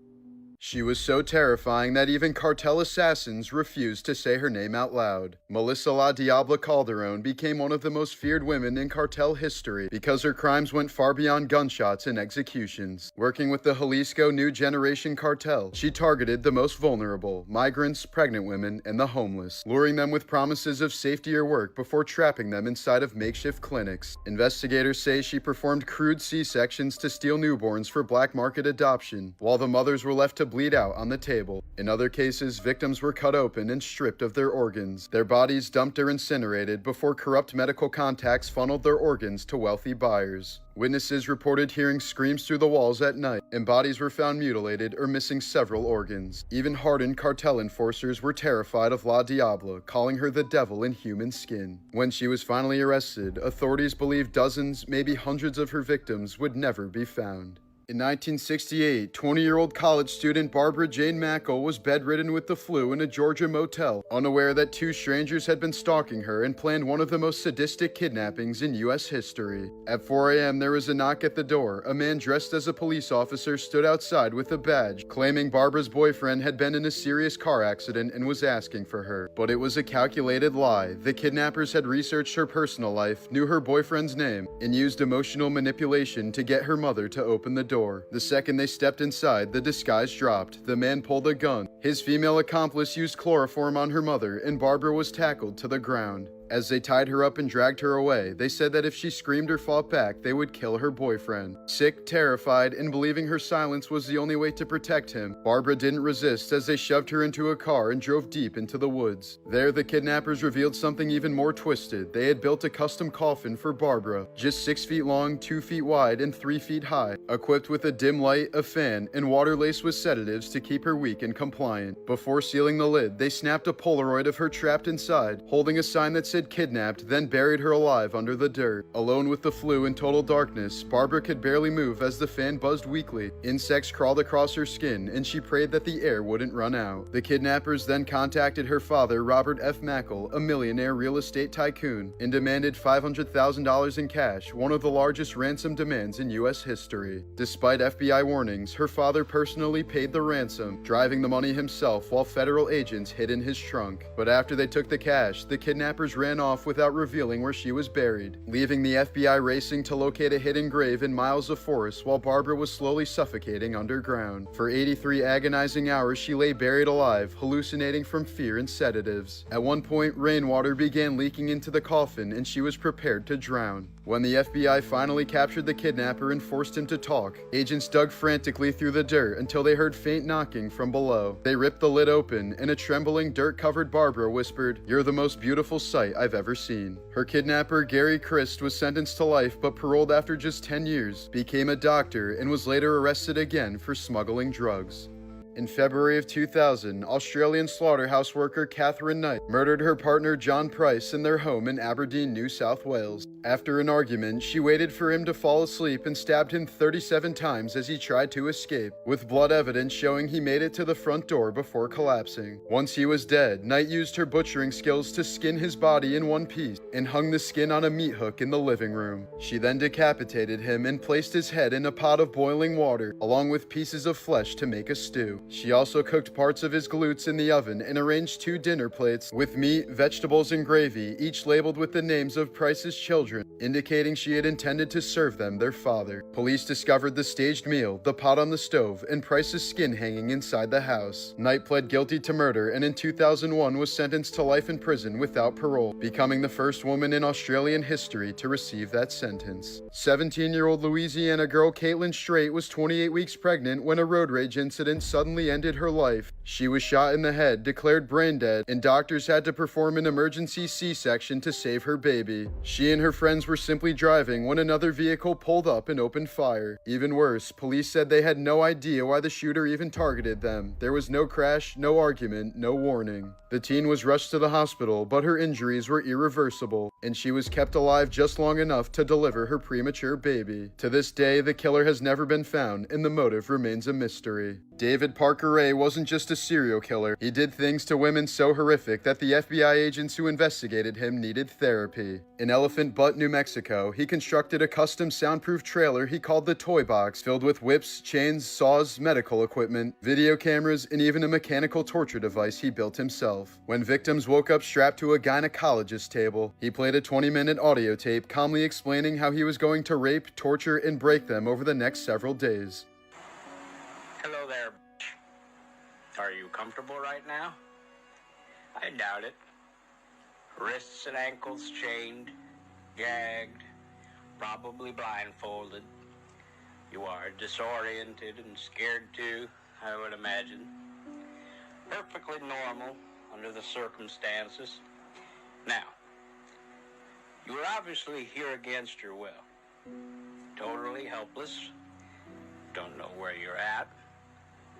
She was so terrifying that even cartel assassins refused to say her name out loud. Melissa La Diabla Calderon became one of the most feared women in cartel history because her crimes went far beyond gunshots and executions. Working with the Jalisco New Generation Cartel, she targeted the most vulnerable, migrants, pregnant women, and the homeless, luring them with promises of safety or work before trapping them inside of makeshift clinics. Investigators say she performed crude C-sections to steal newborns for black market adoption, while the mothers were left to bleed out on the table. In other cases, victims were cut open and stripped of their organs, their bodies dumped or incinerated before corrupt medical contacts funneled their organs to wealthy buyers. Witnesses reported hearing screams through the walls at night, and bodies were found mutilated or missing several organs. Even hardened cartel enforcers were terrified of La Diabla, calling her the devil in human skin. When she was finally arrested, authorities believed dozens, maybe hundreds of her victims would never be found. In 1968, 20-year-old college student Barbara Jane Mackle was bedridden with the flu in a Georgia motel, unaware that two strangers had been stalking her and planned one of the most sadistic kidnappings in U.S. history. At 4 a.m., there was a knock at the door. A man dressed as a police officer stood outside with a badge, claiming Barbara's boyfriend had been in a serious car accident and was asking for her. But it was a calculated lie. The kidnappers had researched her personal life, knew her boyfriend's name, and used emotional manipulation to get her mother to open the door. The second they stepped inside, the disguise dropped. The man pulled a gun. His female accomplice used chloroform on her mother, and Barbara was tackled to the ground. As they tied her up and dragged her away, they said that if she screamed or fought back, they would kill her boyfriend. Sick, terrified, and believing her silence was the only way to protect him, Barbara didn't resist as they shoved her into a car and drove deep into the woods. There, the kidnappers revealed something even more twisted. They had built a custom coffin for Barbara, just 6 feet long, 2 feet wide, and 3 feet high, equipped with a dim light, a fan, and water laced with sedatives to keep her weak and compliant. Before sealing the lid, they snapped a Polaroid of her trapped inside, holding a sign that said kidnapped, then buried her alive under the dirt. Alone with the flu in total darkness, Barbara could barely move as the fan buzzed weakly. Insects crawled across her skin, and she prayed that the air wouldn't run out. The kidnappers then contacted her father, Robert F. Mackle, a millionaire real estate tycoon, and demanded $500,000 in cash, one of the largest ransom demands in U.S. history. Despite FBI warnings, her father personally paid the ransom, driving the money himself while federal agents hid in his trunk. But after they took the cash, the kidnappers ran off without revealing where she was buried, leaving the FBI racing to locate a hidden grave in miles of forest while Barbara was slowly suffocating underground. For 83 agonizing hours, she lay buried alive, hallucinating from fear and sedatives. At one point, rainwater began leaking into the coffin and she was prepared to drown. When the FBI finally captured the kidnapper and forced him to talk, agents dug frantically through the dirt until they heard faint knocking from below. They ripped the lid open, and a trembling, dirt-covered Barbara whispered, "You're the most beautiful sight I've ever seen." Her kidnapper, Gary Christ, was sentenced to life but paroled after just 10 years, became a doctor, and was later arrested again for smuggling drugs. In February of 2000, Australian slaughterhouse worker Catherine Knight murdered her partner John Price in their home in Aberdeen, New South Wales. After an argument, she waited for him to fall asleep and stabbed him 37 times as he tried to escape, with blood evidence showing he made it to the front door before collapsing. Once he was dead, Knight used her butchering skills to skin his body in one piece and hung the skin on a meat hook in the living room. She then decapitated him and placed his head in a pot of boiling water, along with pieces of flesh to make a stew. She also cooked parts of his glutes in the oven and arranged 2 dinner plates with meat, vegetables, and gravy, each labeled with the names of Price's children, indicating she had intended to serve them their father. Police discovered the staged meal, the pot on the stove, and Price's skin hanging inside the house. Knight pled guilty to murder and in 2001 was sentenced to life in prison without parole, becoming the first woman in Australian history to receive that sentence. 17-year-old Louisiana girl Caitlin Strait was 28 weeks pregnant when a road rage incident suddenly ended her life. She was shot in the head, declared brain dead, and doctors had to perform an emergency C-section to save her baby. She and her friends were simply driving when another vehicle pulled up and opened fire. Even worse, police said they had no idea why the shooter even targeted them. There was no crash, no argument, no warning. The teen was rushed to the hospital, but her injuries were irreversible, and she was kept alive just long enough to deliver her premature baby. To this day, the killer has never been found, and the motive remains a mystery. David Parker Ray wasn't just a serial killer. He did things to women so horrific that the FBI agents who investigated him needed therapy. In Elephant Butte, New Mexico, he constructed a custom soundproof trailer he called the Toy Box, filled with whips, chains, saws, medical equipment, video cameras, and even a mechanical torture device he built himself. When victims woke up strapped to a gynecologist's table, he played a 20-minute audio tape calmly explaining how he was going to rape, torture, and break them over the next several days. Hello there. Are you comfortable right now? I doubt it. Wrists and ankles chained, gagged, probably blindfolded. You are disoriented and scared too, I would imagine. Perfectly normal under the circumstances. Now, you are obviously here against your will. Totally helpless. Don't know where you're at.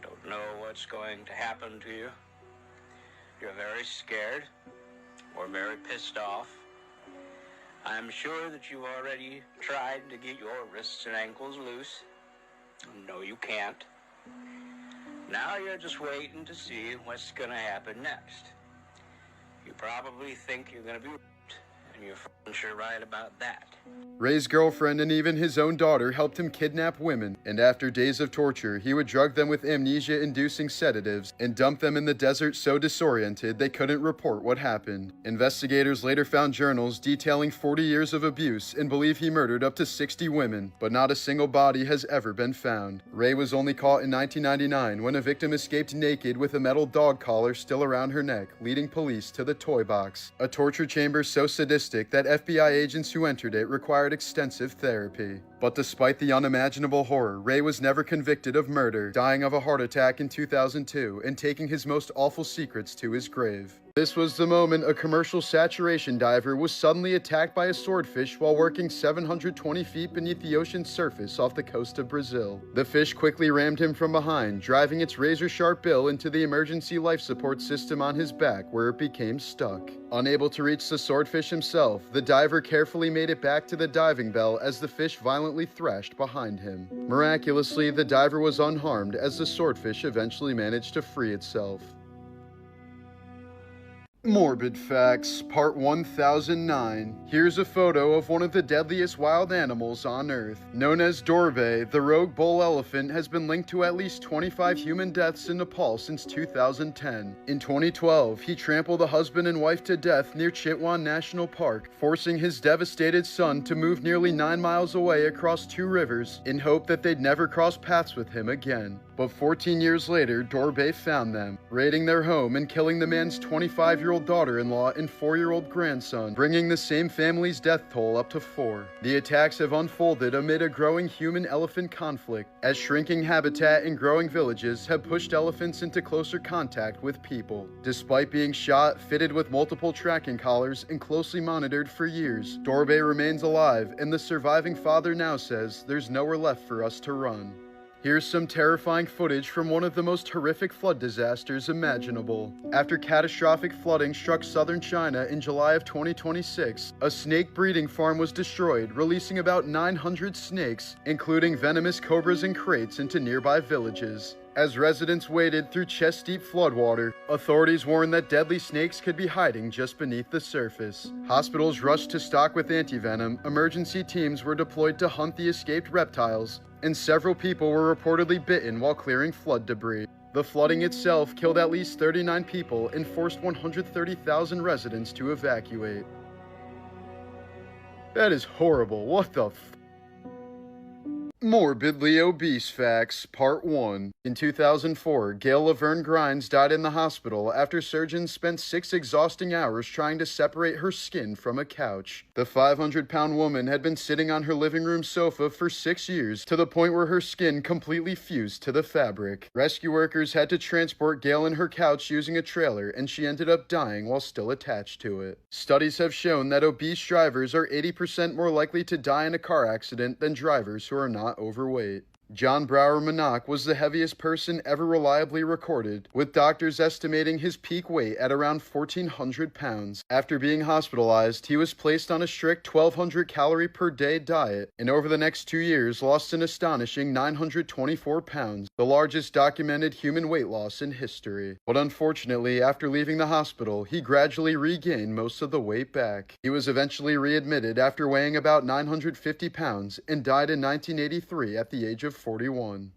Don't know what's going to happen to you. You're very scared or very pissed off. I'm sure that you've already tried to get your wrists and ankles loose. No, you can't. Now you're just waiting to see what's gonna happen next. You probably think you're gonna be raped, and you're f***ing sure right about that. Ray's girlfriend and even his own daughter helped him kidnap women, and after days of torture, he would drug them with amnesia-inducing sedatives and dump them in the desert so disoriented they couldn't report what happened. Investigators later found journals detailing 40 years of abuse and believe he murdered up to 60 women, but not a single body has ever been found. Ray was only caught in 1999 when a victim escaped naked with a metal dog collar still around her neck, leading police to the toy box, a torture chamber so sadistic that FBI agents who entered it required extensive therapy. But despite the unimaginable horror, Ray was never convicted of murder, dying of a heart attack in 2002 and taking his most awful secrets to his grave. This was the moment a commercial saturation diver was suddenly attacked by a swordfish while working 720 feet beneath the ocean's surface off the coast of Brazil. The fish quickly rammed him from behind, driving its razor-sharp bill into the emergency life support system on his back, where it became stuck. Unable to reach the swordfish himself, the diver carefully made it back to the diving bell as the fish violently thrashed behind him. Miraculously, the diver was unharmed as the swordfish eventually managed to free itself. Morbid Facts, Part 1009. Here's a photo of one of the deadliest wild animals on Earth. Known as Dorbay, the rogue bull elephant has been linked to at least 25 human deaths in Nepal since 2010. In 2012, he trampled a husband and wife to death near Chitwan National Park, forcing his devastated son to move nearly 9 miles away across 2 rivers in hope that they'd never cross paths with him again. But 14 years later, Dorbay found them, raiding their home and killing the man's 25-year-old daughter-in-law and 4-year-old grandson, bringing the same family's death toll up to 4. The attacks have unfolded amid a growing human-elephant conflict, as shrinking habitat and growing villages have pushed elephants into closer contact with people. Despite being shot, fitted with multiple tracking collars, and closely monitored for years, Dorbay remains alive, and the surviving father now says, "There's nowhere left for us to run." Here's some terrifying footage from one of the most horrific flood disasters imaginable. After catastrophic flooding struck southern China in July of 2026, a snake breeding farm was destroyed, releasing about 900 snakes, including venomous cobras and kraits, into nearby villages. As residents waded through chest-deep floodwater, authorities warned that deadly snakes could be hiding just beneath the surface. Hospitals rushed to stock with antivenom, emergency teams were deployed to hunt the escaped reptiles, and several people were reportedly bitten while clearing flood debris. The flooding itself killed at least 39 people and forced 130,000 residents to evacuate. That is horrible. What the f... Morbidly Obese Facts, Part 1. In 2004, Gail Laverne Grimes died in the hospital after surgeons spent 6 exhausting hours trying to separate her skin from a couch. The 500-pound woman had been sitting on her living room sofa for 6 years, to the point where her skin completely fused to the fabric. Rescue workers had to transport Gail in her couch using a trailer, and she ended up dying while still attached to it. Studies have shown that obese drivers are 80% more likely to die in a car accident than drivers who are not overweight. John Brower Manock was the heaviest person ever reliably recorded, with doctors estimating his peak weight at around 1,400 pounds. After being hospitalized, he was placed on a strict 1,200 calorie per day diet, and over the next 2 years lost an astonishing 924 pounds, the largest documented human weight loss in history. But unfortunately, after leaving the hospital, he gradually regained most of the weight back. He was eventually readmitted after weighing about 950 pounds and died in 1983 at the age of 41.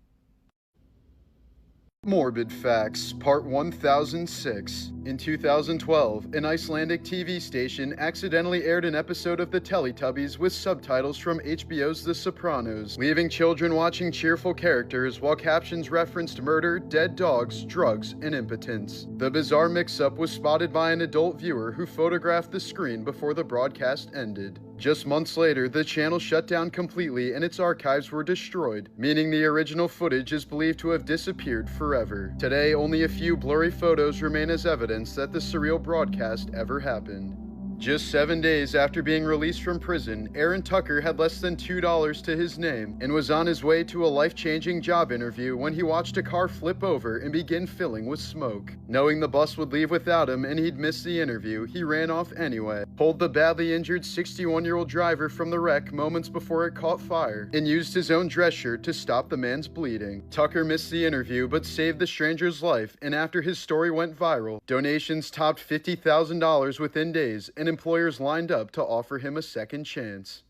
Morbid Facts, Part 1006. In 2012, an Icelandic TV station accidentally aired an episode of the Teletubbies with subtitles from HBO's The Sopranos, leaving children watching cheerful characters while captions referenced murder, dead dogs, drugs, and impotence. The bizarre mix-up was spotted by an adult viewer who photographed the screen before the broadcast ended. Just months later, the channel shut down completely and its archives were destroyed, meaning the original footage is believed to have disappeared forever. Today, only a few blurry photos remain as evidence that the surreal broadcast ever happened. Just 7 days after being released from prison, Aaron Tucker had less than $2 to his name and was on his way to a life-changing job interview when he watched a car flip over and begin filling with smoke. Knowing the bus would leave without him and he'd miss the interview, he ran off anyway, pulled the badly injured 61-year-old driver from the wreck moments before it caught fire, and used his own dress shirt to stop the man's bleeding. Tucker missed the interview but saved the stranger's life, and after his story went viral, donations topped $50,000 within days, and employers lined up to offer him a second chance.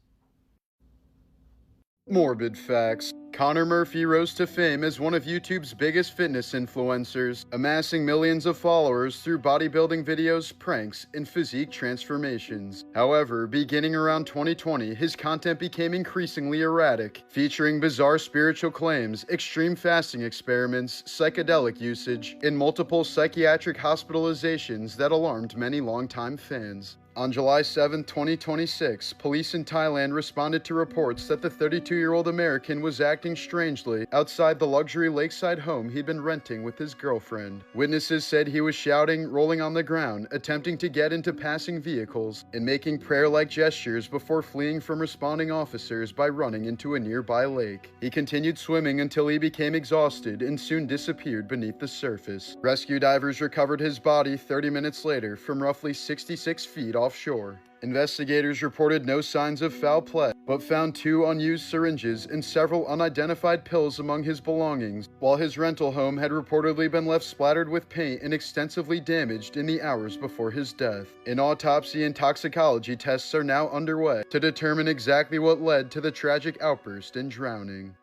Morbid facts. Connor Murphy rose to fame as one of YouTube's biggest fitness influencers, amassing millions of followers through bodybuilding videos, pranks, and physique transformations. However, beginning around 2020, his content became increasingly erratic, featuring bizarre spiritual claims, extreme fasting experiments, psychedelic usage, and multiple psychiatric hospitalizations that alarmed many longtime fans. On July 7, 2026, police in Thailand responded to reports that the 32-year-old American was acting strangely outside the luxury lakeside home he'd been renting with his girlfriend. Witnesses said he was shouting, rolling on the ground, attempting to get into passing vehicles, and making prayer-like gestures before fleeing from responding officers by running into a nearby lake. He continued swimming until he became exhausted and soon disappeared beneath the surface. Rescue divers recovered his body 30 minutes later from roughly 66 feet offshore. Investigators reported no signs of foul play, but found 2 unused syringes and several unidentified pills among his belongings, while his rental home had reportedly been left splattered with paint and extensively damaged in the hours before his death. An autopsy and toxicology tests are now underway to determine exactly what led to the tragic outburst and drowning.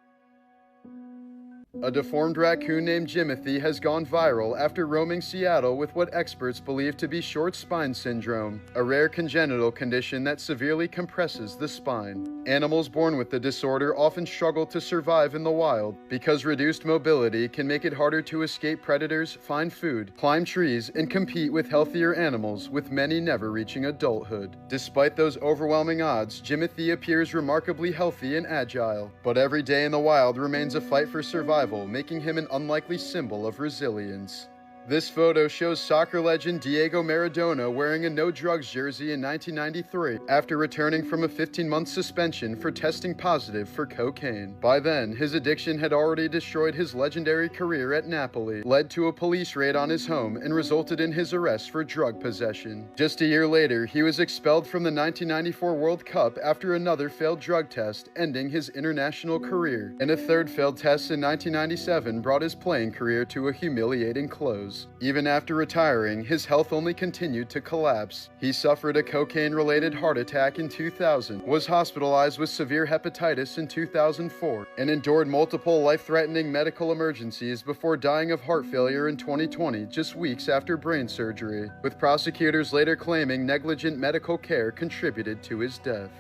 A deformed raccoon named Jimothy has gone viral after roaming Seattle with what experts believe to be short spine syndrome, a rare congenital condition that severely compresses the spine. Animals born with the disorder often struggle to survive in the wild because reduced mobility can make it harder to escape predators, find food, climb trees, and compete with healthier animals, with many never reaching adulthood. Despite those overwhelming odds, Jimothy appears remarkably healthy and agile, but every day in the wild remains a fight for survival, making him an unlikely symbol of resilience. This photo shows soccer legend Diego Maradona wearing a no-drugs jersey in 1993 after returning from a 15-month suspension for testing positive for cocaine. By then, his addiction had already destroyed his legendary career at Napoli, led to a police raid on his home, and resulted in his arrest for drug possession. Just a year later, he was expelled from the 1994 World Cup after another failed drug test, ending his international career, and a third failed test in 1997 brought his playing career to a humiliating close. Even after retiring, his health only continued to collapse. He suffered a cocaine-related heart attack in 2000, was hospitalized with severe hepatitis in 2004, and endured multiple life-threatening medical emergencies before dying of heart failure in 2020, just weeks after brain surgery, with prosecutors later claiming negligent medical care contributed to his death.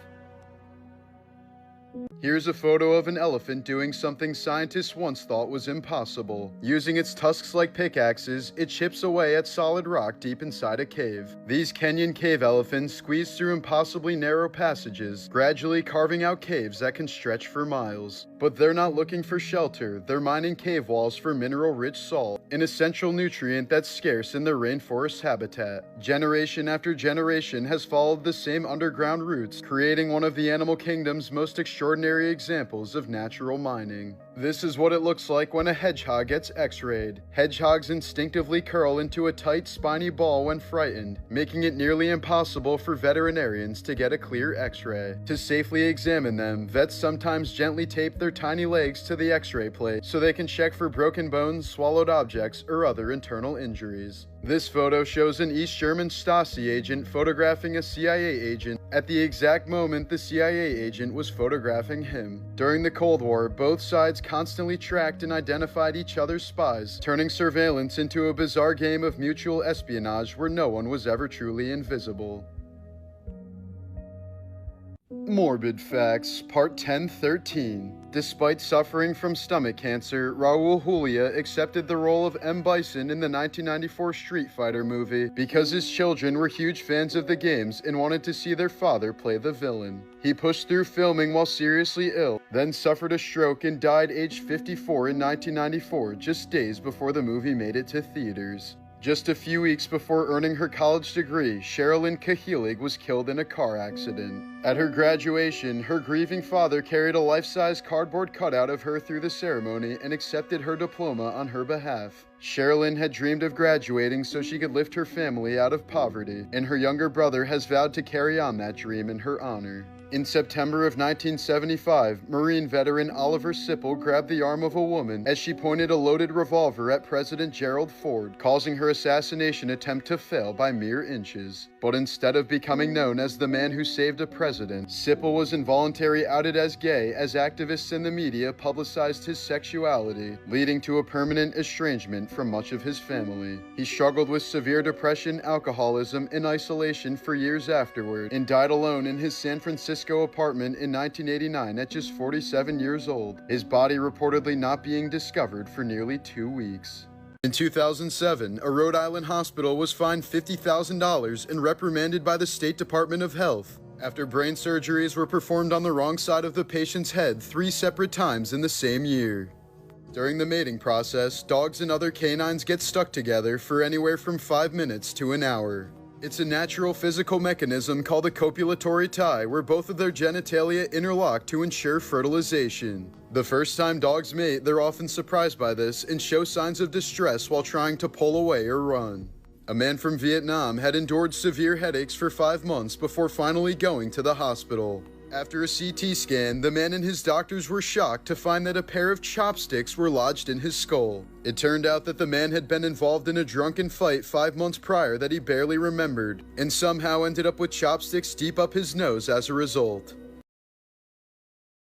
Here's a photo of an elephant doing something scientists once thought was impossible. Using its tusks like pickaxes, it chips away at solid rock deep inside a cave. These Kenyan cave elephants squeeze through impossibly narrow passages, gradually carving out caves that can stretch for miles. But they're not looking for shelter, they're mining cave walls for mineral-rich salt, an essential nutrient that's scarce in their rainforest habitat. Generation after generation has followed the same underground routes, creating one of the animal kingdom's most extraordinary examples of natural mining. This is what it looks like when a hedgehog gets x-rayed. Hedgehogs instinctively curl into a tight, spiny ball when frightened, making it nearly impossible for veterinarians to get a clear x-ray. To safely examine them, vets sometimes gently tape their tiny legs to the x-ray plate so they can check for broken bones, swallowed objects, or other internal injuries. This photo shows an East German Stasi agent photographing a CIA agent at the exact moment the CIA agent was photographing him. During the Cold War, both sides constantly tracked and identified each other's spies, turning surveillance into a bizarre game of mutual espionage where no one was ever truly invisible. Morbid Facts, Part 1013. Despite suffering from stomach cancer, Raul Julia accepted the role of M. Bison in the 1994 Street Fighter movie because his children were huge fans of the games and wanted to see their father play the villain. He pushed through filming while seriously ill, then suffered a stroke and died aged 54 in 1994, just days before the movie made it to theaters. Just a few weeks before earning her college degree, Sherilyn Kahelig was killed in a car accident. At her graduation, her grieving father carried a life-size cardboard cutout of her through the ceremony and accepted her diploma on her behalf. Sherilyn had dreamed of graduating so she could lift her family out of poverty, and her younger brother has vowed to carry on that dream in her honor. In September of 1975, Marine veteran Oliver Sipple grabbed the arm of a woman as she pointed a loaded revolver at President Gerald Ford, causing her assassination attempt to fail by mere inches. But instead of becoming known as the man who saved a president, Sipple was involuntarily outed as gay as activists in the media publicized his sexuality, leading to a permanent estrangement from much of his family. He struggled with severe depression, alcoholism, and isolation for years afterward, and died alone in his San Francisco apartment in 1989 at just 47 years old, his body reportedly not being discovered for nearly 2 weeks. In 2007, a Rhode Island hospital was fined $50,000 and reprimanded by the State Department of Health after brain surgeries were performed on the wrong side of the patient's head 3 separate times in the same year. During the mating process, dogs and other canines get stuck together for anywhere from 5 minutes to an hour. It's a natural physical mechanism called a copulatory tie where both of their genitalia interlock to ensure fertilization. The first time dogs mate, they're often surprised by this and show signs of distress while trying to pull away or run. A man from Vietnam had endured severe headaches for 5 months before finally going to the hospital. After a CT scan, the man and his doctors were shocked to find that a pair of chopsticks were lodged in his skull. It turned out that the man had been involved in a drunken fight 5 months prior that he barely remembered, and somehow ended up with chopsticks deep up his nose as a result.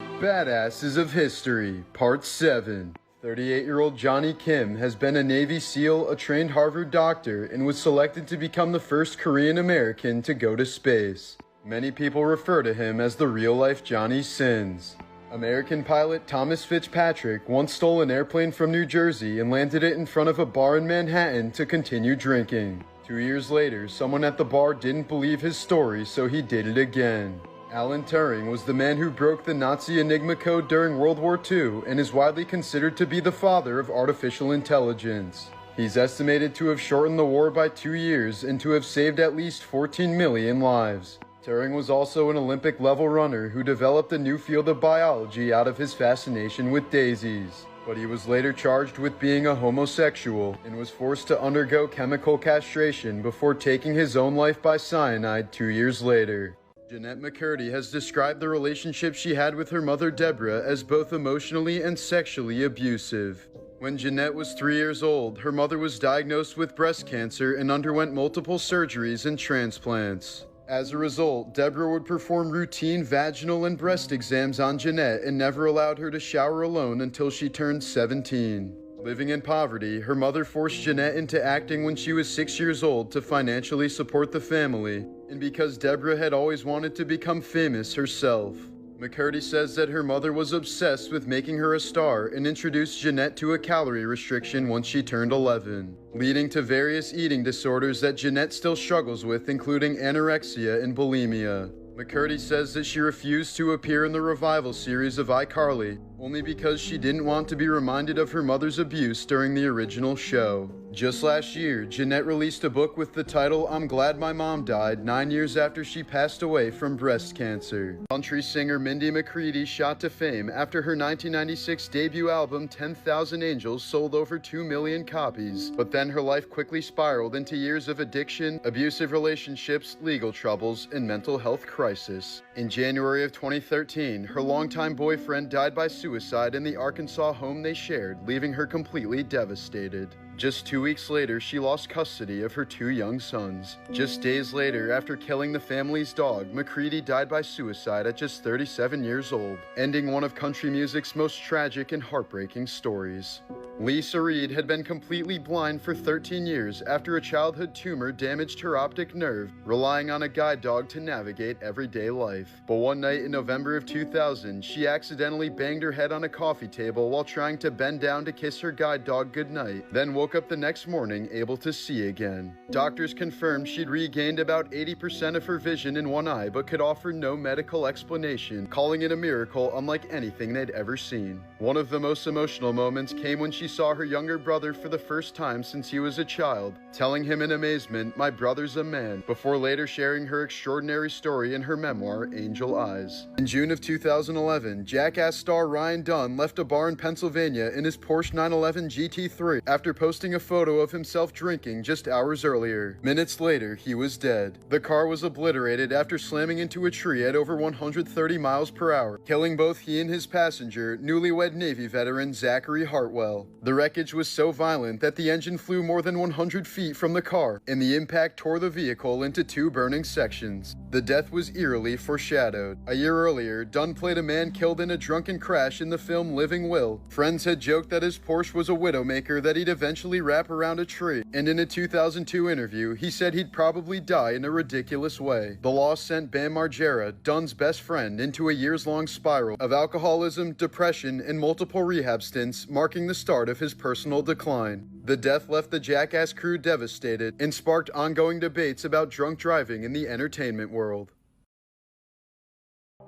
Badasses of History, Part 7. 38-year-old Johnny Kim has been a Navy SEAL, a trained Harvard doctor, and was selected to become the first Korean American to go to space. Many people refer to him as the real-life Johnny Sins. American pilot Thomas Fitzpatrick once stole an airplane from New Jersey and landed it in front of a bar in Manhattan to continue drinking. 2 years later, someone at the bar didn't believe his story, so he did it again. Alan Turing was the man who broke the Nazi Enigma code during World War II and is widely considered to be the father of artificial intelligence. He's estimated to have shortened the war by 2 years and to have saved at least 14 million lives. Turing was also an Olympic-level runner who developed a new field of biology out of his fascination with daisies. But he was later charged with being a homosexual and was forced to undergo chemical castration before taking his own life by cyanide 2 years later. Jeanette McCurdy has described the relationship she had with her mother Deborah as both emotionally and sexually abusive. When Jeanette was 3 years old, her mother was diagnosed with breast cancer and underwent multiple surgeries and transplants. As a result, Deborah would perform routine vaginal and breast exams on Jeanette and never allowed her to shower alone until she turned 17. Living in poverty, her mother forced Jeanette into acting when she was 6 years old to financially support the family, and because Deborah had always wanted to become famous herself. McCurdy says that her mother was obsessed with making her a star and introduced Jeanette to a calorie restriction once she turned 11, leading to various eating disorders that Jeanette still struggles with, including anorexia and bulimia. McCurdy says that she refused to appear in the revival series of iCarly, only because she didn't want to be reminded of her mother's abuse during the original show. Just last year, Jeanette released a book with the title I'm Glad My Mom Died 9 years after she passed away from breast cancer. Country singer Mindy McCready shot to fame after her 1996 debut album 10,000 Angels sold over 2 million copies, but then her life quickly spiraled into years of addiction, abusive relationships, legal troubles, and mental health crisis. In January of 2013, her longtime boyfriend died by suicide in the Arkansas home they shared, leaving her completely devastated. Just 2 weeks later, she lost custody of her 2 young sons. Just days later, after killing the family's dog, McCready died by suicide at just 37 years old, ending one of country music's most tragic and heartbreaking stories. Lisa Reed had been completely blind for 13 years after a childhood tumor damaged her optic nerve, relying on a guide dog to navigate everyday life. But one night in November of 2000, she accidentally banged her head on a coffee table while trying to bend down to kiss her guide dog goodnight, then woke up the next morning able to see again. Doctors confirmed she'd regained about 80% of her vision in one eye but could offer no medical explanation, calling it a miracle unlike anything they'd ever seen. One of the most emotional moments came when she saw her younger brother for the first time since he was a child, telling him in amazement, "My brother's a man," before later sharing her extraordinary story in her memoir, Angel Eyes. In June of 2011, Jackass star Ryan Dunn left a bar in Pennsylvania in his Porsche 911 GT3 after posting a photo of himself drinking just hours earlier. Minutes later, he was dead. The car was obliterated after slamming into a tree at over 130 miles per hour, killing both he and his passenger, newlywed Navy veteran Zachary Hartwell. The wreckage was so violent that the engine flew more than 100 feet from the car, and the impact tore the vehicle into two burning sections. The death was eerily foreshadowed. A year earlier, Dunn played a man killed in a drunken crash in the film Living Will. Friends had joked that his Porsche was a widowmaker that he'd eventually wrap around a tree, and in a 2002 interview, he said he'd probably die in a ridiculous way. The loss sent Bam Margera, Dunn's best friend, into a years-long spiral of alcoholism, depression, and multiple rehab stints, marking the start of his personal decline. The death left the Jackass crew devastated and sparked ongoing debates about drunk driving in the entertainment world.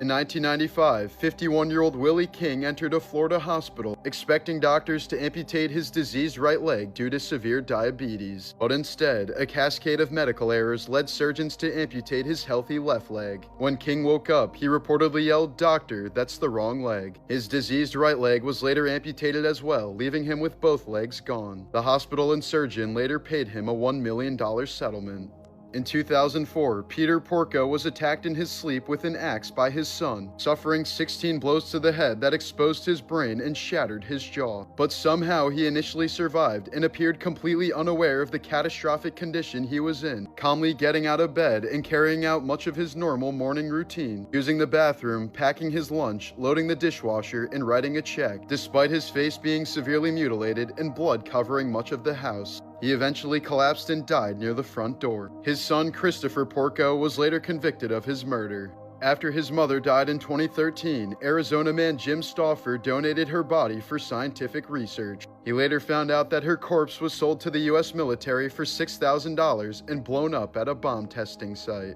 In 1995, 51-year-old Willie King entered a Florida hospital, expecting doctors to amputate his diseased right leg due to severe diabetes. But instead, a cascade of medical errors led surgeons to amputate his healthy left leg. When King woke up, he reportedly yelled, "Doctor, that's the wrong leg." His diseased right leg was later amputated as well, leaving him with both legs gone. The hospital and surgeon later paid him a $1 million settlement. In 2004, Peter Porco was attacked in his sleep with an axe by his son, suffering 16 blows to the head that exposed his brain and shattered his jaw. But somehow he initially survived and appeared completely unaware of the catastrophic condition he was in, calmly getting out of bed and carrying out much of his normal morning routine, using the bathroom, packing his lunch, loading the dishwasher, and writing a check, despite his face being severely mutilated and blood covering much of the house. He eventually collapsed and died near the front door. His son, Christopher Porco, was later convicted of his murder. After his mother died in 2013, Arizona man Jim Stauffer donated her body for scientific research. He later found out that her corpse was sold to the U.S. military for $6,000 and blown up at a bomb testing site.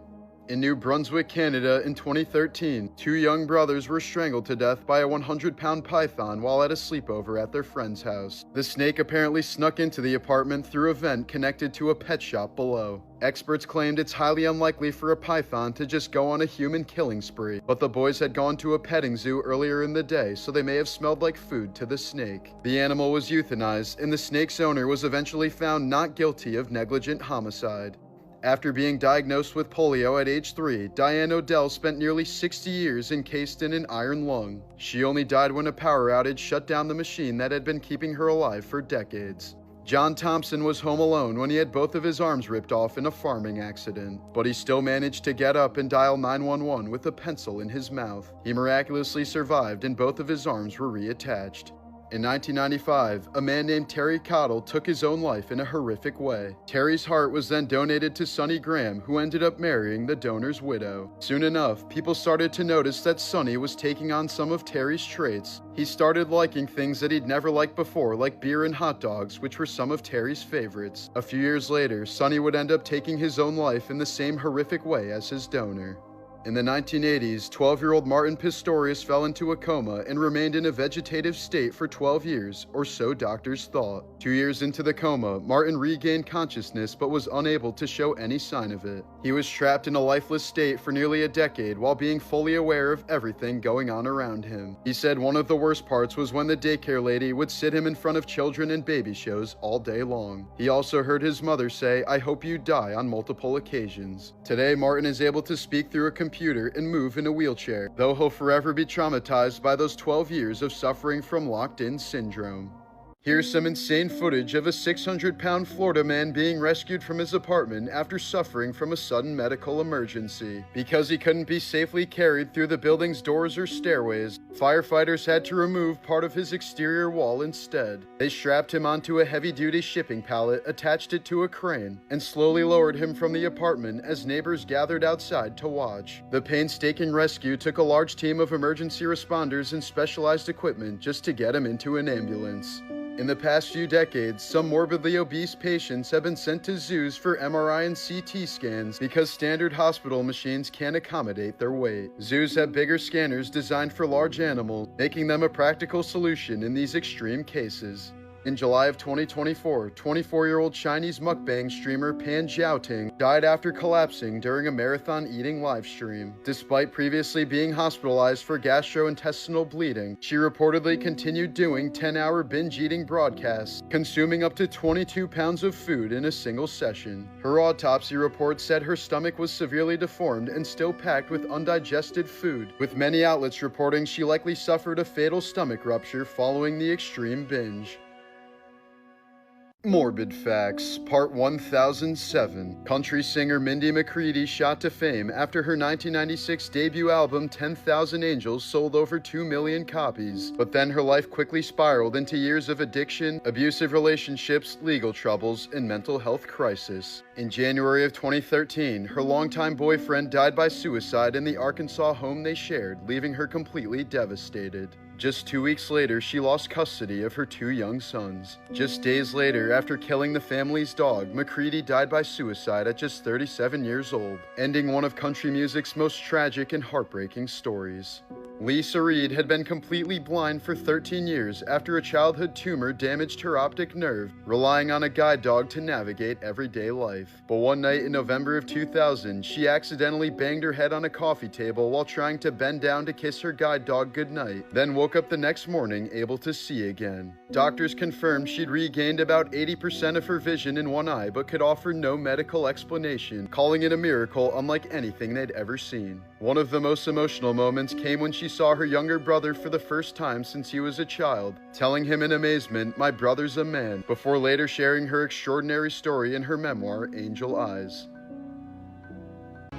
In New Brunswick, Canada, in 2013, two young brothers were strangled to death by a 100-pound python while at a sleepover at their friend's house. The snake apparently snuck into the apartment through a vent connected to a pet shop below. Experts claimed it's highly unlikely for a python to just go on a human killing spree, but the boys had gone to a petting zoo earlier in the day, so they may have smelled like food to the snake. The animal was euthanized, and the snake's owner was eventually found not guilty of negligent homicide. After being diagnosed with polio at age 3, Diane Odell spent nearly 60 years encased in an iron lung. She only died when a power outage shut down the machine that had been keeping her alive for decades. John Thompson was home alone when he had both of his arms ripped off in a farming accident, but he still managed to get up and dial 911 with a pencil in his mouth. He miraculously survived and both of his arms were reattached. In 1995, a man named Terry Cottle took his own life in a horrific way. Terry's heart was then donated to Sonny Graham, who ended up marrying the donor's widow. Soon enough, people started to notice that Sonny was taking on some of Terry's traits. He started liking things that he'd never liked before, like beer and hot dogs, which were some of Terry's favorites. A few years later, Sonny would end up taking his own life in the same horrific way as his donor. In the 1980s, 12-year-old Martin Pistorius fell into a coma and remained in a vegetative state for 12 years, or so doctors thought. 2 years into the coma, Martin regained consciousness but was unable to show any sign of it. He was trapped in a lifeless state for nearly a decade while being fully aware of everything going on around him. He said one of the worst parts was when the daycare lady would sit him in front of children and baby shows all day long. He also heard his mother say, "I hope you die," on multiple occasions. Today, Martin is able to speak through a computer and move in a wheelchair, though he'll forever be traumatized by those 12 years of suffering from locked-in syndrome. Here's some insane footage of a 600-pound Florida man being rescued from his apartment after suffering from a sudden medical emergency. Because he couldn't be safely carried through the building's doors or stairways, firefighters had to remove part of his exterior wall instead. They strapped him onto a heavy-duty shipping pallet, attached it to a crane, and slowly lowered him from the apartment as neighbors gathered outside to watch. The painstaking rescue took a large team of emergency responders and specialized equipment just to get him into an ambulance. In the past few decades, some morbidly obese patients have been sent to zoos for MRI and CT scans because standard hospital machines can't accommodate their weight. Zoos have bigger scanners designed for large animals, making them a practical solution in these extreme cases. In July of 2024, 24-year-old Chinese mukbang streamer Pan Xiaoting died after collapsing during a marathon eating livestream. Despite previously being hospitalized for gastrointestinal bleeding, she reportedly continued doing 10-hour binge-eating broadcasts, consuming up to 22 pounds of food in a single session. Her autopsy report said her stomach was severely deformed and still packed with undigested food, with many outlets reporting she likely suffered a fatal stomach rupture following the extreme binge. Morbid Facts, Part 1007. Country singer Mindy McCready shot to fame after her 1996 debut album 10,000 Angels sold over 2 million copies, but then her life quickly spiraled into years of addiction, abusive relationships, legal troubles, and mental health crisis. In January of 2013, her longtime boyfriend died by suicide in the Arkansas home they shared, leaving her completely devastated. Just 2 weeks later, she lost custody of her 2 young sons. Just days later, after killing the family's dog, McCready died by suicide at just 37 years old, ending one of country music's most tragic and heartbreaking stories. Lisa Reed had been completely blind for 13 years after a childhood tumor damaged her optic nerve, relying on a guide dog to navigate everyday life. But one night in November of 2000, she accidentally banged her head on a coffee table while trying to bend down to kiss her guide dog goodnight, then woke up the next morning able to see again. Doctors confirmed she'd regained about 80% of her vision in one eye but could offer no medical explanation, calling it a miracle unlike anything they'd ever seen. One of the most emotional moments came when she saw her younger brother for the first time since he was a child, telling him in amazement, "My brother's a man," before later sharing her extraordinary story in her memoir, Angel Eyes.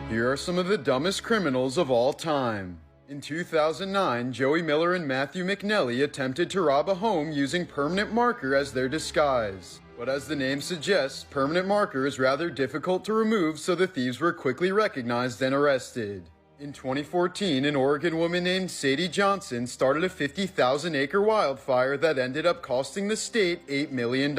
Here are some of the dumbest criminals of all time. In 2009, Joey Miller and Matthew McNelly attempted to rob a home using permanent marker as their disguise. But as the name suggests, permanent marker is rather difficult to remove, so the thieves were quickly recognized and arrested. In 2014, an Oregon woman named Sadie Johnson started a 50,000-acre wildfire that ended up costing the state $8 million.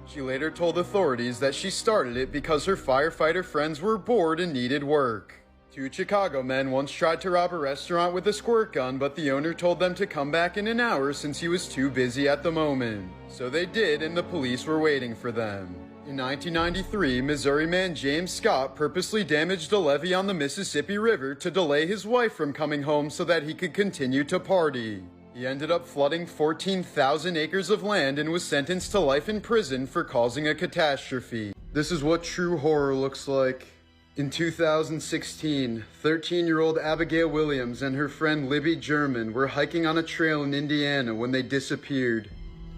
She later told authorities that she started it because her firefighter friends were bored and needed work. 2 Chicago men once tried to rob a restaurant with a squirt gun, but the owner told them to come back in an hour since he was too busy at the moment. So they did, and the police were waiting for them. In 1993, Missouri man James Scott purposely damaged a levee on the Mississippi River to delay his wife from coming home so that he could continue to party. He ended up flooding 14,000 acres of land and was sentenced to life in prison for causing a catastrophe. This is what true horror looks like. In 2016, 13-year-old Abigail Williams and her friend Libby German were hiking on a trail in Indiana when they disappeared.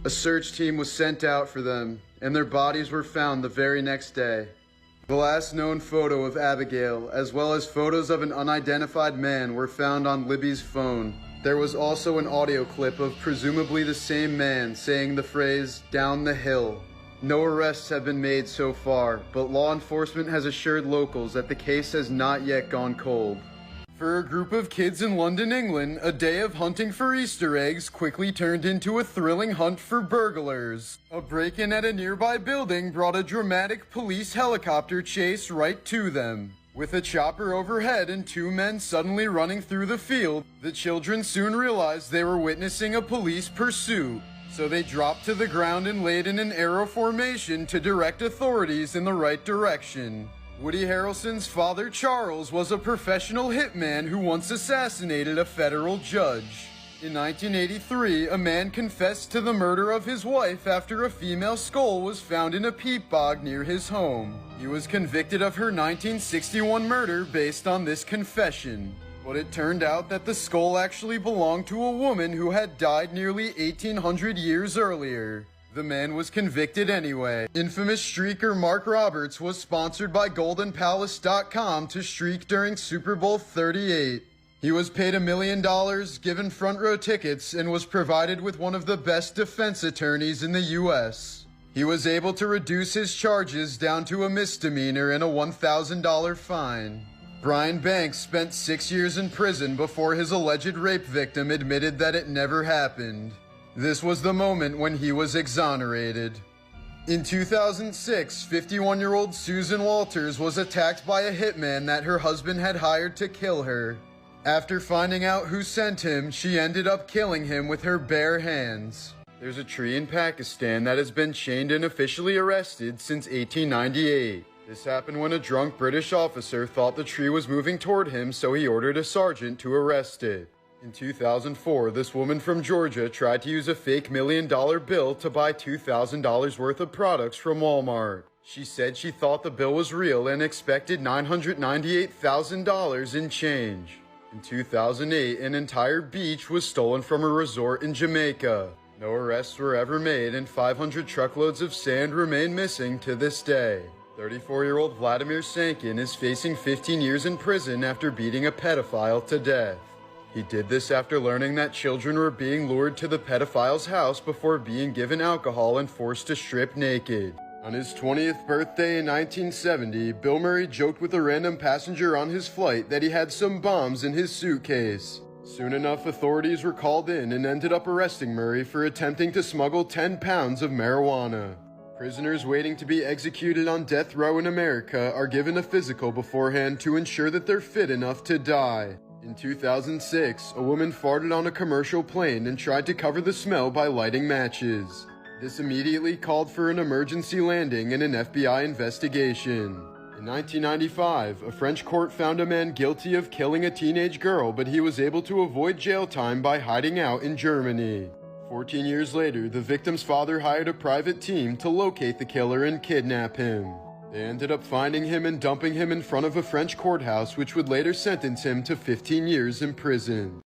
A search team was sent out for them, and their bodies were found the very next day. The last known photo of Abigail, as well as photos of an unidentified man, were found on Libby's phone. There was also an audio clip of presumably the same man saying the phrase, "down the hill." No arrests have been made so far, but law enforcement has assured locals that the case has not yet gone cold. For a group of kids in London, England, a day of hunting for Easter eggs quickly turned into a thrilling hunt for burglars. A break-in at a nearby building brought a dramatic police helicopter chase right to them. With a chopper overhead and 2 men suddenly running through the field, the children soon realized they were witnessing a police pursuit. So they dropped to the ground and laid in an arrow formation to direct authorities in the right direction. Woody Harrelson's father, Charles, was a professional hitman who once assassinated a federal judge. In 1983, a man confessed to the murder of his wife after a female skull was found in a peat bog near his home. He was convicted of her 1961 murder based on this confession. But it turned out that the skull actually belonged to a woman who had died nearly 1,800 years earlier. The man was convicted anyway. Infamous streaker Mark Roberts was sponsored by GoldenPalace.com to streak during Super Bowl 38. He was paid $1 million, given front row tickets, and was provided with one of the best defense attorneys in the U.S. He was able to reduce his charges down to a misdemeanor and a $1,000 fine. Brian Banks spent 6 years in prison before his alleged rape victim admitted that it never happened. This was the moment when he was exonerated. In 2006, 51-year-old Susan Walters was attacked by a hitman that her husband had hired to kill her. After finding out who sent him, she ended up killing him with her bare hands. There's a tree in Pakistan that has been chained and officially arrested since 1898. This happened when a drunk British officer thought the tree was moving toward him, so he ordered a sergeant to arrest it. In 2004, this woman from Georgia tried to use a fake $1 million bill to buy $2,000 worth of products from Walmart. She said she thought the bill was real and expected $998,000 in change. In 2008, an entire beach was stolen from a resort in Jamaica. No arrests were ever made, and 500 truckloads of sand remain missing to this day. 34-year-old Vladimir Sankin is facing 15 years in prison after beating a pedophile to death. He did this after learning that children were being lured to the pedophile's house before being given alcohol and forced to strip naked. On his 20th birthday in 1970, Bill Murray joked with a random passenger on his flight that he had some bombs in his suitcase. Soon enough, authorities were called in and ended up arresting Murray for attempting to smuggle 10 pounds of marijuana. Prisoners waiting to be executed on death row in America are given a physical beforehand to ensure that they're fit enough to die. In 2006, a woman farted on a commercial plane and tried to cover the smell by lighting matches. This immediately called for an emergency landing and an FBI investigation. In 1995, a French court found a man guilty of killing a teenage girl, but he was able to avoid jail time by hiding out in Germany. 14 years later, the victim's father hired a private team to locate the killer and kidnap him. They ended up finding him and dumping him in front of a French courthouse, which would later sentence him to 15 years in prison.